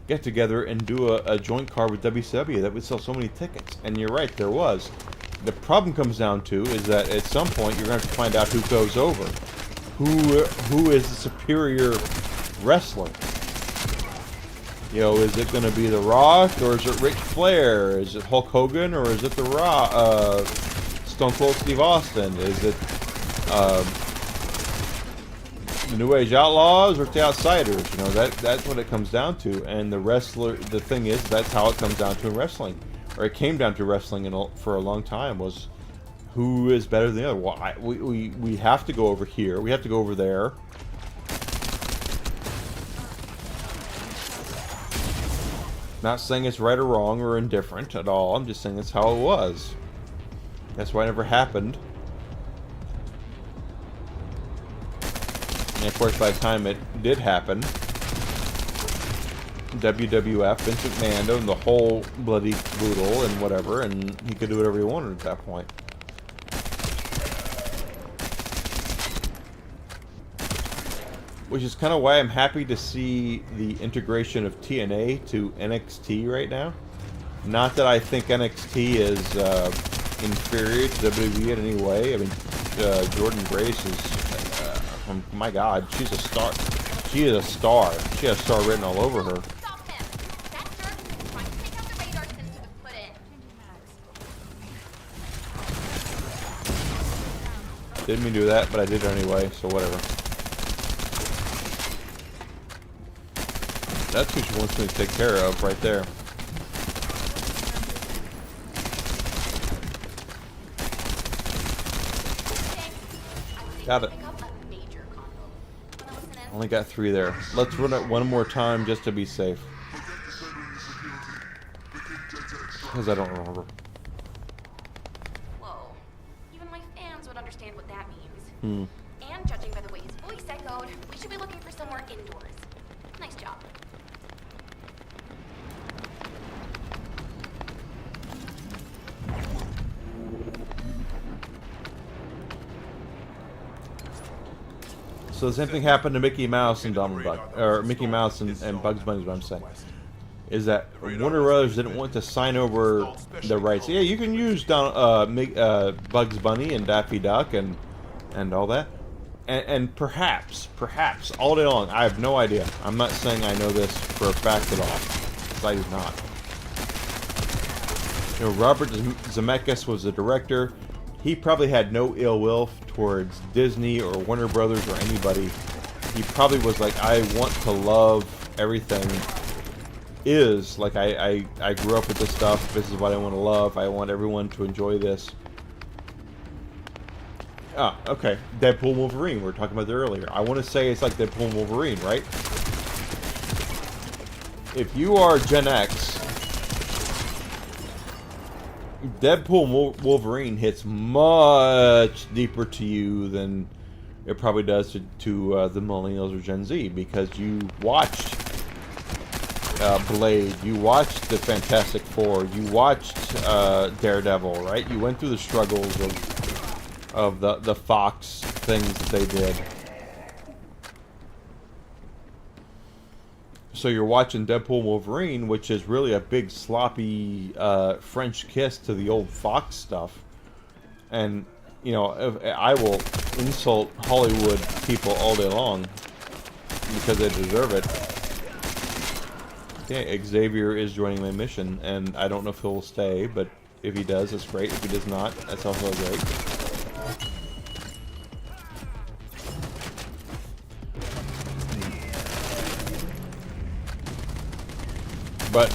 get together and do a joint card with WCW that would sell so many tickets? And you're right, there was. The problem comes down to is that at some point you're going to have to find out who goes over. Who is the superior wrestler? You know, is it going to be The Rock, or is it Ric Flair? Is it Hulk Hogan, or is it The Rock, Stone Cold Steve Austin? Is it the New Age Outlaws or the Outsiders? You know, that's what it comes down to. And the thing is, that's how it comes down to in wrestling. Or it came down to wrestling for a long time, was who is better than the other. Well, we have to go over here. We have to go over there. Not saying it's right or wrong or indifferent at all. I'm just saying that's how it was. That's why it never happened. And of course, by the time it did happen, WWF, Vince McMahon, and the whole bloody boodle and whatever, and he could do whatever he wanted at that point. Which is kind of why I'm happy to see the integration of TNA to NXT right now. Not that I think NXT is inferior to WWE in any way. I mean, Jordan Grace is, my God, she's a star. She is a star. She has a star written all over her. Didn't mean to do that, but I did it anyway, so whatever. That's who she wants me to take care of, right there. Got it. Only got 3 there. Let's run it one more time just to be safe. Because I don't remember. Whoa. Even my fans would understand what that means. And judging by the way his voice echoed, we should be looking for somewhere indoors. Nice job. So the same thing happened to Mickey Mouse and Donald Duck, or Mickey Mouse and Bugs Bunny is what I'm saying. Is that Warner Brothers didn't want to sign over the rights. Yeah, you can use Bugs Bunny and Daffy Duck and all that. And perhaps, all day long, I have no idea. I'm not saying I know this for a fact at all. Because I do not. You know, Robert Zemeckis was the director. He probably had no ill will towards Disney or Warner Brothers or anybody. He probably was like, I want to love everything. Like, I grew up with this stuff. This is what I want to love. I want everyone to enjoy this. Ah, okay. Deadpool and Wolverine. We were talking about that earlier. I want to say it's like Deadpool and Wolverine, right? If you are Gen X, Deadpool and Wolverine hits much deeper to you than it probably does to the millennials or Gen Z, because you watched Blade, you watched the Fantastic Four, you watched Daredevil, right? You went through the struggles of the Fox things that they did. So you're watching Deadpool and Wolverine, which is really a big sloppy French kiss to the old Fox stuff. And, you know, I will insult Hollywood people all day long because they deserve it. Yeah, Xavier is joining my mission, and I don't know if he'll stay, but if he does, that's great. If he does not, that's also great. But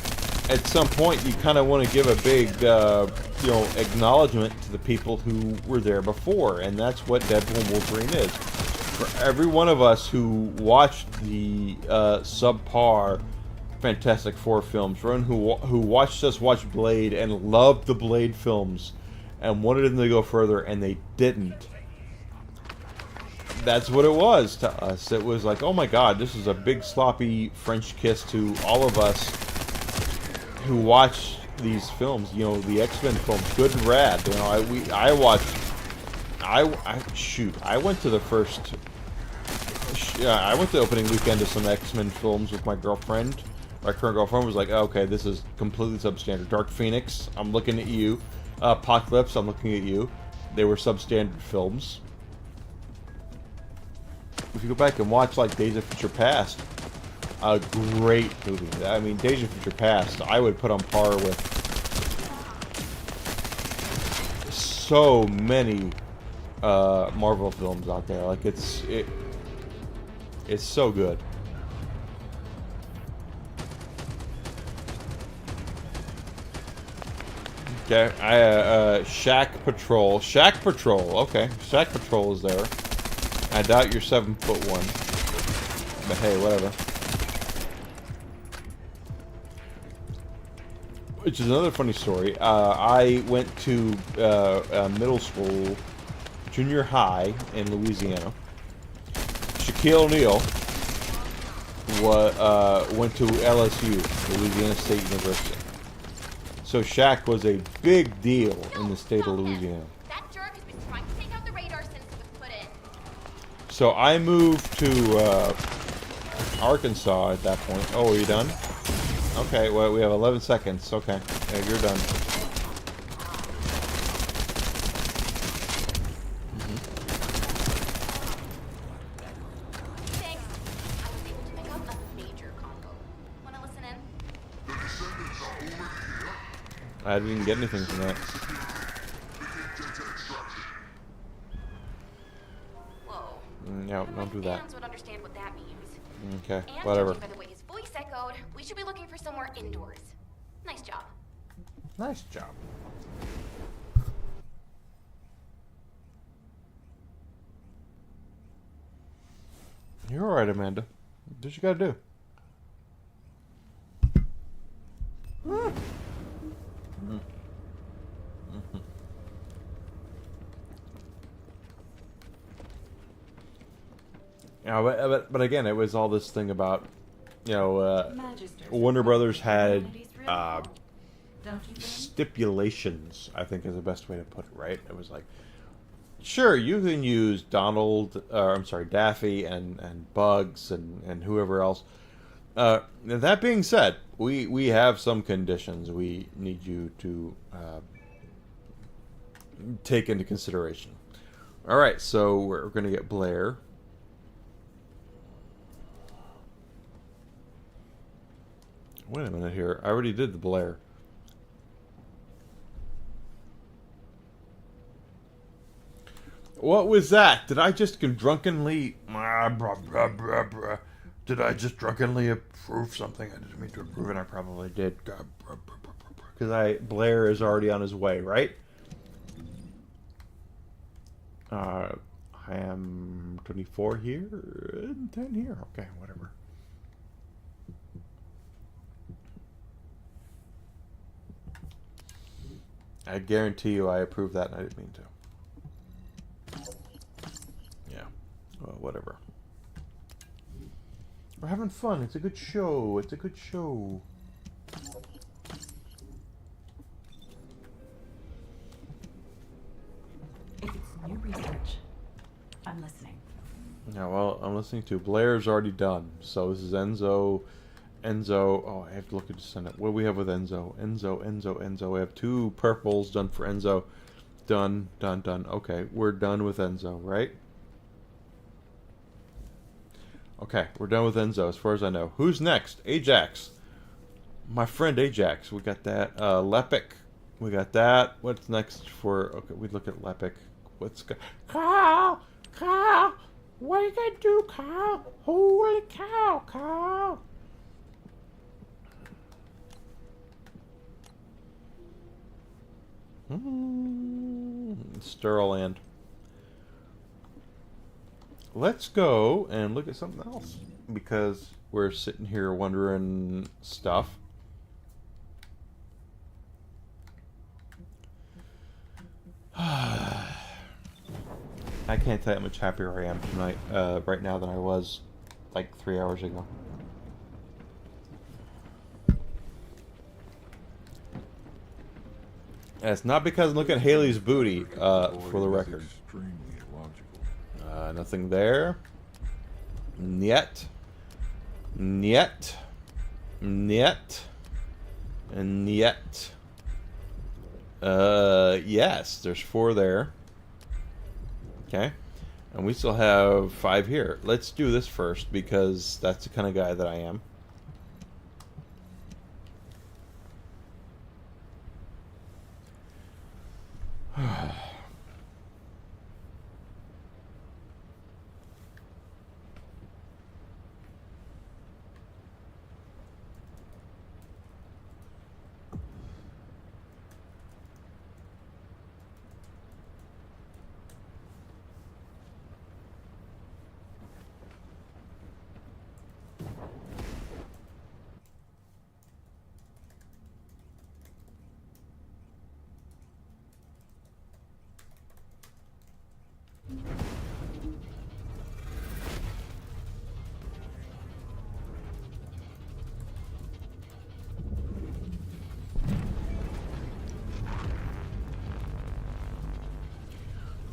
at some point, you kind of want to give a big, you know, acknowledgement to the people who were there before, and that's what Deadpool and Wolverine is. For every one of us who watched the subpar Fantastic Four films, for anyone who watched us watch Blade and loved the Blade films and wanted them to go further, and they didn't. That's what it was to us. It was like, oh my god, this is a big sloppy French kiss to all of us who watch these films, you know, the X-Men films, good and rad. You know, I watched. I went to the first. I went to the opening weekend of some X-Men films with my girlfriend. My current girlfriend was like, oh, okay, this is completely substandard. Dark Phoenix, I'm looking at you. Apocalypse, I'm looking at you. They were substandard films. If you go back and watch, like, Days of Future Past, a great movie. I mean, Days of Future Past, I would put on par with so many Marvel films out there. Like, it's so good. Okay, Shack Patrol. Shack Patrol, okay. Shack Patrol is there. I doubt you're 7'1". But hey, whatever. Which is another funny story. I went to middle school, junior high in Louisiana. Shaquille O'Neal went to LSU, Louisiana State University. So Shaq was a big deal in the state of Louisiana. That jerk has been trying to take out the radar since it was put in. So I moved to Arkansas at that point. Oh, are you done? Okay, well, we have 11 seconds. Okay, yeah, you're done. Thanks. I was able to pick up a major combo. Wanna listen in? I didn't get anything from that. Whoa. No, don't do that. Fans would understand what that means. Okay, And whatever. judging by the way his voice echoed, we should be looking for somewhere indoors. Nice job. Nice job. You're alright, Amanda. What you gotta do? Yeah, but again, it was all this thing about, you know, Warner Brothers had stipulations, I think is the best way to put it, right? It was like, Sure, you can use Donald, I'm sorry, Daffy and Bugs and whoever else. That being said, we have some conditions we need you to take into consideration. All right, so we're going to get Blair. Wait a minute here. I already did the Blair. What was that? Did I just drunkenly... Did I just drunkenly approve something I didn't mean to approve, and I probably did. Because Blair is already on his way, right? I am 24 here and 10 here. Okay, whatever. I guarantee you I approved that and I didn't mean to. Yeah. Well, whatever. We're having fun. It's a good show. It's a good show. If it's new research, I'm listening. Yeah, well, I'm listening to Blair's already done. So this is Enzo. Oh, I have to look at Descendant. What do we have with Enzo? Enzo. We have 2 purples done for Enzo. Done. Okay, we're done with Enzo, right? Okay, we're done with Enzo as far as I know. Who's next? Ajax. My friend Ajax. We got that. Lepic. We got that. What's next for... Okay, we look at Lepic. What's... Carl! What are you gonna do, Carl? Holy cow, Carl! Stirland. Let's go and look at something else, because we're sitting here wondering stuff. I can't tell you how much happier I am tonight, right now than I was like 3 hours ago. And it's not because I'm looking at Haley's booty, for the record. Nothing there. Niet. And niet. Yes, there's 4 there. Okay. And we still have 5 here. Let's do this first, because that's the kind of guy that I am.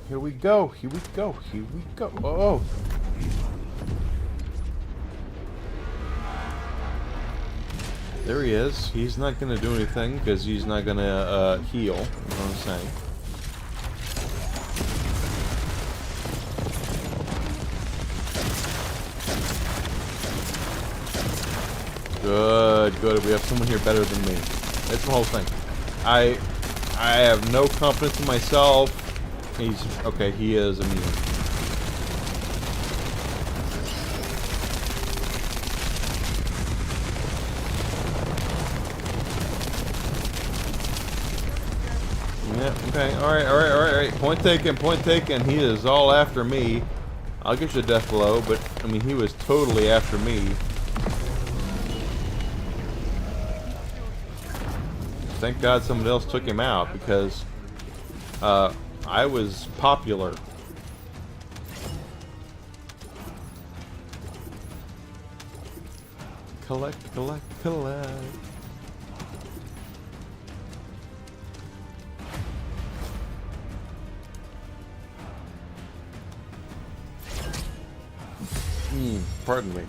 Here we go. Oh. There he is. He's not going to do anything because he's not going to heal. You know what I'm saying? Good. We have someone here better than me. That's the whole thing. I have no confidence in myself. He's okay. He is immune. Yeah. Okay. All right. Point taken. He is all after me. I'll get you a death blow, but I mean, he was totally after me. Thank God somebody else took him out, because I was popular. Collect. pardon me.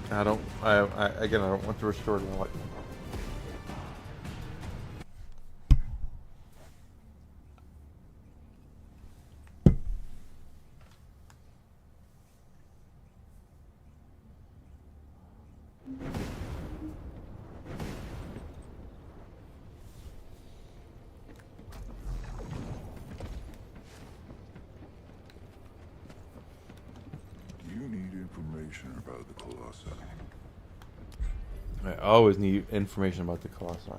I don't. Again, I don't want to restore the light. You need information about the Colossi. I always need information about the Colossi.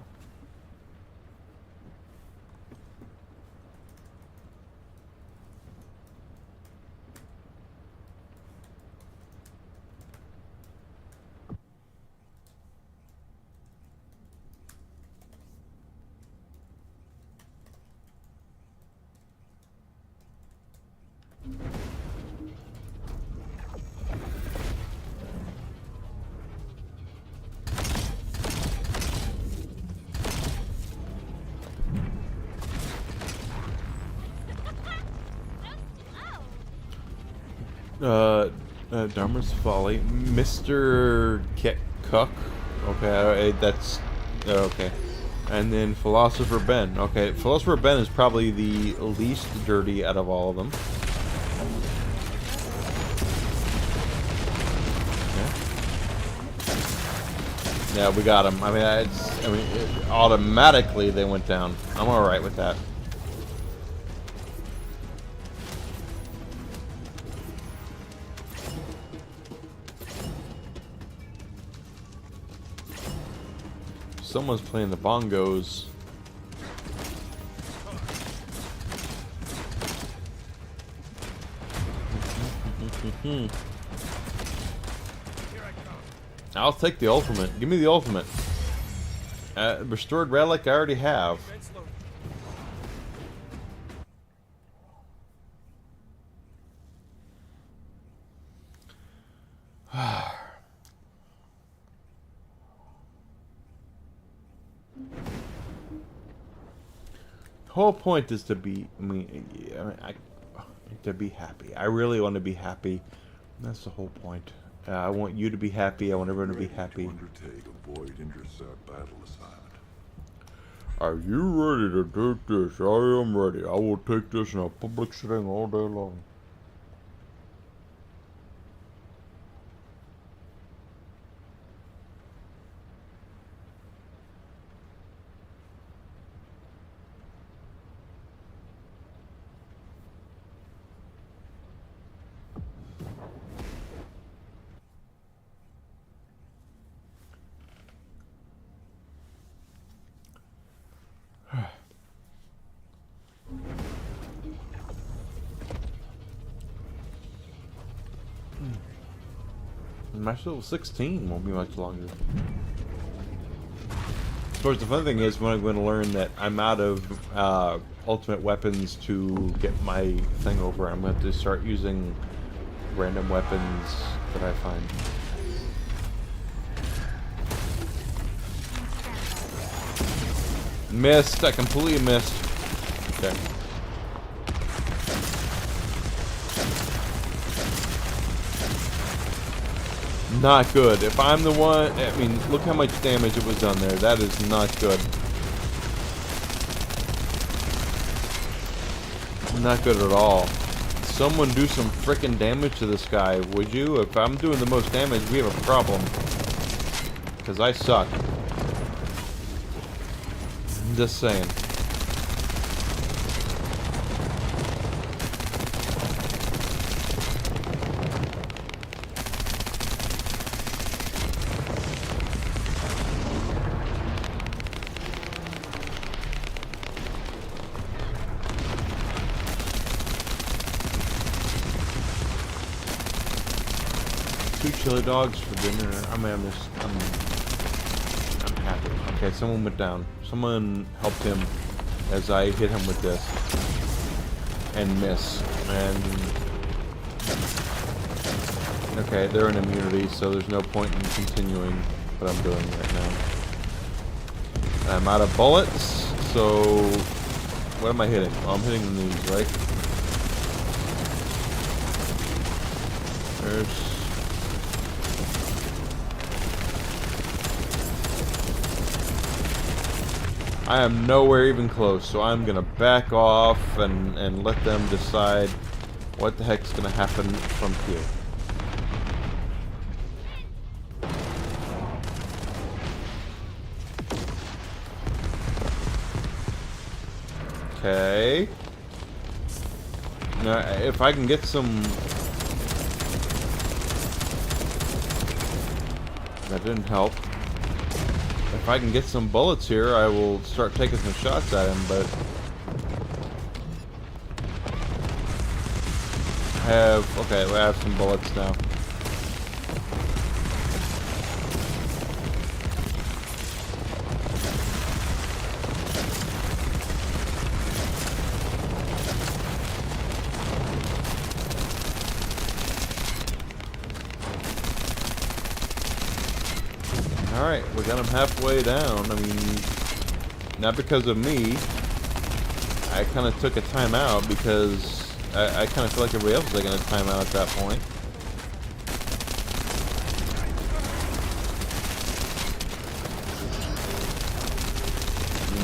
Dharma's Folly, Mr. Cook. Okay, that's okay. And then Philosopher Ben. Okay, Philosopher Ben is probably the least dirty out of all of them. Okay. Yeah, we got him. I mean, automatically they went down. I'm all right with that. Someone's playing the bongos. I'll take the ultimate. Give me the ultimate. Restored relic I already have. The whole point is to be, to be happy. I really want to be happy. That's the whole point. I want you to be happy. I want everyone to be happy. Undertake a void intercept battle assignment. Are you ready to take this? I am ready. I will take this in a public setting all day long. Match level 16 won't be much longer. Of course, the fun thing is when I'm going to learn that I'm out of ultimate weapons to get my thing over, I'm going to have to start using random weapons that I find. Missed. I completely missed. Okay. Not good. If I'm the one, I mean, look how much damage it was done there. That is not good. Not good at all. Someone do some frickin' damage to this guy, would you? If I'm doing the most damage, we have a problem. Because I suck. I'm just saying. Chili dogs for dinner. I'm happy. Okay, someone went down. Someone helped him as I hit him with this and miss. And okay, they're in immunity, so there's no point in continuing what I'm doing right now. I'm out of bullets, so what am I hitting? Oh, I'm hitting these, right? I am nowhere even close, so I'm gonna back off and let them decide what the heck's gonna happen from here. Okay. Now, if I can get some... That didn't help. If I can get some bullets here, I will start taking some shots at him, but... Okay, I have some bullets now. Alright, we got him halfway down. I mean, not because of me. I kind of took a timeout because I kind of feel like everybody else is taking a timeout at that point.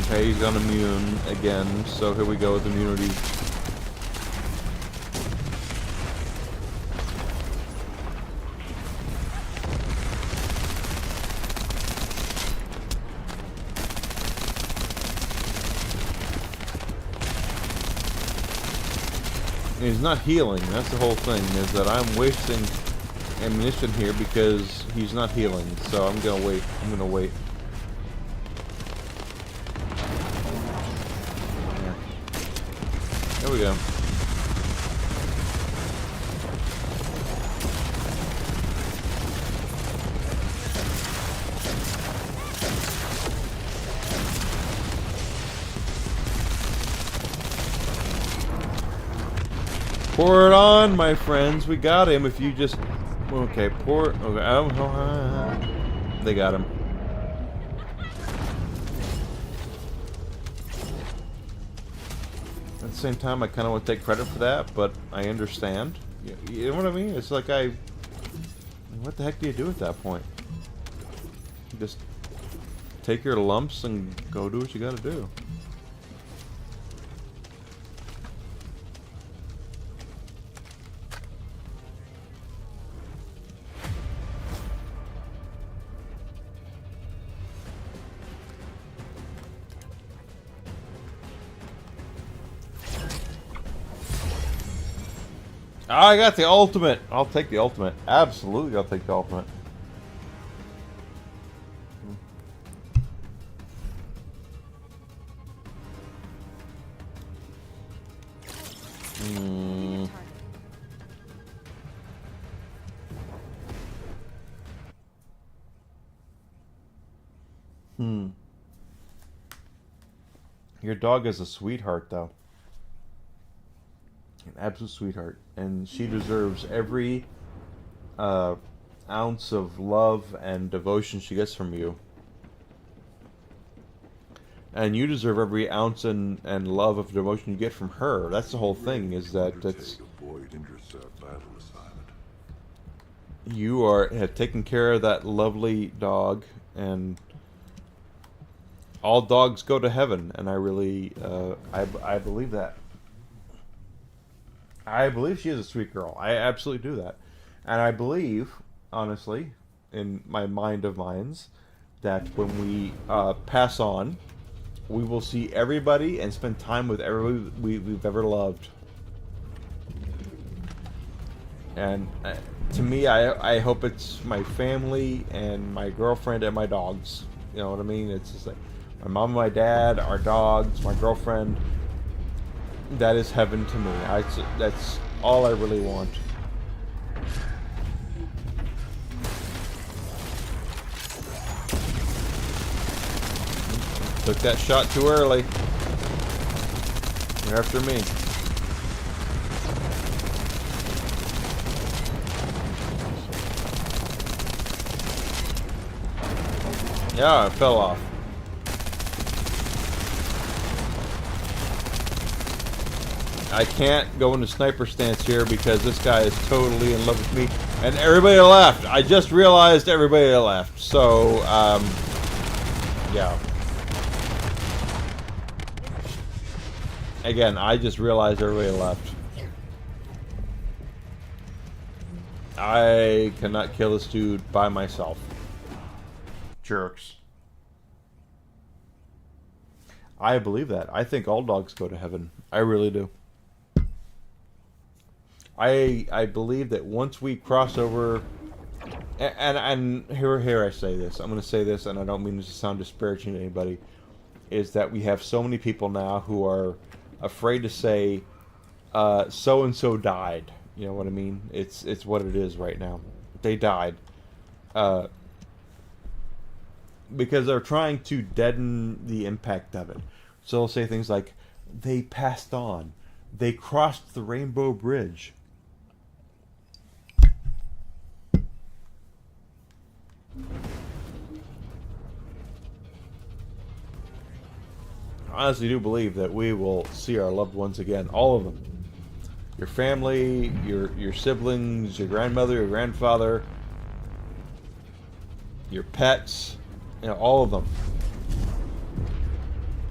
Okay, he's on immune again, so here we go with immunity. He's not healing. That's the whole thing, is that I'm wasting ammunition here because he's not healing. So I'm gonna wait. I'm gonna wait. Yeah. There we go. Pour it on, my friends. We got him. If you just... Okay, pour... Okay. They got him. At the same time, I kind of want to take credit for that, but I understand. You know what I mean? It's like what the heck do you do at that point? You just take your lumps and go do what you gotta do. I got the ultimate. I'll take the ultimate. Absolutely, I'll take the ultimate. Your dog is a sweetheart, though. An absolute sweetheart, and she deserves every ounce of love and devotion she gets from you, and you deserve every ounce and love of devotion you get from her. That's the whole thing, is that you have taken care of that lovely dog, and all dogs go to heaven, and I really I believe that. I believe she is a sweet girl. I absolutely do that. And I believe, honestly, in my mind of minds, that when we pass on, we will see everybody and spend time with everybody we've ever loved. And to me, I hope it's my family and my girlfriend and my dogs. You know what I mean? It's just like my mom and my dad, our dogs, my girlfriend. That is heaven to me. That's all I really want. Took that shot too early. You're after me. Yeah, it fell off. I can't go into sniper stance here because this guy is totally in love with me. And everybody left. I just realized everybody left. So, yeah. Again, I just realized everybody left. I cannot kill this dude by myself. Jerks. I believe that. I think all dogs go to heaven. I really do. I believe that once we cross over, and here I say this. I'm going to say this, and I don't mean this to sound disparaging to anybody. Is that we have so many people now who are afraid to say, so and so died. You know what I mean? It's what it is right now. They died, because they're trying to deaden the impact of it. So they'll say things like, "They passed on. They crossed the Rainbow Bridge." I honestly do believe that we will see our loved ones again, all of them. Your family, your siblings, your grandmother, your grandfather, your pets, you know, all of them.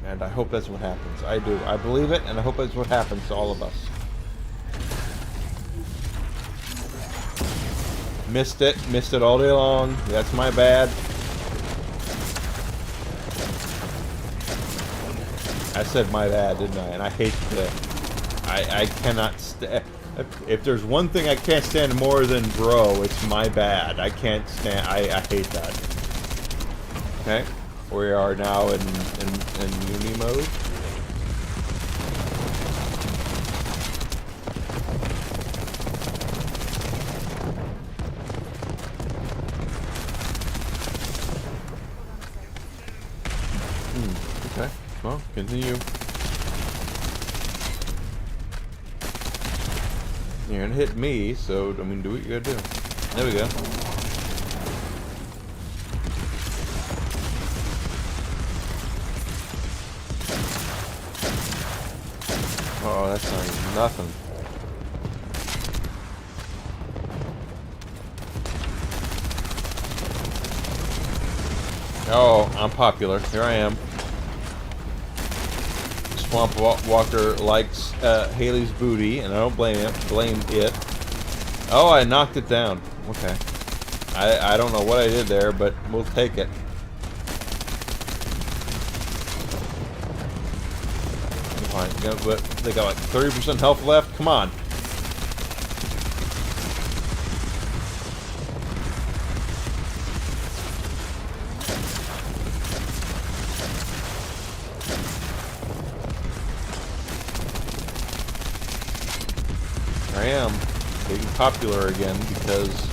And I hope that's what happens. I do. I believe it, and I hope that's what happens to all of us. Missed it all day long. That's my bad. I said my bad, didn't I? And I hate that. I cannot stand. If there's one thing I can't stand more than bro, it's my bad. I can't stand. I hate that. Okay, we are now in uni mode. Okay, well, continue. You're gonna hit me, so I mean, do what you gotta do. There we go. Oh, that's not nothing. Oh, I'm popular. Here I am. Swamp Walker likes Haley's booty, and I don't blame it. Oh, I knocked it down. Okay. I don't know what I did there, but we'll take it. Fine. Yeah, but they got like 30% health left. Come on. I am being popular again because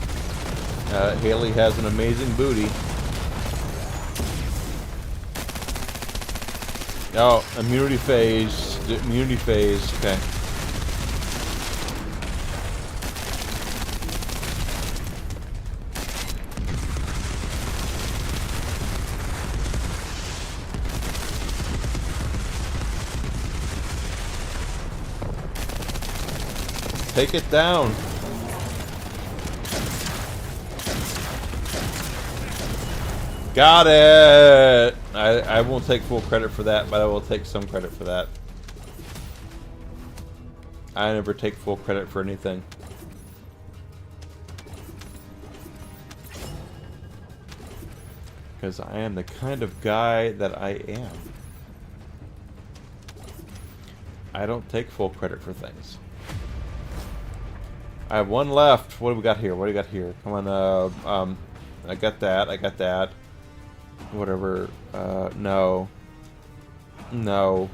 Haley has an amazing booty. Oh, immunity phase. Immunity phase. Okay. Take it down. Got it! I won't take full credit for that, but I will take some credit for that. I never take full credit for anything. Because I am the kind of guy that I am. I don't take full credit for things. I have one left. What do we got here? What do we got here? Come on, I got that. I got that. Whatever. No. No.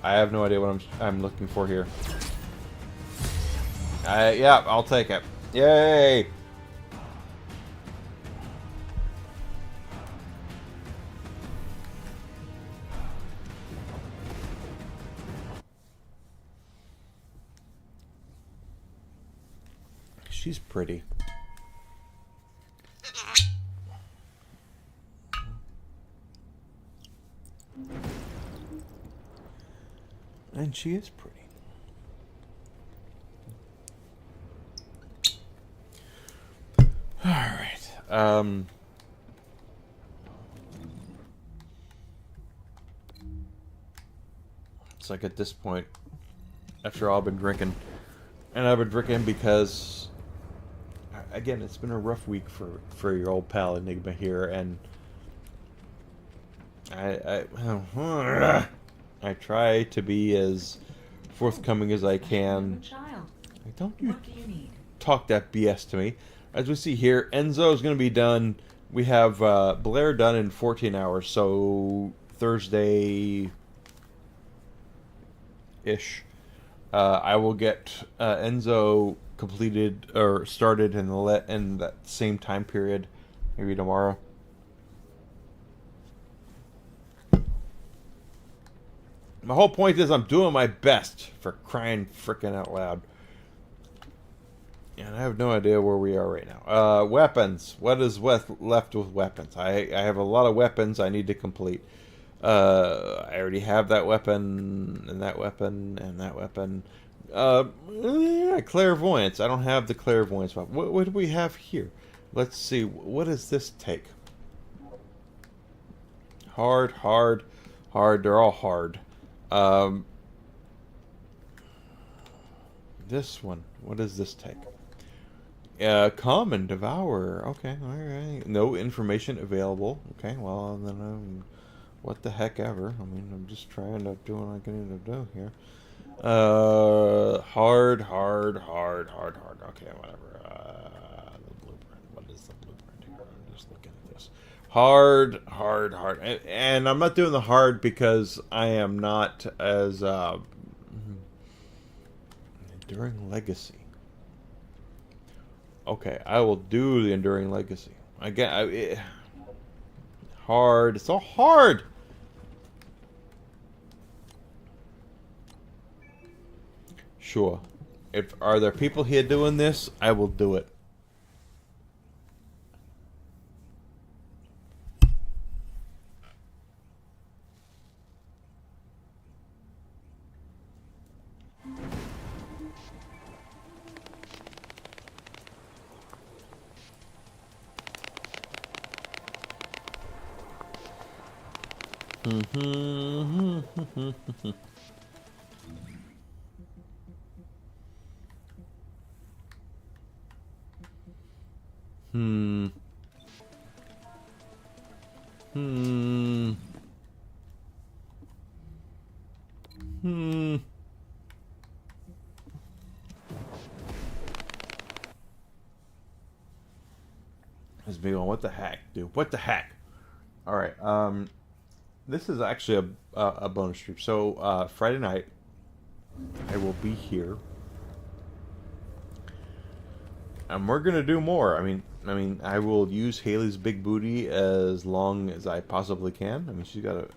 I have no idea what I'm looking for here. Yeah, I'll take it. Yay! She's pretty. And she is pretty. All right. It's like at this point, after all, I've been drinking. And I've been drinking because, again, it's been a rough week for your old pal Enigma here, and I try to be as forthcoming as I can. Child, Don't you what do you need? talk that BS to me. As we see here, Enzo is going to be done. We have Blair done in 14 hours, so Thursday-ish. I will get Enzo completed or started in that same time period, maybe tomorrow. My whole point is I'm doing my best, for crying frickin' out loud. And I have no idea where we are right now. Weapons. What is left with weapons? I have a lot of weapons I need to complete. I already have that weapon, and that weapon, and that weapon. Yeah, clairvoyance. I don't have the clairvoyance weapon. What do we have here? Let's see. What does this take? Hard, hard, hard. They're all hard. This one. What does this take? Common devour. Okay, all right. No information available. Okay, well then, what the heck ever. I mean, I'm just trying to do what I can do here. Hard, hard, hard, hard, hard. Okay, whatever. The blueprint. What is the blueprint here? I'm just looking at this. Hard, hard, hard. And I'm not doing the hard because I am not as enduring legacy. Okay, I will do the enduring legacy. Again, hard. It's so hard. Sure. Are there people here doing this? I will do it. This big one. What the heck, dude? What the heck? All right. This is actually a bonus stream. So Friday night, I will be here, and we're gonna do more. I mean, I will use Haley's big booty as long as I possibly can. I mean, she's got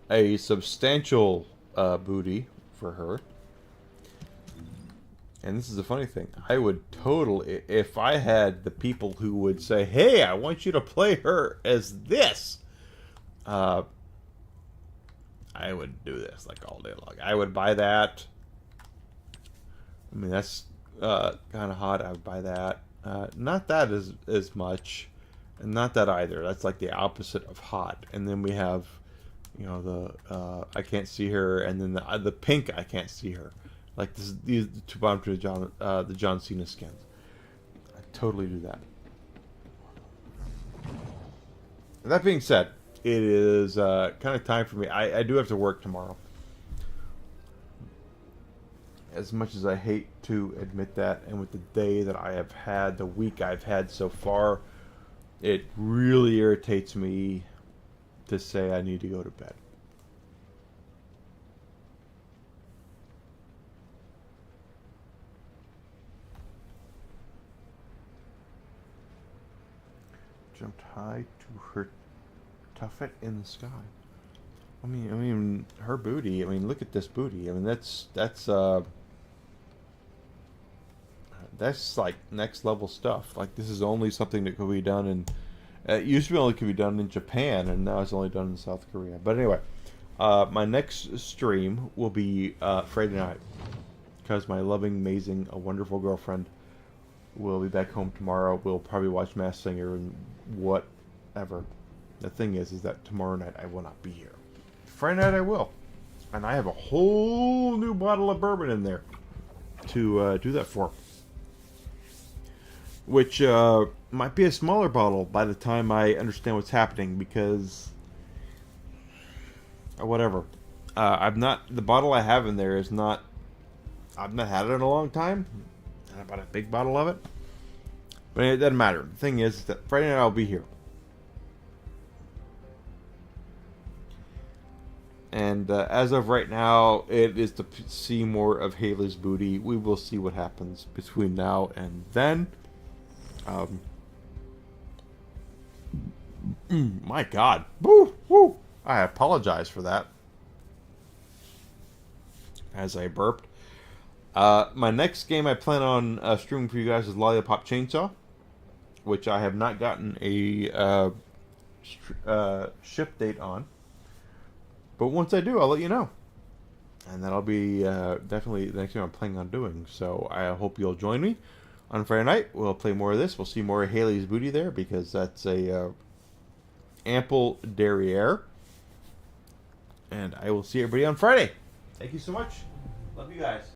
a substantial booty for her. And this is the funny thing. I would totally, if I had the people who would say, "Hey, I want you to play her as this," I would do this like all day long. I would buy that. I mean, that's kind of hot. I would buy that. Not that as much, and not that either. That's like the opposite of hot. And then we have, you know, the I can't see her, and then the pink I can't see her. Like these two bottom to the John Cena skins. I totally do that. That being said, it is kind of time for me. I do have to work tomorrow. As much as I hate to admit that, and with the day that I have had, the week I've had so far, it really irritates me to say I need to go to bed. Jumped high to her tuffet in the sky. I mean, her booty. I mean, look at this booty. I mean, that's like next level stuff. Like, this is only something that could be done in. It used to be only could be done in Japan, and now it's only done in South Korea. But anyway, my next stream will be Friday night, because my loving, amazing, a wonderful girlfriend will be back home tomorrow. We'll probably watch Masked Singer and whatever. The thing is that tomorrow night I will not be here. Friday night I will. And I have a whole new bottle of bourbon in there to do that for. Which might be a smaller bottle by the time I understand what's happening, because whatever. The bottle I have in there is not, I've not had it in a long time. I bought a big bottle of it. But it doesn't matter. The thing is that Friday night I'll be here. And as of right now, it is to see more of Haley's booty. We will see what happens between now and then. My God. Woo, woo. I apologize for that. As I burped. My next game I plan on streaming for you guys is Lollipop Chainsaw, which I have not gotten a ship date on. But once I do, I'll let you know. And that'll be definitely the next thing I'm planning on doing. So I hope you'll join me on Friday night. We'll play more of this. We'll see more of Haley's booty there, because that's a ample derriere. And I will see everybody on Friday. Thank you so much. Love you guys.